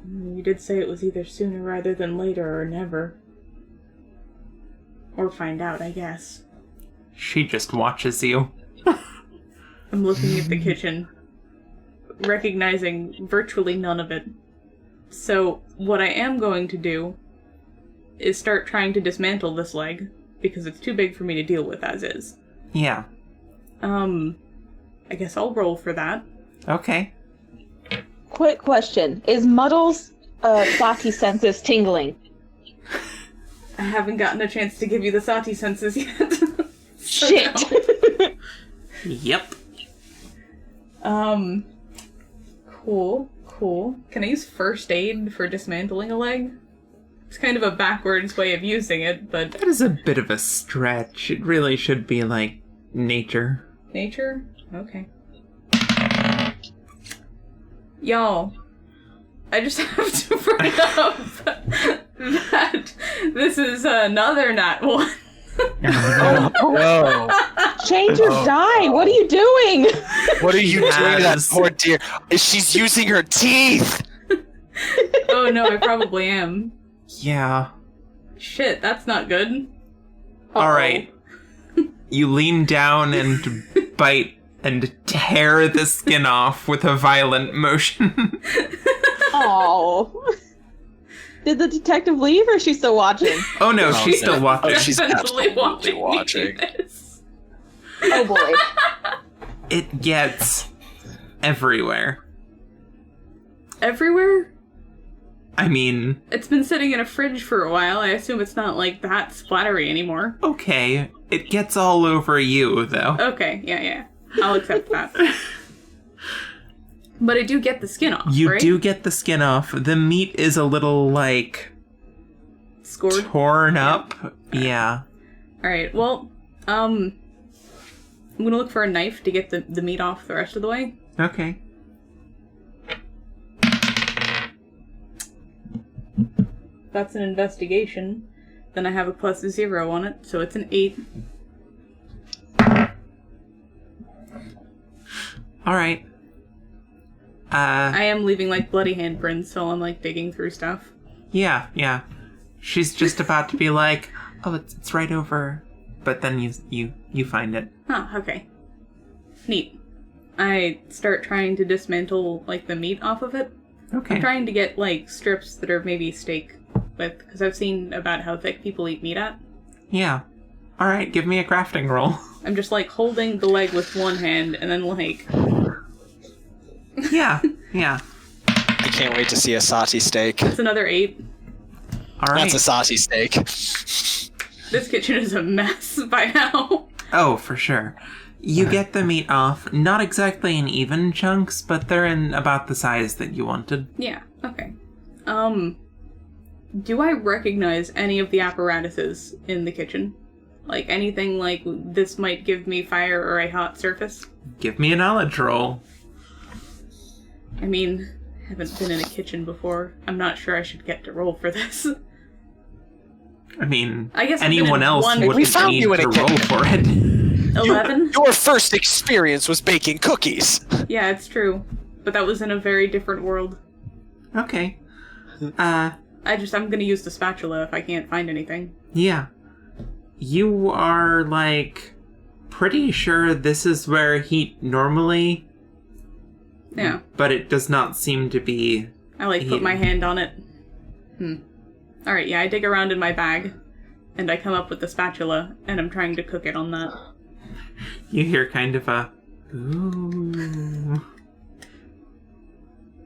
You did say it was either sooner rather than later or never. Or find out, I guess. She just watches you. I'm looking at the kitchen, recognizing virtually none of it. So, what I am going to do is start trying to dismantle this leg, because it's too big for me to deal with as is. Yeah. I guess I'll roll for that. Okay. Quick question. Is Muddle's Saati senses tingling? I haven't gotten a chance to give you the Saati senses yet. So Shit! no. Yep. Cool. Can I use first aid for dismantling a leg? It's kind of a backwards way of using it, but... That is a bit of a stretch. It really should be like nature. Nature? Okay. Y'all, I just have to bring up that this is another nat one. No. Change your die! What are you doing? What are you doing to that Yes. poor deer? She's using her teeth! Oh no, I probably am. Yeah. Shit, that's not good. Alright. You lean down and bite and tear the skin off with a violent motion. Oh. Did the detective leave or is she still watching? Oh no, she's still watching. She's Definitely absolutely watching. watching. This. Oh boy. It gets everywhere. Everywhere? I mean, It's been sitting in a fridge for a while. I assume it's not like that splattery anymore. okay. It gets all over you, though. Okay, yeah. I'll accept that. But I do get the skin off, You right? do get the skin off. The meat is a little, like, Scored? torn up. Yeah. Alright, well, I'm gonna look for a knife to get the meat off the rest of the way. Okay. That's an investigation. Then I have a +0 on it, so it's an 8. Alright. I am leaving, like, bloody handprints, so I'm, like, digging through stuff. Yeah. She's just about to be like, oh, it's right over. But then you find it. Huh, okay. Neat. I start trying to dismantle, like, the meat off of it. Okay. I'm trying to get, like, strips that are maybe steak with, because I've seen about how thick people eat meat at. Yeah. Alright, give me a crafting roll. I'm just, like, holding the leg with one hand, and then, like... Yeah, yeah. I can't wait to see a Saati steak. It's another 8. Alright. That's a Saati steak. This kitchen is a mess by now. Oh, for sure. You get the meat off, not exactly in even chunks, but they're in about the size that you wanted. Yeah, okay. Do I recognize any of the apparatuses in the kitchen? Like, anything like, this might give me fire or a hot surface? Give me a knowledge roll. I mean, I haven't been in a kitchen before. I'm not sure I should get to roll for this. I mean, I guess anyone else wouldn't We found need you in to a roll kitchen. for it. 11? Your first experience was baking cookies. Yeah, it's true. But that was in a very different world. Okay. I'm gonna use the spatula if I can't find anything. Yeah. You are, like, pretty sure this is where heat normally... Yeah. But it does not seem to be... I, like, put my hand on it. Alright, yeah, I dig around in my bag, and I come up with the spatula, and I'm trying to cook it on that. You hear kind of a... Ooh...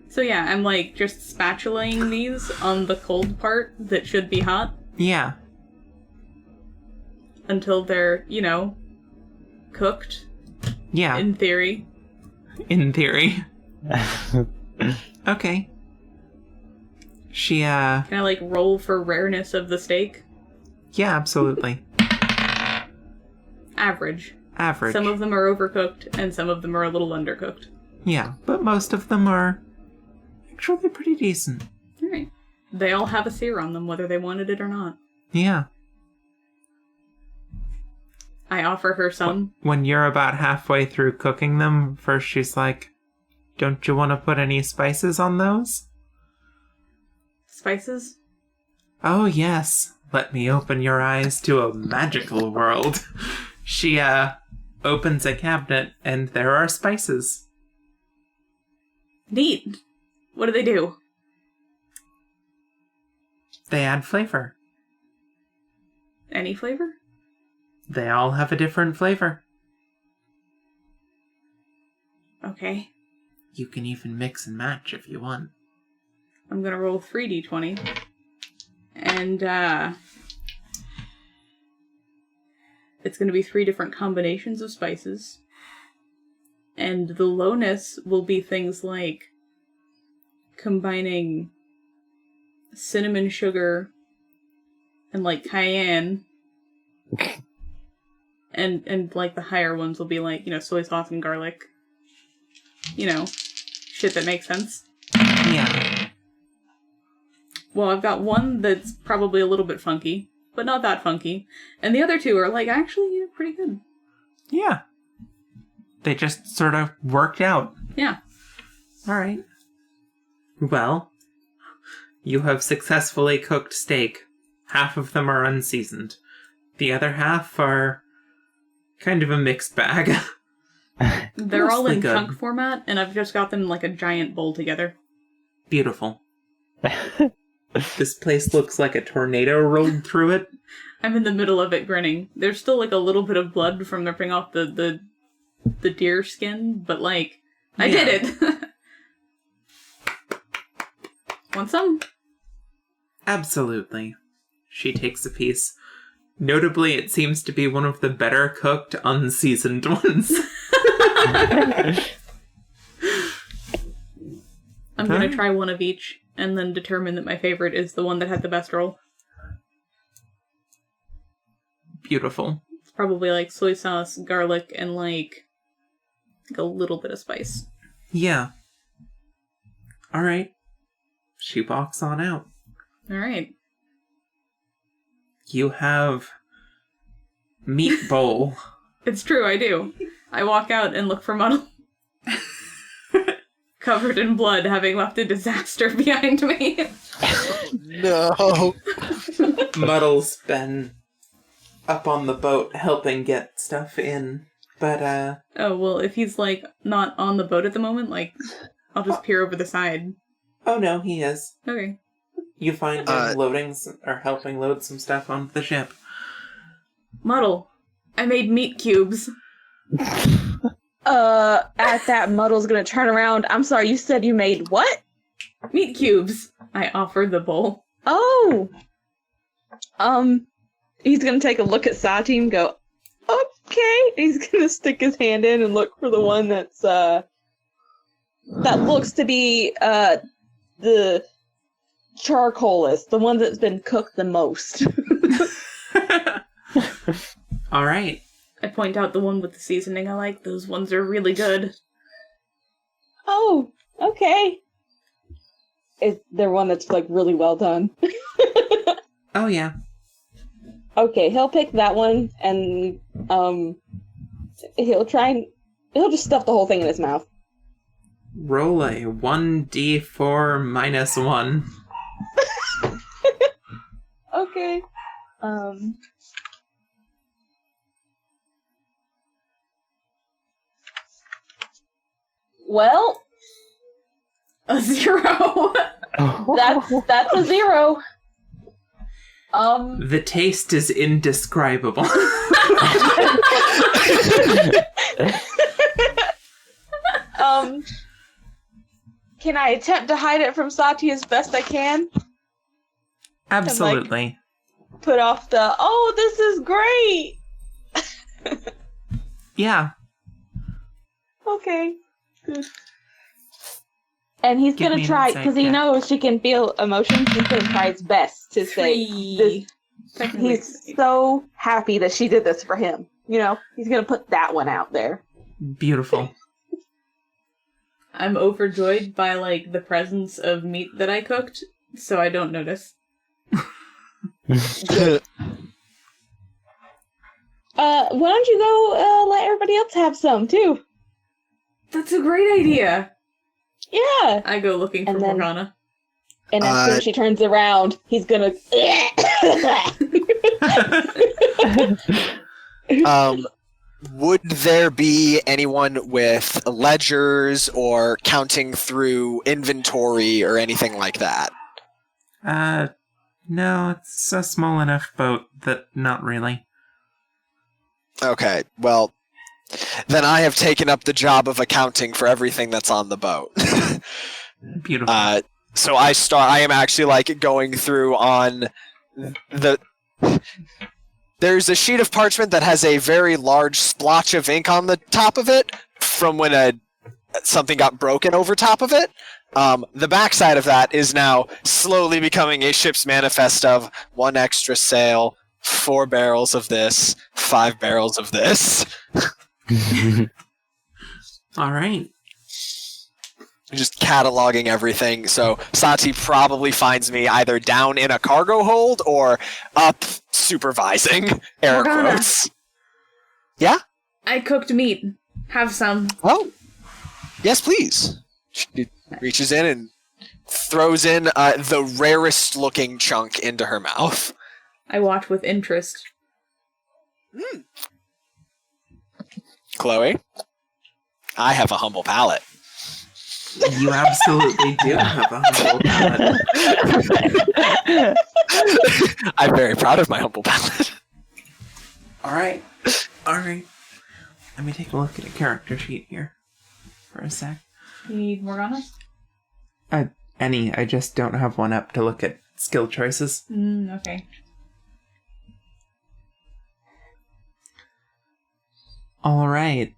So yeah, I'm, like, just spatulaing these on the cold part that should be hot. Yeah. Until they're, you know, cooked. Yeah. In theory. In theory. Okay. She, Can I, like, roll for rareness of the steak? Yeah, absolutely. Average. Average. Some of them are overcooked, and some of them are a little undercooked. Yeah, but most of them are actually pretty decent. Alright. They all have a sear on them, whether they wanted it or not. Yeah. I offer her some. When you're about halfway through cooking them, first she's like, don't you want to put any spices on those? Spices? Oh, yes. Let me open your eyes to a magical world. She, opens a cabinet, and there are spices. Neat. What do they do? They add flavor. Any flavor? They all have a different flavor. Okay. You can even mix and match if you want. I'm gonna roll 3d20. And, it's gonna be 3 different combinations of spices. And the lowness will be things like combining cinnamon sugar and, like, cayenne. And like, the higher ones will be, like, you know, soy sauce and garlic. You know, shit that makes sense. Yeah. Well, I've got one that's probably a little bit funky, but not that funky. And the other two are, like, actually, you know, pretty good. Yeah. They just sort of worked out. Yeah. Alright. Well, you have successfully cooked steak. Half of them are unseasoned. The other half are kind of a mixed bag. They're all Mostly in good. chunk format, and I've just got them in, like, a giant bowl together. Beautiful. This place looks like a tornado rolled through it. I'm in the middle of it grinning. There's still, like, a little bit of blood from ripping off the deer skin, but, like, I did it! Want some? Absolutely. She takes a piece. Notably, it seems to be one of the better cooked, unseasoned ones. I'm gonna try one of each, and then determine that my favorite is the one that had the best roll. Beautiful. It's probably, like, soy sauce, garlic, and, like a little bit of spice. Yeah. Alright. She walks on out. Alright. You have meat bowl. It's true, I do. I walk out and look for Muddle. Covered in blood, having left a disaster behind me. No. Muddle's been up on the boat helping get stuff in, but Oh, well, if he's, like, not on the boat at the moment, like, I'll just peer over the side. oh no, he is. Okay. You find him loading or helping load some stuff onto the ship. Muddle, I made meat cubes. At that, Muddle's gonna turn around. I'm sorry, you said you made what? Meat cubes. I offer the bowl. Oh! He's gonna take a look at Saati and go, okay. He's gonna stick his hand in and look for the one that's, that looks to be, the charcoalist, the one that's been cooked the most. All right. I point out the one with the seasoning I like. Those ones are really good. Oh, okay. Is there one that's, like, really well done? Oh, yeah. Okay, he'll pick that one, and, he'll just stuff the whole thing in his mouth. Roll a 1d4 minus 1. Okay. Well, A 0. that's a 0. The taste is indescribable. Can I attempt to hide it from Saati as best I can? Absolutely. Put off the, oh, this is great! Yeah. Okay. Good. And he's Give gonna me an try, insight because he check. knows she can feel emotions, he's gonna try his best to say, this, Technically, he's so happy that she did this for him. You know, he's gonna put that one out there. Beautiful. I'm overjoyed by, like, the presence of meat that I cooked, so I don't notice. Why don't you go let everybody else have some too? That's a great idea! Yeah. I go looking for And then- Morgana. And as soon as she turns around, he's gonna. Would there be anyone with ledgers or counting through inventory or anything like that? No, it's a small enough boat that not really. Okay, well, then I have taken up the job of accounting for everything that's on the boat. Beautiful. So I am actually like going through on the. There's a sheet of parchment that has a very large splotch of ink on the top of it from when something got broken over top of it. The backside of that is now slowly becoming a ship's manifest of 1 extra sail, 4 barrels of this, 5 barrels of this. All right. Just cataloging everything. So Saati probably finds me either down in a cargo hold or up supervising. Air Morgana. quotes. Yeah? I cooked meat. Have some. Oh. Yes, please. She reaches in and throws in the rarest looking chunk into her mouth. I watch with interest. Chloe, I have a humble palate. You absolutely do have a humble palate. I'm very proud of my humble palate. All right. Let me take a look at a character sheet here for a sec. You need Morgana? I just don't have one up to look at skill choices. Okay. All right.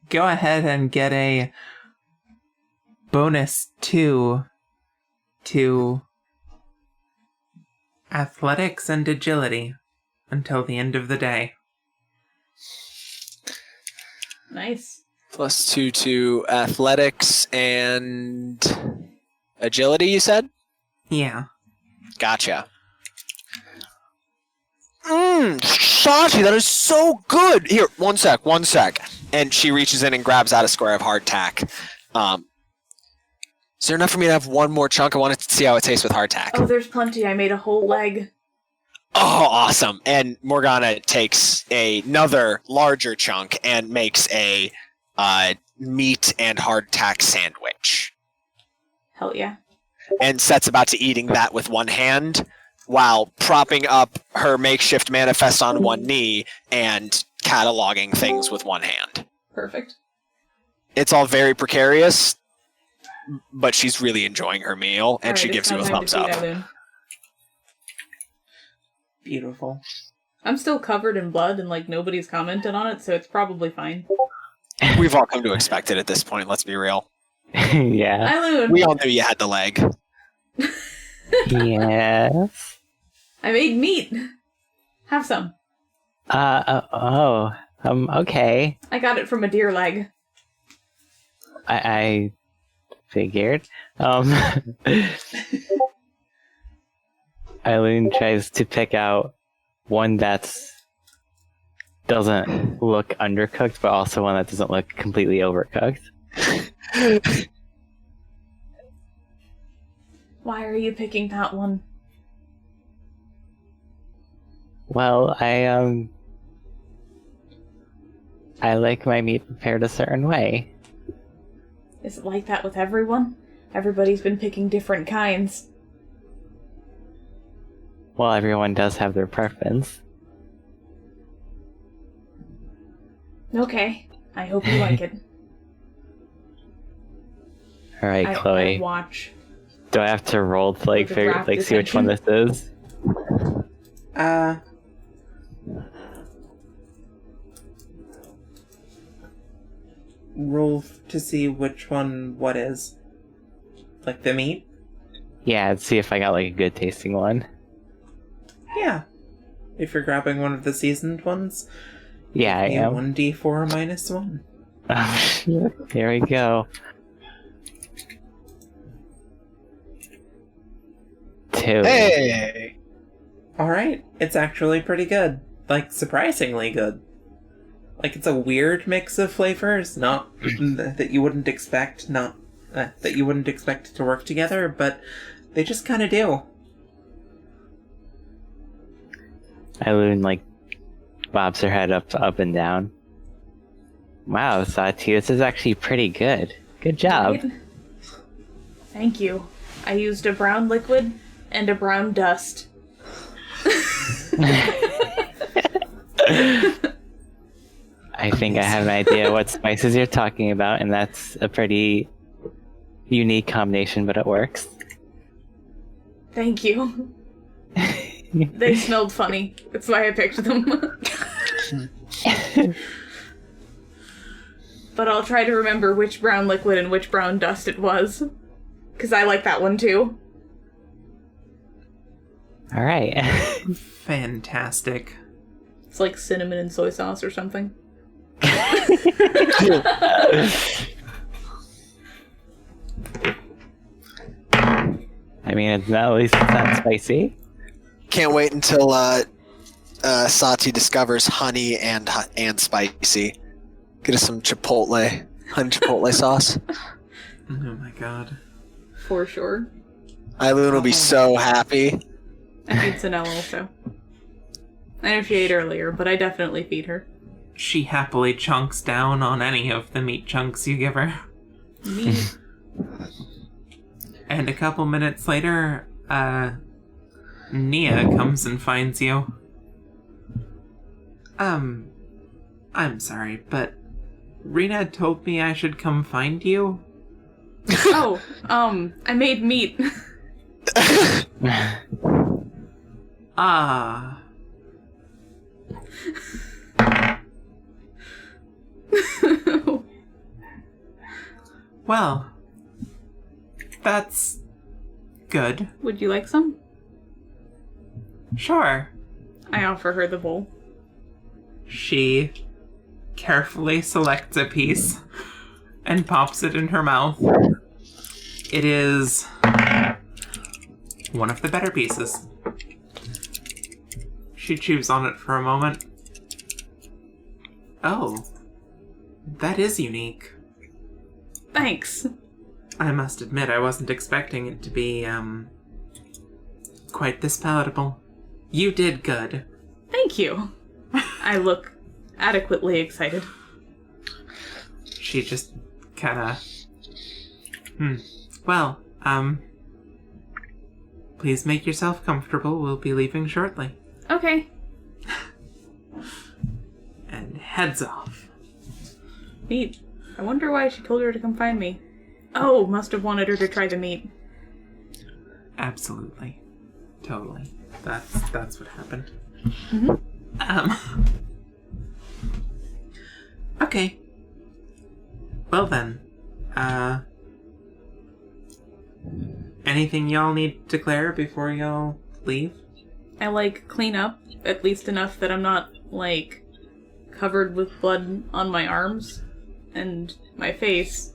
Go ahead and get a bonus 2 to athletics and agility until the end of the day. Nice. +2 to athletics and agility, you said? Yeah. Gotcha. Saati, that is so good! Here, one sec. And she reaches in and grabs out a square of hardtack. Is there enough for me to have one more chunk? I wanted to see how it tastes with hardtack. Oh, there's plenty. I made a whole leg. Oh, awesome. And Morgana takes another larger chunk and makes a meat and hardtack sandwich. Hell yeah. and sets about to eating that with one hand while propping up her makeshift manifest on one knee and cataloging things with one hand. Perfect. It's all very precarious, but she's really enjoying her meal, and Alright, she gives you a thumbs up. Beautiful. I'm still covered in blood and like nobody's commented on it, so it's probably fine. We've all come to expect it at this point, let's be real. Yeah. Hi, Loon. We all knew you had the leg. Yes. I made meat. Have some. Okay. I got it from a deer leg. I figured. Eileen tries to pick out one that's doesn't look undercooked, but also one that doesn't look completely overcooked. Why are you picking that one? Well, I like my meat prepared a certain way. Is it like that with everyone? Everybody's been picking different kinds. Well, everyone does have their preference. Okay. I hope you like it. All right, Chloe. I watch. Do I have to roll to With a rapt see which one this is? Roll to see which one what is. Like the meat? Yeah, let's see if I got like a good tasting one. Yeah. If you're grabbing one of the seasoned ones, Yeah, I am. 1d4 minus 1. Here we go. 2. Hey! Alright, it's actually pretty good. Like, surprisingly good. Like, it's a weird mix of flavors, not that you wouldn't expect, that you wouldn't expect to work together, but they just kind of do. Eileen, like, bobs her head up and down. Wow, Saati, this is actually pretty good. Good job. Right? Thank you. I used a brown liquid and a brown dust. I think I have an idea what spices you're talking about, and that's a pretty unique combination, but it works. Thank you. They smelled funny. That's why I picked them. But I'll try to remember which brown liquid and which brown dust it was. Because I like that one too. Alright. Fantastic. It's like cinnamon and soy sauce or something. I mean, at least it's not spicy. Can't wait until Saati discovers honey and spicy. Get us some chipotle, honey chipotle sauce. Oh my god. For sure. Eileen will be so happy. I feed Sanelle also. I know she ate earlier, but I definitely feed her. She happily chunks down on any of the meat chunks you give her. Meat. And a couple minutes later, Nia comes and finds you. I'm sorry, but Rena told me I should come find you. Oh, I made meat. Ah. Well, that's good. Would you like some? Sure. I offer her the bowl. She carefully selects a piece and pops it in her mouth. It is one of the better pieces. She chews on it for a moment. Oh, that is unique. Thanks. I must admit, I wasn't expecting it to be, quite this palatable. You did good. Thank you. I look adequately excited. She just kinda... Well, please make yourself comfortable. We'll be leaving shortly. Okay. And heads off. Neat. I wonder why she told her to come find me. Oh, must have wanted her to try the meat. Absolutely. Totally. That's what happened. Mm-hmm. Okay. Well then. Anything y'all need to declare before y'all leave? I, clean up, at least enough that I'm not, covered with blood on my arms and my face.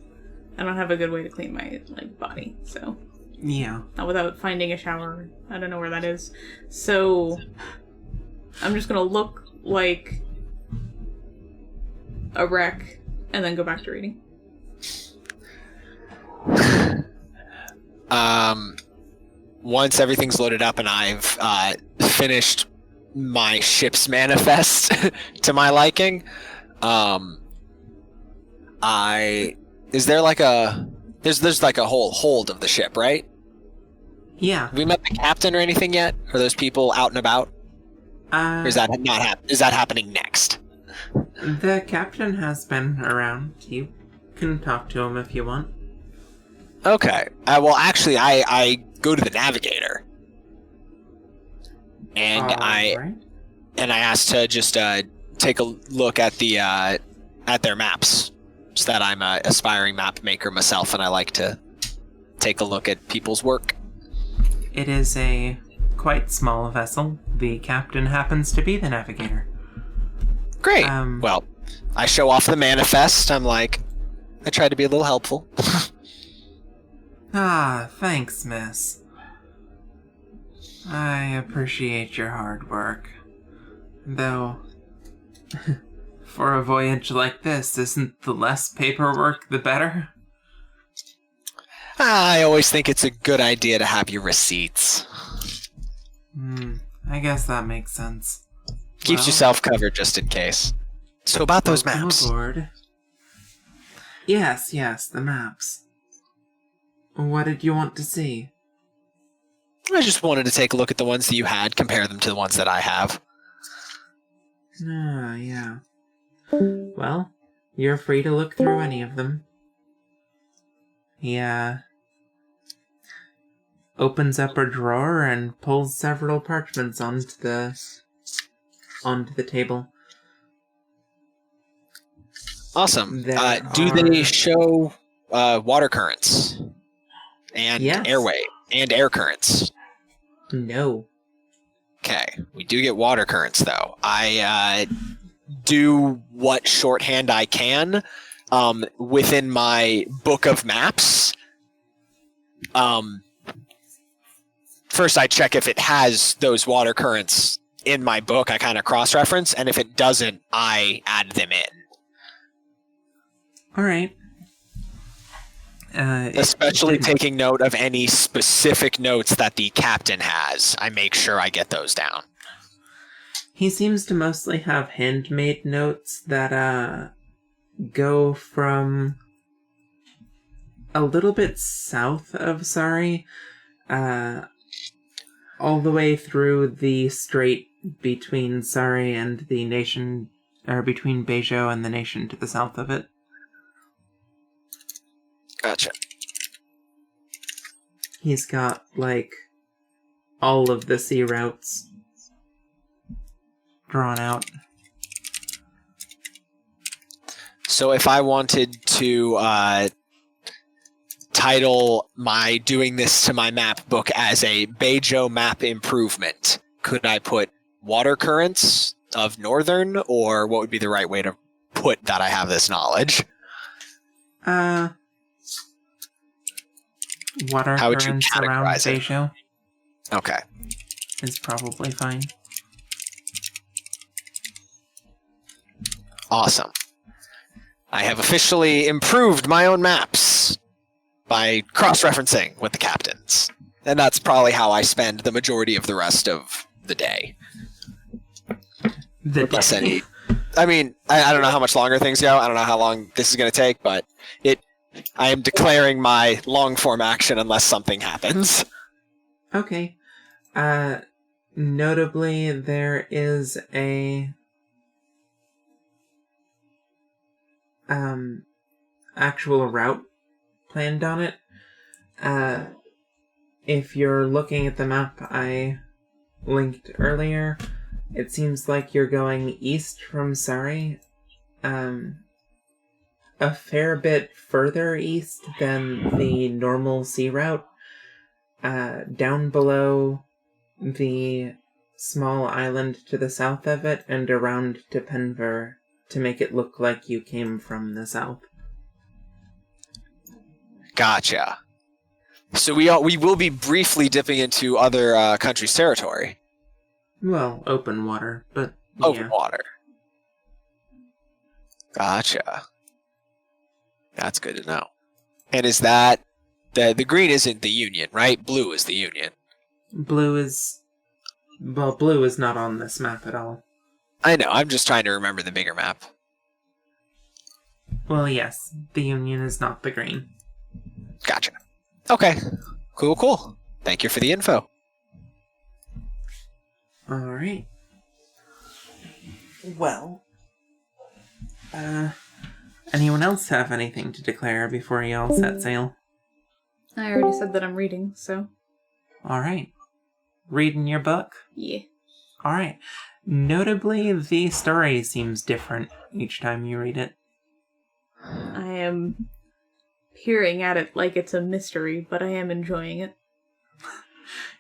I don't have a good way to clean my, body, so... Yeah. Not without finding a shower. I don't know where that is. So, I'm just gonna look like a wreck and then go back to reading. Once everything's loaded up and I've finished my ship's manifest to my liking, there's a whole hold of the ship, right? Yeah. Have we met the captain or anything yet? Are those people out and about? Or is that not is that happening next? The captain has been around. You can talk to him if you want. Okay. Well, actually, I go to the navigator, and I asked to just take a look at their maps. Just that I'm an aspiring map maker myself, and I like to take a look at people's work. It is a quite small vessel. The captain happens to be the navigator. Great. Well, I show off the manifest. I'm like, I try to be a little helpful. Thanks, miss. I appreciate your hard work. Though, for a voyage like this, isn't the less paperwork the better? I always think it's a good idea to have your receipts. I guess that makes sense. Keeps yourself covered just in case. So about those maps. Aboard. Yes, the maps. What did you want to see? I just wanted to take a look at the ones that you had, compare them to the ones that I have. Yeah. Well, you're free to look through any of them. He, opens up a drawer and pulls several parchments onto the table. Awesome. Do they show water currents? And airway and air currents? No. Okay, we do get water currents though. I do what shorthand I can within my book of maps. First I check if it has those water currents in my book. I kind of cross-reference, and if it doesn't, I add them in. All right. Especially taking note of any specific notes that the captain has. I make sure I get those down. He seems to mostly have handmade notes that go from a little bit south of Sari, all the way through the strait between Sari and the nation, or between Bejo and the nation to the south of it. Gotcha. He's got, all of the sea routes drawn out. So if I wanted to title my doing this to my map book as a Bejo map improvement, could I put water currents of northern, or what would be the right way to put that I have this knowledge? Water How would you currents around categorize it? Bejo Okay. is probably fine. Awesome. I have officially improved my own maps by cross-referencing with the captains. And that's probably how I spend the majority of the rest of the day. Unless any... I mean, I don't know how much longer things go. I don't know how long this is going to take, but I am declaring my long-form action unless something happens. Okay. Notably, there is a actual route planned on it. If you're looking at the map I linked earlier, it seems like you're going east from Sari, a fair bit further east than the normal sea route, down below the small island to the south of it and around to Penver to make it look like you came from the south. Gotcha. So we will be briefly dipping into other countries' territory. Well, open water, but Open water. Gotcha. That's good to know. And is that the green isn't the Union, right? Blue is the Union. Blue is not on this map at all. I know. I'm just trying to remember the bigger map. Well, yes, the Union is not the green. Gotcha. Okay. Cool. Thank you for the info. Alright. Well, anyone else have anything to declare before y'all set sail? I already said that I'm reading, so. Alright. Reading your book? Yeah. Alright. Notably, the story seems different each time you read it. I am peering at it like it's a mystery, but I am enjoying it.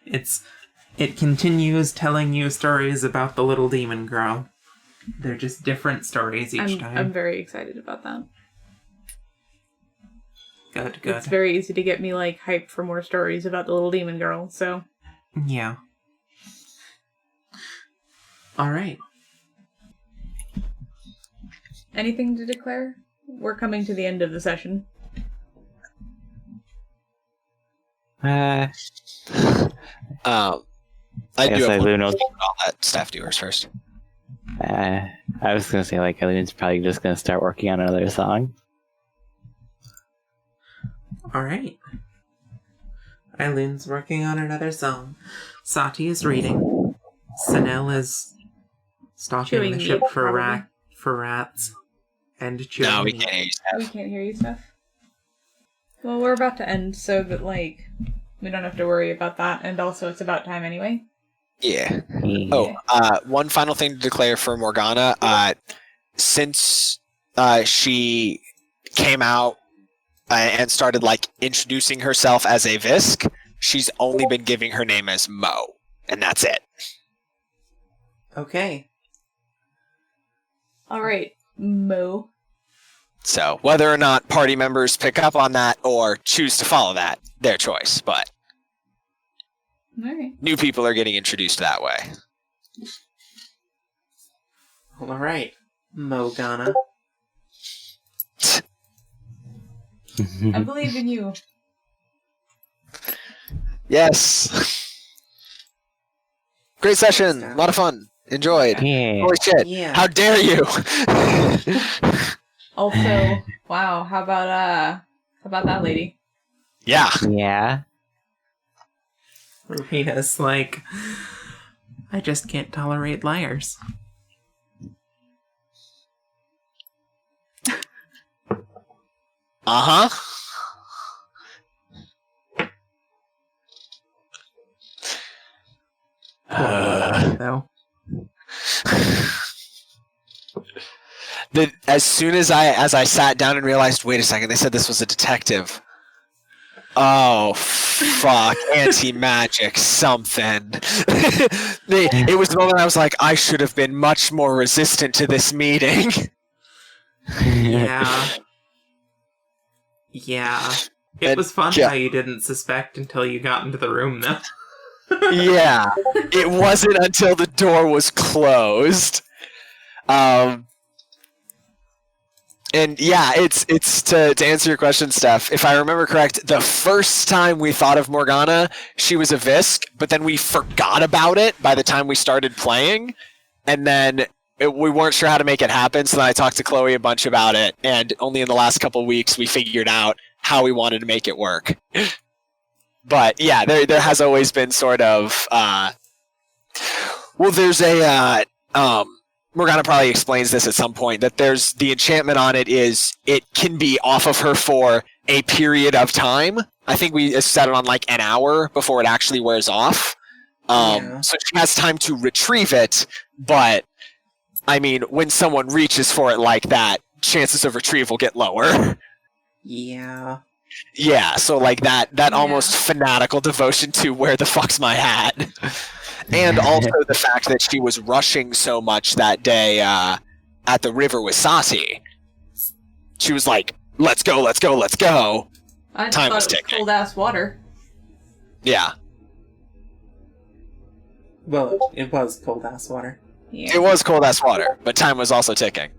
It continues telling you stories about the little demon girl. They're just different stories each time. I'm very excited about that. Good. It's very easy to get me, like, hyped for more stories about the little demon girl, so. Yeah. Alright. Anything to declare? We're coming to the end of the session. I guess do have Eileen one. will- I'll let staff do hers first. I was gonna say, like, Eileen's probably just gonna start working on another song. Alright. Eileen's working on another song. Saati is reading. Sanel is stalking Chewing the meat, ship for probably. rats. And chewing No, we meat. can't hear you, We staff. can't hear you, Steph. Well, we're about to end, so that, like, we don't have to worry about that, and also it's about time anyway. Yeah. Yeah. Oh, one final thing to declare for Morgana. Since she came out and started, like, introducing herself as a Visk, she's only been giving her name as Mo, and that's it. Okay. Alright, Mo. So whether or not party members pick up on that or choose to follow that, their choice. But Alright. new people are getting introduced that way. Alright. Morgana. I believe in you. Yes. Great session. A lot of fun. Enjoyed. Yeah. Holy shit. Yeah. How dare you? Also, wow, how about that lady? Yeah. Yeah. Rita's like, I just can't tolerate liars. Uh-huh. Though. As soon as I sat down and realized, wait a second, they said this was a detective. Oh, fuck. Anti-magic something. It was the moment I was like, I should have been much more resistant to this meeting. Yeah. Yeah. It And- was fun yeah. how you didn't suspect until you got into the room, though. Yeah. It wasn't until the door was closed. And yeah, it's to answer your question, Steph. If I remember correct, the first time we thought of Morgana, she was a Visk, but then we forgot about it by the time we started playing, and then we weren't sure how to make it happen. So then I talked to Chloe a bunch about it, and only in the last couple of weeks we figured out how we wanted to make it work. But yeah, there has always been sort of well, there's a Morgana probably explains this at some point, that there's the enchantment on it is it can be off of her for a period of time. I think we set it on like an hour before it actually wears off. So she has time to retrieve it, but I mean, when someone reaches for it like that, chances of retrieval get lower. Yeah. Yeah, so like that almost fanatical devotion to where the fuck's my hat. And also the fact that she was rushing so much that day at the river with Saati. She was like, let's go, let's go, let's go. I Time thought was it was ticking. cold ass water. Yeah. Well, it was cold ass water. Yeah. It was cold ass water, but time was also ticking.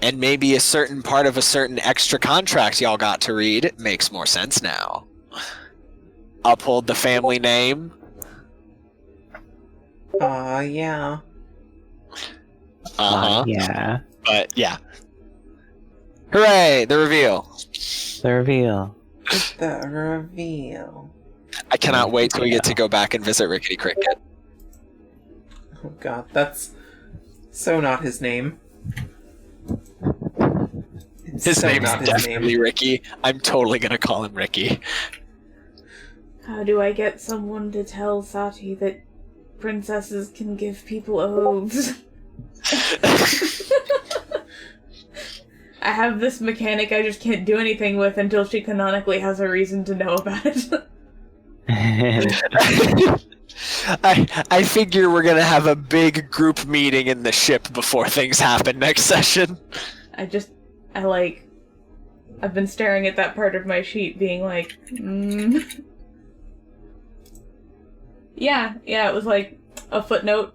And maybe a certain part of a certain extra contract y'all got to read makes more sense now. Uphold the family name. Yeah. Uh-huh. Yeah. But yeah. Hooray! The reveal. The reveal. The reveal. I cannot wait till we get to go back and visit Rickety Cricket. Oh god, that's so not his name. It's His so name's not his definitely name. Ricky. I'm totally gonna call him Ricky. How do I get someone to tell Saati that princesses can give people oaths? I have this mechanic I just can't do anything with until she canonically has a reason to know about it. I figure we're gonna have a big group meeting in the ship before things happen next session. I've been staring at that part of my sheet being like, Yeah, it was like a footnote.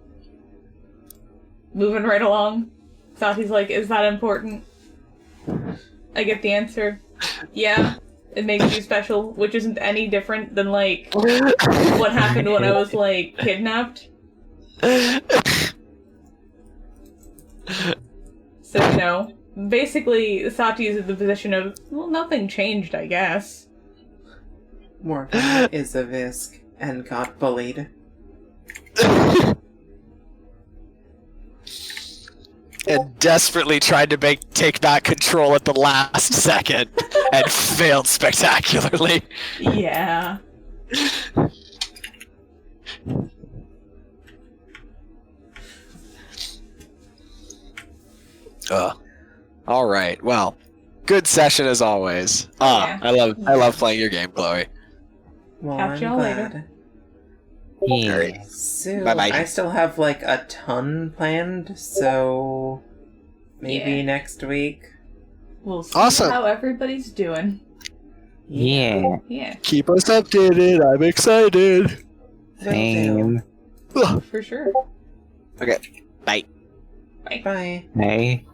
Moving right along. Saati's like, is that important? I get the answer. Yeah, it makes you special, which isn't any different than, like, what happened when I was, like, kidnapped. So, you know, basically, Saati is in the position of, well, nothing changed, I guess. Morgana is a Visk and got bullied. And desperately tried to take back control at the last second and failed spectacularly. Yeah. All right. Well, good session as always. Yeah. I love playing your game, Chloe. Well, Catch I'm y'all glad. later. Yeah. So, Bye-bye. I still have like a ton planned, so maybe Yeah. next week. We'll see Awesome. how everybody's doing. Yeah. Yeah, Keep us updated. I'm excited. Same. for sure. Okay. Bye. Bye. Hey.